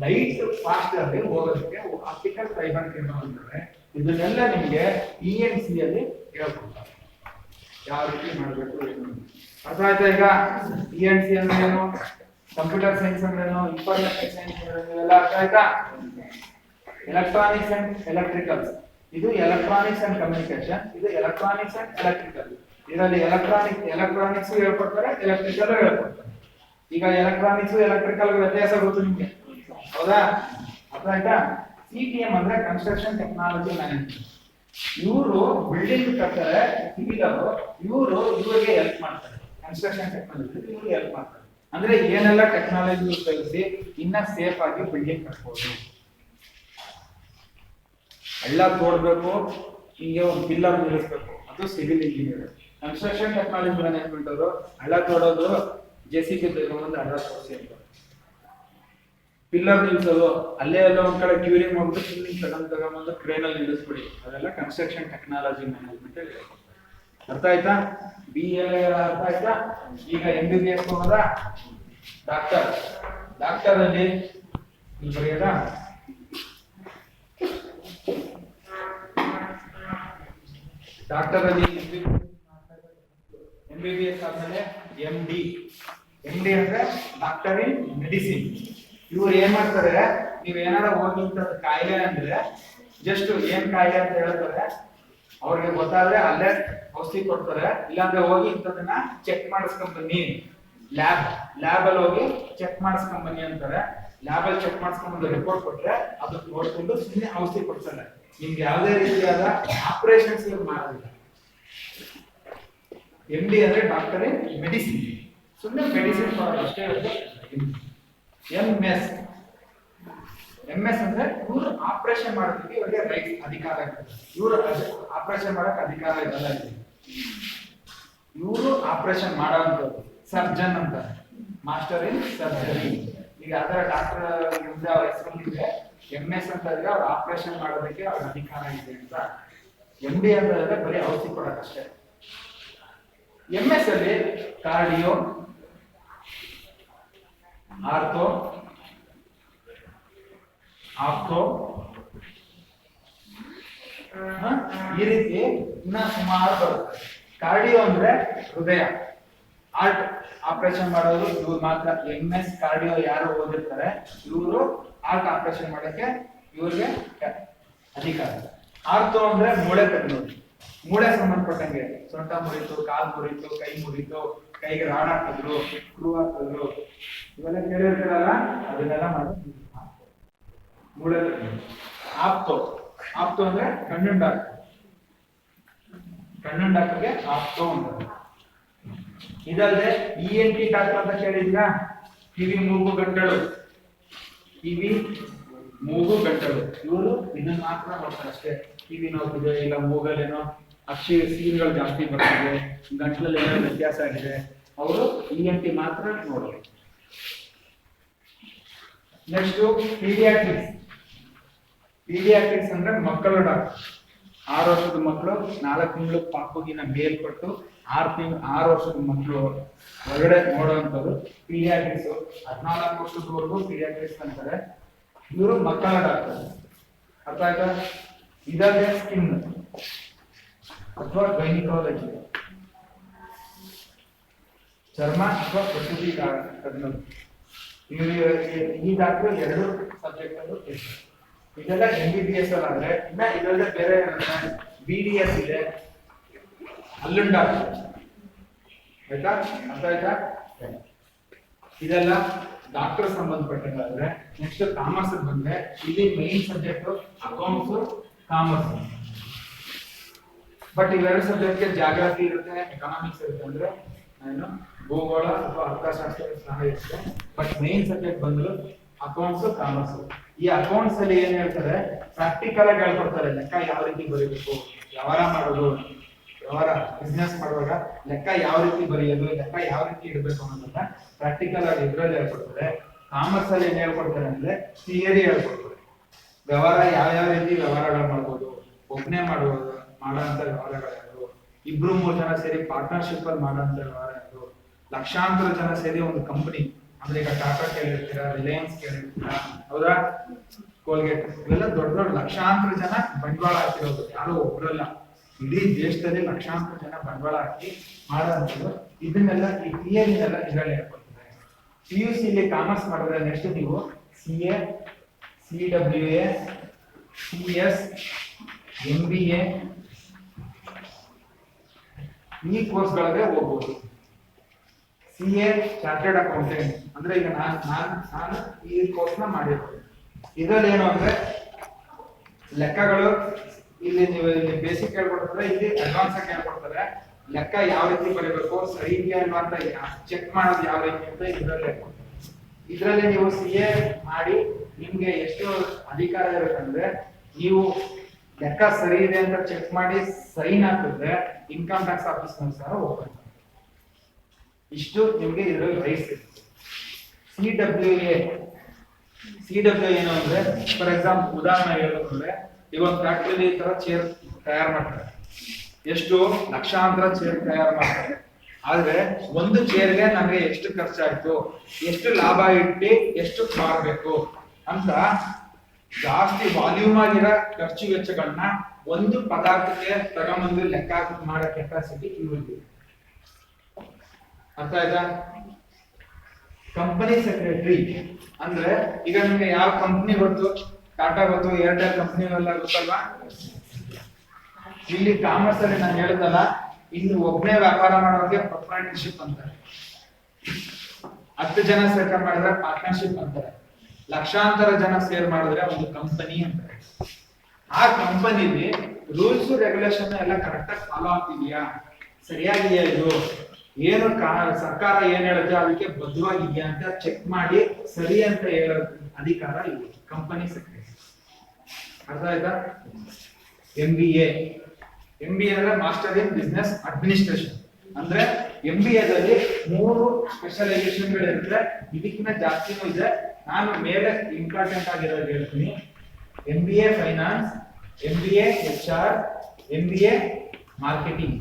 ಲೈಟ್ ಫಾಸ್ಟ್ ಆಗಿ ಹೋಗೋದಕ್ಕೆ ಆಪ್ಟಿಕಲ್ ಫೈಬರ್ ಕೇಬಲ್ ಅಂತಾರೆ. ಇದನ್ನೆಲ್ಲ ನಿಮಗೆ ENC ಅಲ್ಲಿ ಹೇಳ್ಕೊಡ್ತಾರೆ ಯಾವ ರೀತಿ ಮಾಡಬೇಕು ಏನು. ಅರ್ಥ ಆಯ್ತಾ? ಈಗ ENC ಅಂದ್ರೆ ಏನು, ಕಂಪ್ಯೂಟರ್ ಸೈನ್ಸ್ ಅಂದ್ರೆ ಏನು, ಇನ್ಫಾರ್ಮೇಶನ್ ಸೈನ್ಸ್ ಅಂದ್ರೆ ಇವೆಲ್ಲ ಅರ್ಥ ಆಯ್ತಾ? ಎಲೆಕ್ಟ್ರಾನಿಕ್ಸ್ ಅಂಡ್ ಎಲೆಕ್ಟ್ರಿಕಲ್ಸ್, ಇದು ಎಲೆಕ್ಟ್ರಾನಿಕ್ಸ್ ಅಂಡ್ ಕಮ್ಯುನಿಕೇಶನ್, ಇದು ಎಲೆಕ್ಟ್ರಾನಿಕ್ಸ್ ಅಂಡ್ ಎಲೆಕ್ಟ್ರಿಕಲ್. ಇದರಲ್ಲಿ ಎಲೆಕ್ಟ್ರಾನಿಕ್ಸ್ ಹೇಳ್ಕೊಡ್ತಾರೆ, ಎಲೆಕ್ಟ್ರಿಕಲ್ ಹೇಳ್ಕೊಡ್ತಾರೆ. ಈಗ ಎಲೆಕ್ಟ್ರಾನಿಕ್ಸ್ ಎಲೆಕ್ಟ್ರಿಕಲ್ ವ್ಯತ್ಯಾಸ ಗೊತ್ತು ನಿಮ್ಗೆ, ಹೌದಾ? ಅರ್ಥ ಆಯ್ತಾ? CTM ಅಂದ್ರೆ ಕನ್ಸ್ಟ್ರಕ್ಷನ್ ಟೆಕ್ನಾಲಜಿ ಮ್ಯಾನೇಜ್ಮೆಂಟ್. ಇವರು ಬಿಲ್ಡಿಂಗ್ ಕಟ್ತಾರೆ, ಇವ್ರಿಗೆ ಹೆಲ್ಪ್ ಮಾಡ್ತಾರೆ. ಕನ್ಸ್ಟ್ರಕ್ಷನ್ ಟೆಕ್ನಾಲಜಿ ಇವ್ರಿಗೆ ಹೆಲ್ಪ್ ಮಾಡ್ತಾರೆ. ಅಂದ್ರೆ ಏನೆಲ್ಲ ಟೆಕ್ನಾಲಜಿ ಉಪಯೋಗಿಸಿ ಇನ್ನ ಸೇಫ್ ಆಗಿ ಬಿಲ್ಡಿಂಗ್ ಕಟ್ಬೋದು. ಎಲ್ಲ ತೋಡ್ಬೇಕು, ಹೀಗೆ ಒಂದು ಪಿಲ್ಲರ್ ನಿಲ್ಲಿಸ್ಬೇಕು, ಅದು civil engineer. Construction technology management ಅವರು ಹಳ್ಳ ತೋಡೋದು, JCB ತಗೊಂಡು ಹಳ್ಳ ತೋರಿಸಿ ಅಂತ. ಪಿಲ್ಲರ್ ನಿಲ್ಸೋದು, ಅಲ್ಲೇ ಎಲ್ಲ ಒಂದ್ ಕಡೆ ಕ್ಯೂರಿಂಗ್ ಮಾಡ್ಬಿಟ್ಟು ಕ್ಯೂರಿಂಗ್ ತಗೊಂಡು ಕ್ರೇನ್ ಅಲ್ಲಿ ನಿಲ್ಲಿಸ್ಬಿಡಿ, ಅದೆಲ್ಲ ಕನ್ಸ್ಟ್ರಕ್ಷನ್ ಟೆಕ್ನಾಲಜಿ ಮ್ಯಾನೇಜ್ಮೆಂಟ್. ಅರ್ಥ ಆಯ್ತಾ? BA ಅರ್ಥ ಆಯ್ತಾ? ಈಗ MBBS ಹೋದ ಡಾಕ್ಟರ್ ಅಲ್ಲಿ ಇಲ್ಲಿ ಬರೆಯೋದ ಡಾಕ್ಟರ್ ಅಲ್ಲಿ MBBS ಆದ್ಮೇಲೆ MD ಅಂದ್ರೆ ಡಾಕ್ಟರ್ ಇನ್ ಮೆಡಿಸಿನ್. ಇವ್ರು ಏನ್ ಮಾಡ್ತಾರೆ, ನೀವ್ ಏನಾರ ಹೋಗಿ ಕಾಯಿಲೆ ಅಂದ್ರೆ ಜಸ್ಟ್ ಏನ್ ಕಾಯಿಲೆ ಅಂತ ಹೇಳ್ತಾರೆ, ಅವ್ರಿಗೆ ಗೊತ್ತಾದ್ರೆ ಅಲ್ಲೇ ಔಷಧಿ ಕೊಡ್ತಾರೆ. ಇಲ್ಲಾಂದ್ರೆ ಹೋಗಿ ಇಂಥದನ್ನ ಚೆಕ್ ಮಾಡಿಸ್ಕೊಂಡ್ ಬನ್ನಿ, ಲ್ಯಾಬ್ ಅಲ್ಲಿ ಹೋಗಿ ಚೆಕ್ ಮಾಡಿಸ್ಕೊಂಡ್ ಬನ್ನಿ ಅಂತಾರೆ. ಲ್ಯಾಬ್ ಅಲ್ಲಿ ಚೆಕ್ ಮಾಡಿಸ್ಕೊಂಡ್ ರಿಪೋರ್ಟ್ ಕೊಟ್ರೆ ಅದು ನೋಡ್ಕೊಂಡು ಸುಮ್ಮನೆ ಔಷಧಿ ಕೊಡ್ತಾರೆ. ನಿಮ್ಗೆ ಯಾವುದೇ ರೀತಿಯಾದ ಆಪರೇಷನ್ಸ್ ಮಾಡೋದಿಲ್ಲ. MD ಅಂದ್ರೆ ಡಾಕ್ಟರ್ ಇನ್ ಮೆಡಿಸಿನ್, ಸುಮ್ಮನೆ ಮೆಡಿಸಿನ್ ಕೊಡೋದು ಅಷ್ಟೇ. MS ಅಂದ್ರೆ ಇವರು ಆಪರೇಷನ್ ಮಾಡೋದಕ್ಕೆ ಇವರಿಗೆ ರೈಟ್ ಅಧಿಕಾರ ಇರುತ್ತೆ. ಇವರು ಆಪರೇಷನ್ ಮಾಡಕ್ ಅಧಿಕಾರ ಇರಲ್ಲ. ಇವರು ಆಪರೇಷನ್ ಮಾಡೋಂಥದ್ದು ಸರ್ಜನ್ ಅಂತ, ಮಾಸ್ಟರ್ ಇನ್ ಸರ್ಜರಿ. ಈಗ ಅದರ ಡಾಕ್ಟರ್ ಅವ್ರ ಹೆಸರಿದೆ, MS ಅಂತ ಇದ್ರೆ ಅವ್ರು ಆಪರೇಷನ್ ಮಾಡೋದಕ್ಕೆ ಅವ್ರ ಅಧಿಕಾರ ಇದೆ ಅಂತ. MD ಅಂತ ಬರೀ ಔಷಧಿ ಕೊಡೋಕ್ಕಷ್ಟೇ. MS ಅಲ್ಲಿ ಕಾರ್ಡಿಯೋ, ಆರ್ಥೋ, ಆಪ್ಟೋ, ಈ ರೀತಿ ಇನ್ನ ಸುಮಾರು ಬರುತ್ತೆ. ಕಾರ್ಡಿಯೋ ಅಂದ್ರೆ ಹೃದಯ, ಹಾರ್ಟ್ ಆಪರೇಷನ್ ಮಾಡೋದು ಇವ್ರು ಮಾತ್ರ. MS ಕಾರ್ಡಿಯೋ ಯಾರು ಓದಿರ್ತಾರೆ ಇವರು ಹಾರ್ಟ್ ಆಪರೇಷನ್ ಮಾಡಕ್ಕೆ ಇವ್ರಿಗೆ ಅಧಿಕಾರ. ಆರ್ಥೋ ಅಂದ್ರೆ ಮೂಳೆ ತಜ್ಞರು, ಮೂಳೆ ಸಂಬಂಧಪಟ್ಟಂಗೆ ಸೊಂಟ ಮುರಿತು, ಕಾಲ್ ಮುರಿತು, ಕೈ ಮುರಿತು, ಕೈಗೆ ರಾಡ್ ಹಾಕಿದ್ರು, ಸ್ಕ್ರೂ ಹಾಕಿದ್ರು, ಇವೆಲ್ಲ ಕೇಳಿರ್ತೀರಲ್ಲ, ಅದನ್ನೆಲ್ಲ ಮಾಡೋದು ಮೂಳೆ. ಆಪ್ಟೋ ಅಂದ್ರೆ ಕಣ್ಣಿನ ಡಾಕ್ಟರ್ಗೆ ಆಪ್ಟೋ ಅಂತ. ಇದಲ್ಲದೆ ENT ಡಾಕ್ಟರ್ ಅಂತ ಕೇಳಿದ್ರಾ? ಕಿವಿ ಮೂಗು ಗಂಟಲು, ಇವರು ಇದನ್ನ ಮಾತ್ರ ನೋಡ್ತಾರೆ ಅಷ್ಟೇ. ಕಿವಿ ನೋವಿದೆ, ಇಲ್ಲ ಮೂಗಲ್ಲೇನೋ ಸೀನ್ಗಳು ಜಾಸ್ತಿ ಬರ್ತಿದೆ, ಗಂಟ್ಲಲ್ಲಿ ಏನೋ ವ್ಯತ್ಯಾಸ ಆಗಿದೆ, ಅವರು ENT ಮಾತ್ರ ನೋಡೋದು. ನೆಕ್ಸ್ಟ್ ಪೀಡಿಯಾಟ್ರಿಕ್ಸ್ ಅಂದ್ರೆ ಮಕ್ಕಳ ಡಾಕ್ಟರ್. 6 ವರ್ಷದ ಮಕ್ಕಳು 4 ತಿಂಗಳು ಪಾಪುಗಿನ ಮೇಲ್ಪಟ್ಟು 6 ವರ್ಷದ ಮಕ್ಕಳು ಹೊರಗಡೆ ನೋಡುವಂಥದ್ದು ಪೀಡಿಯಾಟ್ರಿಕ್ಸ್. 14 ವರ್ಷದವರೆಗೂ ಪೀಡಿಯಾಟ್ರಿಕ್ಸ್ ಅಂತಾರೆ. ಇವರು ಮಕ್ಕಳ ಡಾಕ್ಟರ್. ಅರ್ಥ ಆಯ್ತಾ? ಇದಲ್ಲದೆ ಸ್ಕಿನ್ ಅಥವಾ ಗೈನಿಕಾಲಜಿ, ಚರ್ಮ ಅಥವಾ ಪ್ರಸೂತಿ ತಜ್ಞರು. ಈ ಡಾಕ್ಟರ್ 2 ಸಬ್ಜೆಕ್ಟ್ ಅಲ್ಲೂ ಇರ್ತಾರೆ. ಇದೆಲ್ಲ MBBS ಆದ್ರೆ, ಇನ್ನ ಇದಲ್ಲದೆ ಬೇರೆ BDS ಇದೆ, ಅಲ್ಲೊಂದು ಡಾಕ್ಟರ್. ಆಯ್ತಾ? ಅರ್ಥ ಆಯ್ತಾ? ಇದೆಲ್ಲ ಡಾಕ್ಟರ್ ಸಂಬಂಧಪಟ್ಟಂಗಾದ್ರೆ. ನೆಕ್ಸ್ಟ್ ಕಾಮರ್ಸ್ ಬಂದ್ರೆ ಇಲ್ಲಿ main subject accounts, commerce. But ಇವೆರಡು ಸಬ್ಜೆಕ್ಟ್ಗೆ ಜಾಗ್ರಫಿ ಇರುತ್ತೆ, ಎಕನಾಮಿಕ್ಸ್ ಇರುತ್ತೆ. ಅಂದ್ರೆ ಏನು ಭೂಗೋಳ ಅಥವಾ ಅರ್ಥಶಾಸ್ತ್ರ ಸಹ ಇರುತ್ತೆ. ಬಟ್ ಮೈನ್ ಸಬ್ಜೆಕ್ಟ್ ಬಂದ್ರು ಅಕೌಂಟ್ಸ್, ಕಾಮರ್ಸ್. ಈ ಅಕೌಂಟ್ಸ್ ಅಲ್ಲಿ ಏನ್ ಹೇಳ್ತಾರೆ, ಪ್ರಾಕ್ಟಿಕಲ್ ಆಗಿ ಹೇಳ್ಕೊಡ್ತಾರೆ. ಲೆಕ್ಕ ಯಾವ ರೀತಿ ಬರೀಬೇಕು, ವ್ಯವಹಾರ ಮಾಡೋದು, ಬಿಸ್ನೆಸ್ ಮಾಡುವಾಗ ಲೆಕ್ಕ ಯಾವ ರೀತಿ ಬರೆಯೋದು, ಲೆಕ್ಕ ಯಾವ ರೀತಿ ಇಡಬೇಕು ಅನ್ನೋದನ್ನ ಪ್ರಾಕ್ಟಿಕಲ್ ಆಗಿ ಇದ್ರಲ್ಲಿ ಹೇಳ್ಕೊಡ್ತಾರೆ. ಕಾಮರ್ಸ್ ಅಲ್ಲಿ ಏನ್ ಹೇಳ್ಕೊಡ್ತಾರೆ ಅಂದ್ರೆ ಥಿಯರಿ ಹೇಳ್ಕೊಡ್ತಾರೆ. ವ್ಯವಹಾರ ಯಾವ ರೀತಿ ವ್ಯವಹಾರಗಳು ಮಾಡ್ಬೋದು, ಒಬ್ಬನೇ ಮಾಡೋಂಥ ವ್ಯವಹಾರಗಳು ಯಾವುದು, 2-3 ಜನ ಸೇರಿ ಪಾರ್ಟ್ನರ್ಶಿಪ್ ಅಲ್ಲಿ ಮಾಡೋಂಥ ವ್ಯವಹಾರ ಯಾವುದು, ಲಕ್ಷಾಂತರ ಜನ ಸೇರಿ ಒಂದು ಕಂಪನಿ ಅಂದ್ರೆ ಈಗ ಟಾಟಾ ಕೇಳಿರ್ತೀರಾ, ರಿಲಯನ್ಸ್ ಕೇಳಿರ್ತೀರಾ, ಹೌದಾ, ಕೋಲ್ಗೇಟ್, ಇವೆಲ್ಲ ದೊಡ್ಡ ದೊಡ್ಡ ಲಕ್ಷಾಂತರ ಜನ ಬಂಡವಾಳ ಹಾಕಿರೋದು, ಯಾರು ಒಬ್ರಲ್ಲ, ಇಡೀ ದೇಶದಲ್ಲಿ ಲಕ್ಷಾಂತರ ಜನ ಬಂಡವಾಳ ಹಾಕಿ ಮಾಡೋದು. ಇದನ್ನೆಲ್ಲ ಈ ಥಿಯರಿನೆಲ್ಲ ಇದರಲ್ಲಿ ಹೇಳ್ಕೊಡ್ತಾರೆ. PUC ಇಲ್ಲಿ ಕಾಮರ್ಸ್ ಮಾಡಿದ್ರೆ ನೆಕ್ಸ್ಟ್ ನೀವು CA, CWA, CS, MBA ಈ ಕೋರ್ಸ್ಗಳಿಗೆ ಹೋಗ್ಬೋದು. CA ಚಾರ್ಟರ್ಡ್ ಅಕೌಂಟೆಂಟ್ ಅಂದ್ರೆ ಈಗ ನಾನು ಈ ಕೋರ್ಸ್ನ ಮಾಡಿರ್ತೀನಿ. ಇದರಲ್ಲಿ ಏನು ಅಂದ್ರೆ ಲೆಕ್ಕಗಳು, ಇಲ್ಲಿ ನೀವು ಇಲ್ಲಿ ಬೇಸಿಕ್ ಹೇಳ್ಕೊಡ್ತಾರೆ, ಇಲ್ಲಿ ಅಡ್ವಾನ್ಸ್ ಆಗಿ ಹೇಳ್ಕೊಡ್ತಾರೆ. ಲೆಕ್ಕ ಯಾವ ರೀತಿ ಬರೀಬೇಕು, ಸರಿ ಇದೆಯಾ ಅಲ್ವಾ ಅಂತ ಚೆಕ್ ಮಾಡೋದು ಯಾವ ರೀತಿ ಅಂತ ಇದರಲ್ಲಿ ನೀವು CA ಮಾಡಿ ನಿಮ್ಗೆ ಎಷ್ಟು ಅಧಿಕಾರ ಇರುತ್ತಂದ್ರೆ, ನೀವು ಲೆಕ್ಕ ಸರಿ ಇದೆ ಅಂತ ಚೆಕ್ ಮಾಡಿ ಸೈನ್ ಹಾಕಿದ್ರೆ ಇನ್ಕಮ್ ಟ್ಯಾಕ್ಸ್ ಆಫೀಸ್ ಸಹ ಓಪನ್. ಇಷ್ಟು ನಿಮ್ಗೆ ಇದರಲ್ಲಿ ರೈಟ್ಸ್ ಇರುತ್ತೆ. CWA ಏನು ಅಂದ್ರೆ, ಫಾರ್ ಎಕ್ಸಾಂಪಲ್ ಉದಾಹರಣೆ ಹೇಳ್ಬೇಕಂದ್ರೆ, ಈಗ ಒಂದು ಫ್ಯಾಕ್ಟ್ರಿ ಈ ತರ ಚೇರ್ ತಯಾರು ಮಾಡ್ತಾರೆ, ಎಷ್ಟು ಲಕ್ಷಾಂತರ ಚೇರ್ ತಯಾರು ಮಾಡ್ತಾರೆ. ಆದ್ರೆ ಒಂದು ಚೇರ್ಗೆ ನಮಗೆ ಎಷ್ಟು ಖರ್ಚಾಯ್ತು, ಎಷ್ಟು ಲಾಭ ಇಟ್ಟು ಎಷ್ಟು ಮಾಡಬೇಕು ಅಂತ ಜಾಸ್ತಿ ವಾಲ್ಯೂಮ್ ಆಗಿರೋ ಖರ್ಚು ವೆಚ್ಚಗಳನ್ನ ಒಂದು ಪದಾರ್ಥಕ್ಕೆ ತಗೊಂಬಂದು ಲೆಕ್ಕ ಮಾಡೋ ಕೆಪಾಸಿಟಿ ಇವ್ರಿಗೆ. ಅರ್ಥ ಆಯ್ತಾ? ಕಂಪನಿ ಸೆಕ್ರೆಟರಿ ಅಂದ್ರೆ, ಈಗ ನಿಮ್ಗೆ ಯಾವ ಕಂಪನಿ ಗೊತ್ತು? ಟಾಟಾ ಗೊತ್ತು, ಏರ್ಟೆಲ್ ಕಂಪನಿ ಎಲ್ಲ ಗೊತ್ತಲ್ವಾ? ಇಲ್ಲಿ ಕಾಮರ್ಸ್ ಅಲ್ಲಿ ನಾನು ಹೇಳಿದಲ್ಲ, ಇನ್ನು ಒಬ್ಬನೇ ವ್ಯಾಪಾರ ಮಾಡೋರಿಗೆ ಪ್ರೊಪ್ರೈಟರ್ಶಿಪ್ ಅಂತಾರೆ, 10 ಜನ ಸೇರ್ಕೊಂಡು ಮಾಡಿದ್ರೆ ಪಾರ್ಟ್ನರ್ಶಿಪ್ ಅಂತಾರೆ, ಲಕ್ಷಾಂತರ ಜನ ಸೇರ್ ಮಾಡಿದ್ರೆ ಒಂದು ಕಂಪನಿ ಅಂತಾರೆ. ಆ ಕಂಪನಿಲಿ ರೂಲ್ಸ್ ರೆಗ್ಯುಲೇಷನ್ ಎಲ್ಲ ಕರೆಕ್ಟ್ ಆಗಿ ಫಾಲೋ ಆಗ್ತಿದ್ಯಾ, ಸರಿಯಾಗಿದೆಯಾ, ಇದು ಏನು ಸರ್ಕಾರ ಏನ್ ಹೇಳುತ್ತೆ ಅದಕ್ಕೆ ಬದ್ಧವಾಗಿದ್ಯಾ ಅಂತ ಚೆಕ್ ಮಾಡಿ ಸರಿ ಅಂತ ಹೇಳೋ ಅಧಿಕಾರ ಇದೆ ಕಂಪನಿ ಸೆಕ್ರೆಟರಿ. ಅರ್ಥ ಆಯ್ತಾ? MBA ಅಂದ್ರೆ ಮಾಸ್ಟರ್ ಇನ್ ಬಿಸ್ನೆಸ್ ಅಡ್ಮಿನಿಸ್ಟ್ರೇಷನ್. ಅಂದ್ರೆ MBA ದಲ್ಲಿ 3 ಸ್ಪೆಷಲೈಸೇಷನ್ಗಳಿರುತ್ತೆ, ಇದಕ್ಕಿಂತ ಜಾಸ್ತಿನೂ ಇದೆ. ನಾನು ಮೇಲೆ ಇಂಪಾರ್ಟೆಂಟ್ ಆಗಿರೋದು ಹೇಳ್ತೀನಿ. MBA finance, MBA HR, MBA marketing.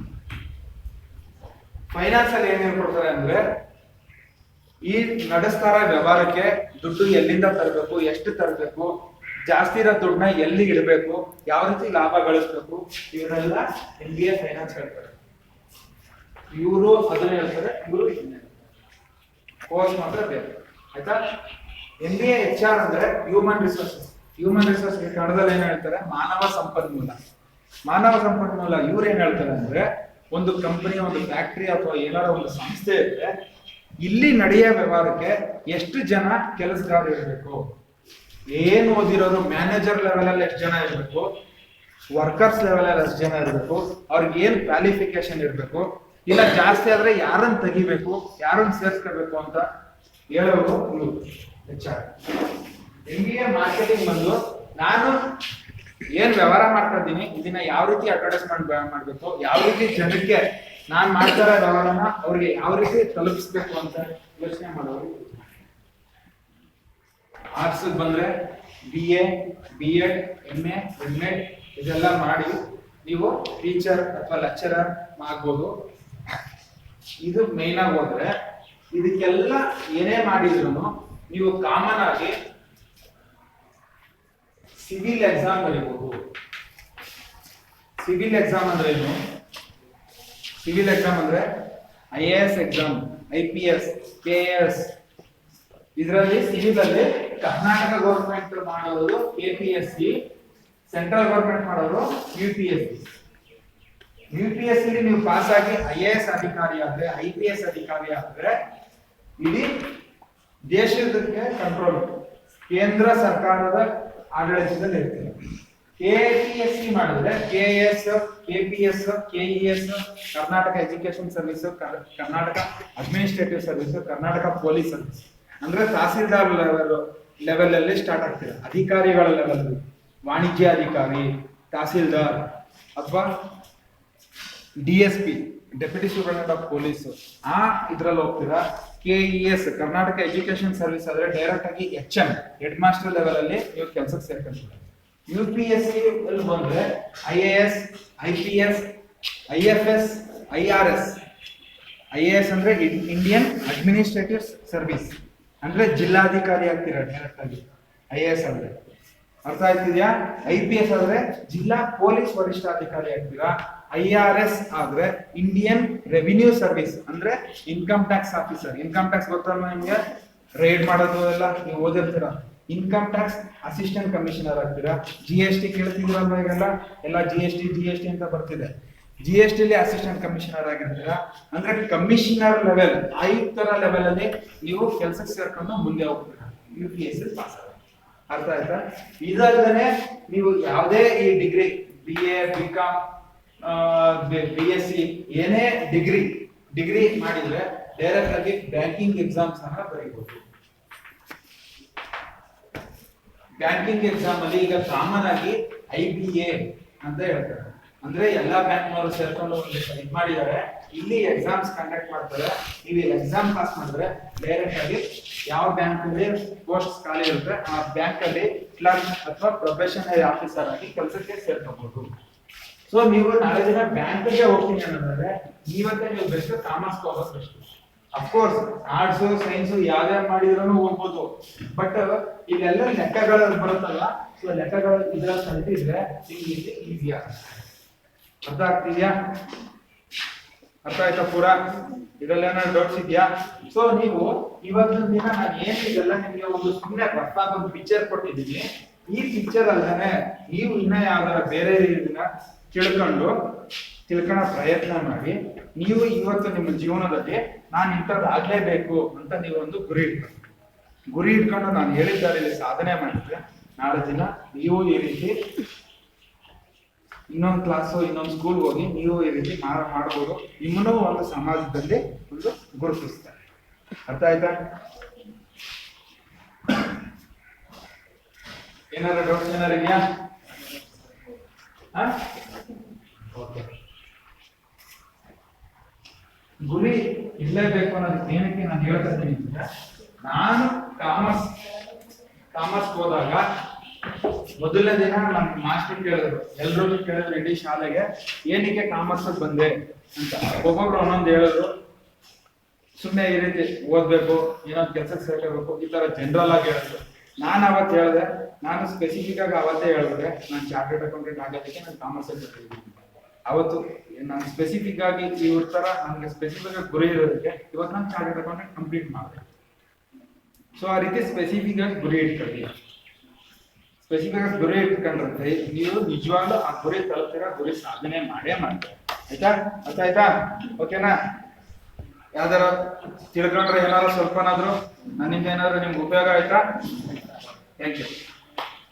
Finance ಅಲ್ಲಿ ಏನ್ ಹೇಳ್ಕೊಡ್ತಾರೆ ಅಂದ್ರೆ, ಈ ನಡೆಸ್ತಾರ ವ್ಯವಹಾರಕ್ಕೆ ದುಡ್ಡು ಎಲ್ಲಿಂದ ತರಬೇಕು, ಎಷ್ಟು ತರಬೇಕು, ಜಾಸ್ತಿ ಇರೋ ದುಡ್ಡನ್ನ ಎಲ್ಲಿ ಇಡಬೇಕು, ಯಾವ ರೀತಿ ಲಾಭ ಗಳಿಸ್ಬೇಕು, ಇವರೆಲ್ಲ MBA ಫೈನಾನ್ಸ್ ಹೇಳ್ತಾರೆ. ಇವರು ಅದನ್ನ ಹೇಳ್ತಾರೆ, ಇವರು ಇದನ್ನ ಕೋರ್ಸ್ ಮಾತ್ರ ಬೇರೆ. ಆಯ್ತಾ? MBA HR ಅಂದ್ರೆ ಹ್ಯೂಮನ್ ರಿಸೋರ್ಸಸ್. ಹ್ಯೂಮನ್ ರಿಸೋರ್ಸ್ ಕನ್ನಡದಲ್ಲಿ ಏನ್ ಹೇಳ್ತಾರೆ? ಮಾನವ ಸಂಪನ್ಮೂಲ. ಮಾನವ ಸಂಪನ್ಮೂಲ ಇವ್ರು ಏನ್ ಹೇಳ್ತಾರೆ ಅಂದ್ರೆ, ಒಂದು ಕಂಪನಿ, ಒಂದು ಫ್ಯಾಕ್ಟರಿ ಅಥವಾ ಏನಾರ ಒಂದು ಸಂಸ್ಥೆ ಇದ್ರೆ ಇಲ್ಲಿ ನಡೆಯೋ ವ್ಯವಹಾರಕ್ಕೆ ಎಷ್ಟು ಜನ ಕೆಲಸಗಾರರು ಇರಬೇಕು, ಏನ್ ಓದಿರೋರು ಮ್ಯಾನೇಜರ್ ಲೆವೆಲ್ ಅಲ್ಲಿ ಎಷ್ಟು ಜನ ಇರಬೇಕು, ವರ್ಕರ್ಸ್ ಲೆವೆಲ್ ಅಲ್ಲಿ ಎಷ್ಟು ಜನ ಇರಬೇಕು, ಅವ್ರಿಗೆ ಏನ್ ಕ್ವಾಲಿಫಿಕೇಶನ್ ಇರಬೇಕು, ಇಲ್ಲ ಜಾಸ್ತಿ ಆದ್ರೆ ಯಾರನ್ನ ತೆಗಿಬೇಕು, ಯಾರನ್ನ ಸೇರ್ಸ್ಕೋಬೇಕು ಅಂತ ಹೇಳೋರು ಇವರು HR. MBA ಮಾರ್ಕೆಟಿಂಗ್ ಬಂದು, ನಾನು ಏನ್ ವ್ಯವಹಾರ ಮಾಡ್ತಾ ಇದ್ದೀನಿ ಇದನ್ನ ಯಾವ ರೀತಿ ಅಡ್ವರ್ಟೈಸ್ಮೆಂಟ್ ಮಾಡ್ಬೇಕು, ಯಾವ ರೀತಿ ಜನಕ್ಕೆ ನಾನ್ ಮಾಡ್ತಾ ಇರೋ ವ್ಯವಹಾರನ ಅವ್ರಿಗೆ ಯಾವ ರೀತಿ ತಲುಪಿಸ್ಬೇಕು ಅಂತ ಯೋಚನೆ ಮಾಡೋರು. ಆರ್ಟ್ಸ್ ಬಂದ್ರೆ BA, B.Ed, MA, M.Ed ಇದೆಲ್ಲ ಮಾಡಿ ನೀವು ಟೀಚರ್ ಅಥವಾ ಲೆಕ್ಚರರ್ ಆಗ್ಬೋದು. ಇದು ಮೇನ್ ಆಗಿ ಹೋದ್ರೆ, ಇದಕ್ಕೆಲ್ಲ ಏನೇ ಮಾಡಿದ್ರು ನೀವು ಕಾಮನ್ ಆಗಿ ಸಿವಿಲ್ ಎಕ್ಸಾಮ್ ಬರೀಬಹುದು. ಸಿವಿಲ್ ಎಕ್ಸಾಮ್ ಅಂದ್ರೆ ಏನು? ಸಿವಿಲ್ ಎಕ್ಸಾಮ್ ಅಂದ್ರೆ IAS ಎಕ್ಸಾಮ್, IPS, KS. ಇದರಲ್ಲಿ ಸಿವಿಲ್ ಅಲ್ಲಿ ಕರ್ನಾಟಕ ಗೌರ್ಮೆಂಟ್ ಮಾಡೋದು KPSC, ಸೆಂಟ್ರಲ್ ಗೌರ್ಮೆಂಟ್ ಮಾಡೋದು UPSC. UPSC ನೀವು ಪಾಸ್ ಆಗಿ IAS ಅಧಿಕಾರಿ ಆದ್ರೆ, IPS ಅಧಿಕಾರಿ ಆದ್ರೆ ಇಡೀ ದೇಶಕ್ಕೆ ಕಂಟ್ರೋಲ್, ಕೇಂದ್ರ ಸರ್ಕಾರದ ಆಡಳಿತದಲ್ಲಿ ಇರ್ತೀವಿ. KPSC ಮಾಡಿದ್ರೆ KS, KPS, KES, Karnataka education service, Karnataka administrative service, Karnataka police service. ಅಂದ್ರೆ ತಹಸೀಲ್ದಾರ್ ಲೆವೆಲ್ ಅಲ್ಲಿ ಸ್ಟಾರ್ಟ್ ಆಗ್ತದೆ, ಅಧಿಕಾರಿಗಳ ಲೆವೆಲ್, ವಾಣಿಜ್ಯ ಅಧಿಕಾರಿ, ತಹಸೀಲ್ದಾರ್ ಅಥವಾ DSP, deputy superintendent of police, ಆ ಇದ್ರಲ್ಲಿ ಹೋಗ್ತೀರಾ. KES ಕರ್ನಾಟಕ ಎಜುಕೇಶನ್ ಸರ್ವಿಸ್ ಆದ್ರೆ ಡೈರೆಕ್ಟ್ ಆಗಿ HM, ಹೆಡ್ ಮಾಸ್ಟರ್ ಲೆವೆಲ್ ಅಲ್ಲಿ ನೀವು ಕೆಲಸಕ್ಕೆ ಸೇರ್ಕೊಂತೀರಾ. UPSC ಅಲ್ಲಿ ಬಂದ್ರೆ IAS, IPS, IFS, IRS. IAS ಅಂದ್ರೆ ಇಂಡಿಯನ್ ಅಡ್ಮಿನಿಸ್ಟ್ರೇಟಿವ್ ಸರ್ವಿಸ್, ಅಂದ್ರೆ ಜಿಲ್ಲಾಧಿಕಾರಿ ಆಗ್ತೀರಾ ಡೈರೆಕ್ಟ್ ಆಗಿ IAS ಆದ್ರೆ. ಅರ್ಥ ಆಯ್ತಿದ್ಯಾ? IPS ಆದ್ರೆ ಜಿಲ್ಲಾ ಪೊಲೀಸ್ ವರಿಷ್ಠಾಧಿಕಾರಿ ಆಗ್ತೀರಾ. IRS ಆದ್ರೆ ಇಂಡಿಯನ್ ರೆವಿನ್ಯೂ ಸರ್ವಿಸ್ ಅಂದ್ರೆ income tax officer. Income tax ಗೊತ್ತಲ್ಲ ನಿಮ್ಗೆ, ರೈಡ್ ಮಾಡೋದು ಎಲ್ಲ ನೀವು ಓದಿರ್ತೀರಾ. ಇನ್ಕಮ್ ಟ್ಯಾಕ್ಸ್ ಅಸಿಸ್ಟೆಂಟ್ ಕಮಿಷನರ್ ಆಗ್ತೀರಾ. GST ಕೇಳ್ತಿದ್ದೀರಲ್ವಾ ಈಗೆಲ್ಲ, ಎಲ್ಲ GST ಅಂತ ಬರ್ತಿದೆ. GST ಅಲ್ಲಿ ಅಸಿಸ್ಟೆಂಟ್ ಕಮಿಷನರ್ ಆಗಿರ್ತೀರಾ. ಅಂದ್ರೆ ಕಮಿಷನರ್ ಲೆವೆಲ್, ಆಯುಕ್ತರ ಲೆವೆಲ್ ಅಲ್ಲಿ ನೀವು ಕೆಲಸಕ್ಕೆ ಸೇರ್ಕೊಂಡು ಮುಂದೆ ಹೋಗ್ತೀರಾ. UPSC ಪಾಸ್ ಆಗ. ಅರ್ಥ ಆಯ್ತಾ? ಇದಲ್ಲದೆ ನೀವು ಯಾವುದೇ ಈ ಡಿಗ್ರಿ BA BCom BSc ಏನೇ ಡಿಗ್ರಿ ಮಾಡಿದ್ರೆ ಡೈರೆಕ್ಟ್ ಆಗಿ ಬ್ಯಾಂಕಿಂಗ್ ಎಕ್ಸಾಮ್ಸ್ ಅನ್ನ ಬರೀಬಹುದು. ಬ್ಯಾಂಕಿಂಗ್ ಎಕ್ಸಾಮ್ ಅಲ್ಲಿ ಈಗ ಕಾಮನ್ ಆಗಿ IBA ಅಂತ ಹೇಳ್ತಾರೆ. ಅಂದ್ರೆ ಎಲ್ಲಾ ಬ್ಯಾಂಕ್ನವರು ಸೇರ್ಕೊಂಡು ಇದು ಮಾಡಿದ್ದಾರೆ. ಇಲ್ಲಿ ಎಕ್ಸಾಮ್ಸ್ ಕಂಡಕ್ಟ್ ಮಾಡ್ತಾರೆ. ನೀವು ಎಕ್ಸಾಮ್ ಪಾಸ್ ಮಾಡಿದ್ರೆ ಡೈರೆಕ್ಟ್ ಆಗಿ ಯಾವ ಬ್ಯಾಂಕ್ ಅಲ್ಲಿ ಪೋಸ್ಟ್ ಖಾಲಿ ಇರುತ್ತೆ ಆ ಬ್ಯಾಂಕ್ ಅಲ್ಲಿ ಕ್ಲರ್ಕ್ ಅಥವಾ ಪ್ರೊಫೆಷನಲ್ ಆಫೀಸರ್ ಆಗಿ ಕೆಲಸಕ್ಕೆ ಸೇರ್ಕೋಬಹುದು. ಸೊ ನೀವು ನಾಳೆ ದಿನ ಬ್ಯಾಂಕ್ಗೆ ಹೋಗ್ತೀನಿ ಅನ್ನೋದಾದ್ರೆ ಇವತ್ತೇ ನೀವು ಬೆಸ್ಟ್ ಕಾಮರ್ಸ್ ಹೋಗೋದು ಬೆಸ್ಟ್. ಅಫ್ಕೋರ್ಸ್ ಆರ್ಟ್ಸ್ ಸೈನ್ಸ್ ಯಾವ್ದೇ ಮಾಡಿದ್ರು ಹೋಗ್ಬೋದು, ಬಟ್ ಇವೆಲ್ಲ ಲೆಕ್ಕಗಳಲ್ಲಿ ಬರುತ್ತಲ್ಲ, ಸೊ ಲೆಕ್ಕಗಳು ಇದ್ರಲ್ಲಿ ಕಲ್ತಿದ್ರೆ ನಿಮ್ಗೆ ಈಸಿ ಆಗುತ್ತೆ. ಅರ್ಥ ಆಗ್ತಿದ್ಯಾ? ಅರ್ಥ ಆಯ್ತಾ ಪೂರಾ? ಇದ್ರಲ್ಲಿ ಏನಾದ್ರು ಡೌಟ್ಸ್ ಇದೆಯಾ? ಸೊ ನೀವು ಇವತ್ತಿನ ದಿನ ನಾನು ಏನ್ ಇದೆಲ್ಲ ನಿಮ್ಗೆ ಒಂದು ಸುಮ್ಮನೆ ರಫಾಗಿ ಒಂದು ಪಿಕ್ಚರ್ ಕೊಟ್ಟಿದ್ದೀನಿ. ಈ ಪಿಕ್ಚರ್ ಅಲ್ಲದೆ ನೀವು ಇನ್ನ ಯಾವ್ದಾರ ಬೇರೆ ಇದನ್ನ ತಿಳ್ಕೊಳ್ಳೋ ಪ್ರಯತ್ನ ಮಾಡಿ. ನೀವು ಇವತ್ತು ನಿಮ್ಮ ಜೀವನದಲ್ಲಿ ನಾನು ಇಂಥದ್ದು ಆಗ್ಲೇಬೇಕು ಅಂತ ನೀವು ಒಂದು ಗುರಿ ಇಟ್ಕೊಂಡು ನಾನು ಹೇಳಿದ್ದಾರೆ ಸಾಧನೆ ಮಾಡಿದ್ರೆ ನಾಳೆ ದಿನ ನೀವು ಈ ರೀತಿ ಇನ್ನೊಂದು ಕ್ಲಾಸು ಇನ್ನೊಂದು ಸ್ಕೂಲ್ ಹೋಗಿ ನೀವು ಈ ರೀತಿ ಮಾಡ್ಬೋದು. ನಿಮ್ಮನ್ನು ಒಂದು ಸಮಾಜದಲ್ಲಿ ಒಂದು ಗುರುತಿಸ್ತಾರೆ. ಅರ್ಥ ಆಯ್ತಾ? ಏನಾದ್ರು ಡೌಟ್ಸ್ ಏನಾರು ಇದೆಯಾ? ಓಕೆ. ಗುರಿ ಇರಲೇಬೇಕು ಅನ್ನೋದು ಏನಕ್ಕೆ ನಾನು ಹೇಳ್ತಾ ಇದ್ದೀನಿ ಅಂದ್ರೆ, ನಾನು ಕಾಮರ್ಸ್ ಹೋದಾಗ ಮೊದಲನೇ ದಿನ ನಮ್ಮ ಮಾಸ್ಟರ್ ಕೇಳಿದ್ರು, ಎಲ್ರೂ ಕೇಳಿದ್ರು ಇಡೀ ಶಾಲೆಗೆ ಏನಕ್ಕೆ ಕಾಮರ್ಸ್ ಬಂದೆ ಅಂತ. ಒಬ್ಬೊಬ್ರು ಒಂದೊಂದು ಹೇಳಿದ್ರು. ಸುಮ್ಮನೆ ಈ ರೀತಿ ಓದ್ಬೇಕು, ಏನೊಂದು ಕೆಲಸಕ್ಕೆ ಸೇರ್ಕೋಬೇಕು, ಈ ತರ ಜನರಲ್ ಆಗಿ ಹೇಳಿದ್ರು. ನಾನು ಅವತ್ತು ಹೇಳಿದೆ, ನಾನು ಸ್ಪೆಸಿಫಿಕ್ ಆಗಿ ಅವತ್ತೇ ಹೇಳಿದ್ರೆ ನಾನು ಚಾರ್ಟರ್ಡ್ ಅಕೌಂಟೆಂಟ್ ಆಗೋದಕ್ಕೆ ನಾನು ಕಾಮರ್ಸ್ ಅವತ್ತು ನಾನು ಸ್ಪೆಸಿಫಿಕ್ ಆಗಿ ಇವ್ರ ತರ ನನಗೆ ಸ್ಪೆಸಿಫಿಕ್ ಆಗಿ ಗುರಿ ಇರೋದಕ್ಕೆ ಇವತ್ತು ನಾನು ಚಾರ್ಟರ್ಡ್ ಅಕೌಂಟೆಂಟ್ ಕಂಪ್ಲೀಟ್ ಮಾಡಿದೆ. ಸೊ ಆ ರೀತಿ ಸ್ಪೆಸಿಫಿಕ್ ಆಗಿ ಗುರಿ ಇಟ್ಕೊಳ್ಳಿ. ಸ್ಪೆಸಿಫಿಕ್ ಆಗಿ ಗುರಿ ಇಟ್ಕೊಂಡ್ರೆ ನೀವು ನಿಜವಾಗ್ಲೂ ಆ ಗುರಿ ತಲುಪ್ತೀರಾ, ಗುರಿ ಸಾಧನೆ ಮಾಡೇ ಮಾಡ್ತೀರಾ. ಆಯ್ತಾ? ಅರ್ಥ ಆಯ್ತಾ? ಓಕೆನಾ? ಯಾವ್ದಾರ ತಿಳ್ಕೊಂಡ್ರೆ ಏನಾದ್ರು ಸ್ವಲ್ಪನಾದ್ರು ನನ್ನಿಂದ ಏನಾದ್ರು ನಿಮ್ಗೆ ಉಪಯೋಗ ಆಯ್ತಾ? Thank you.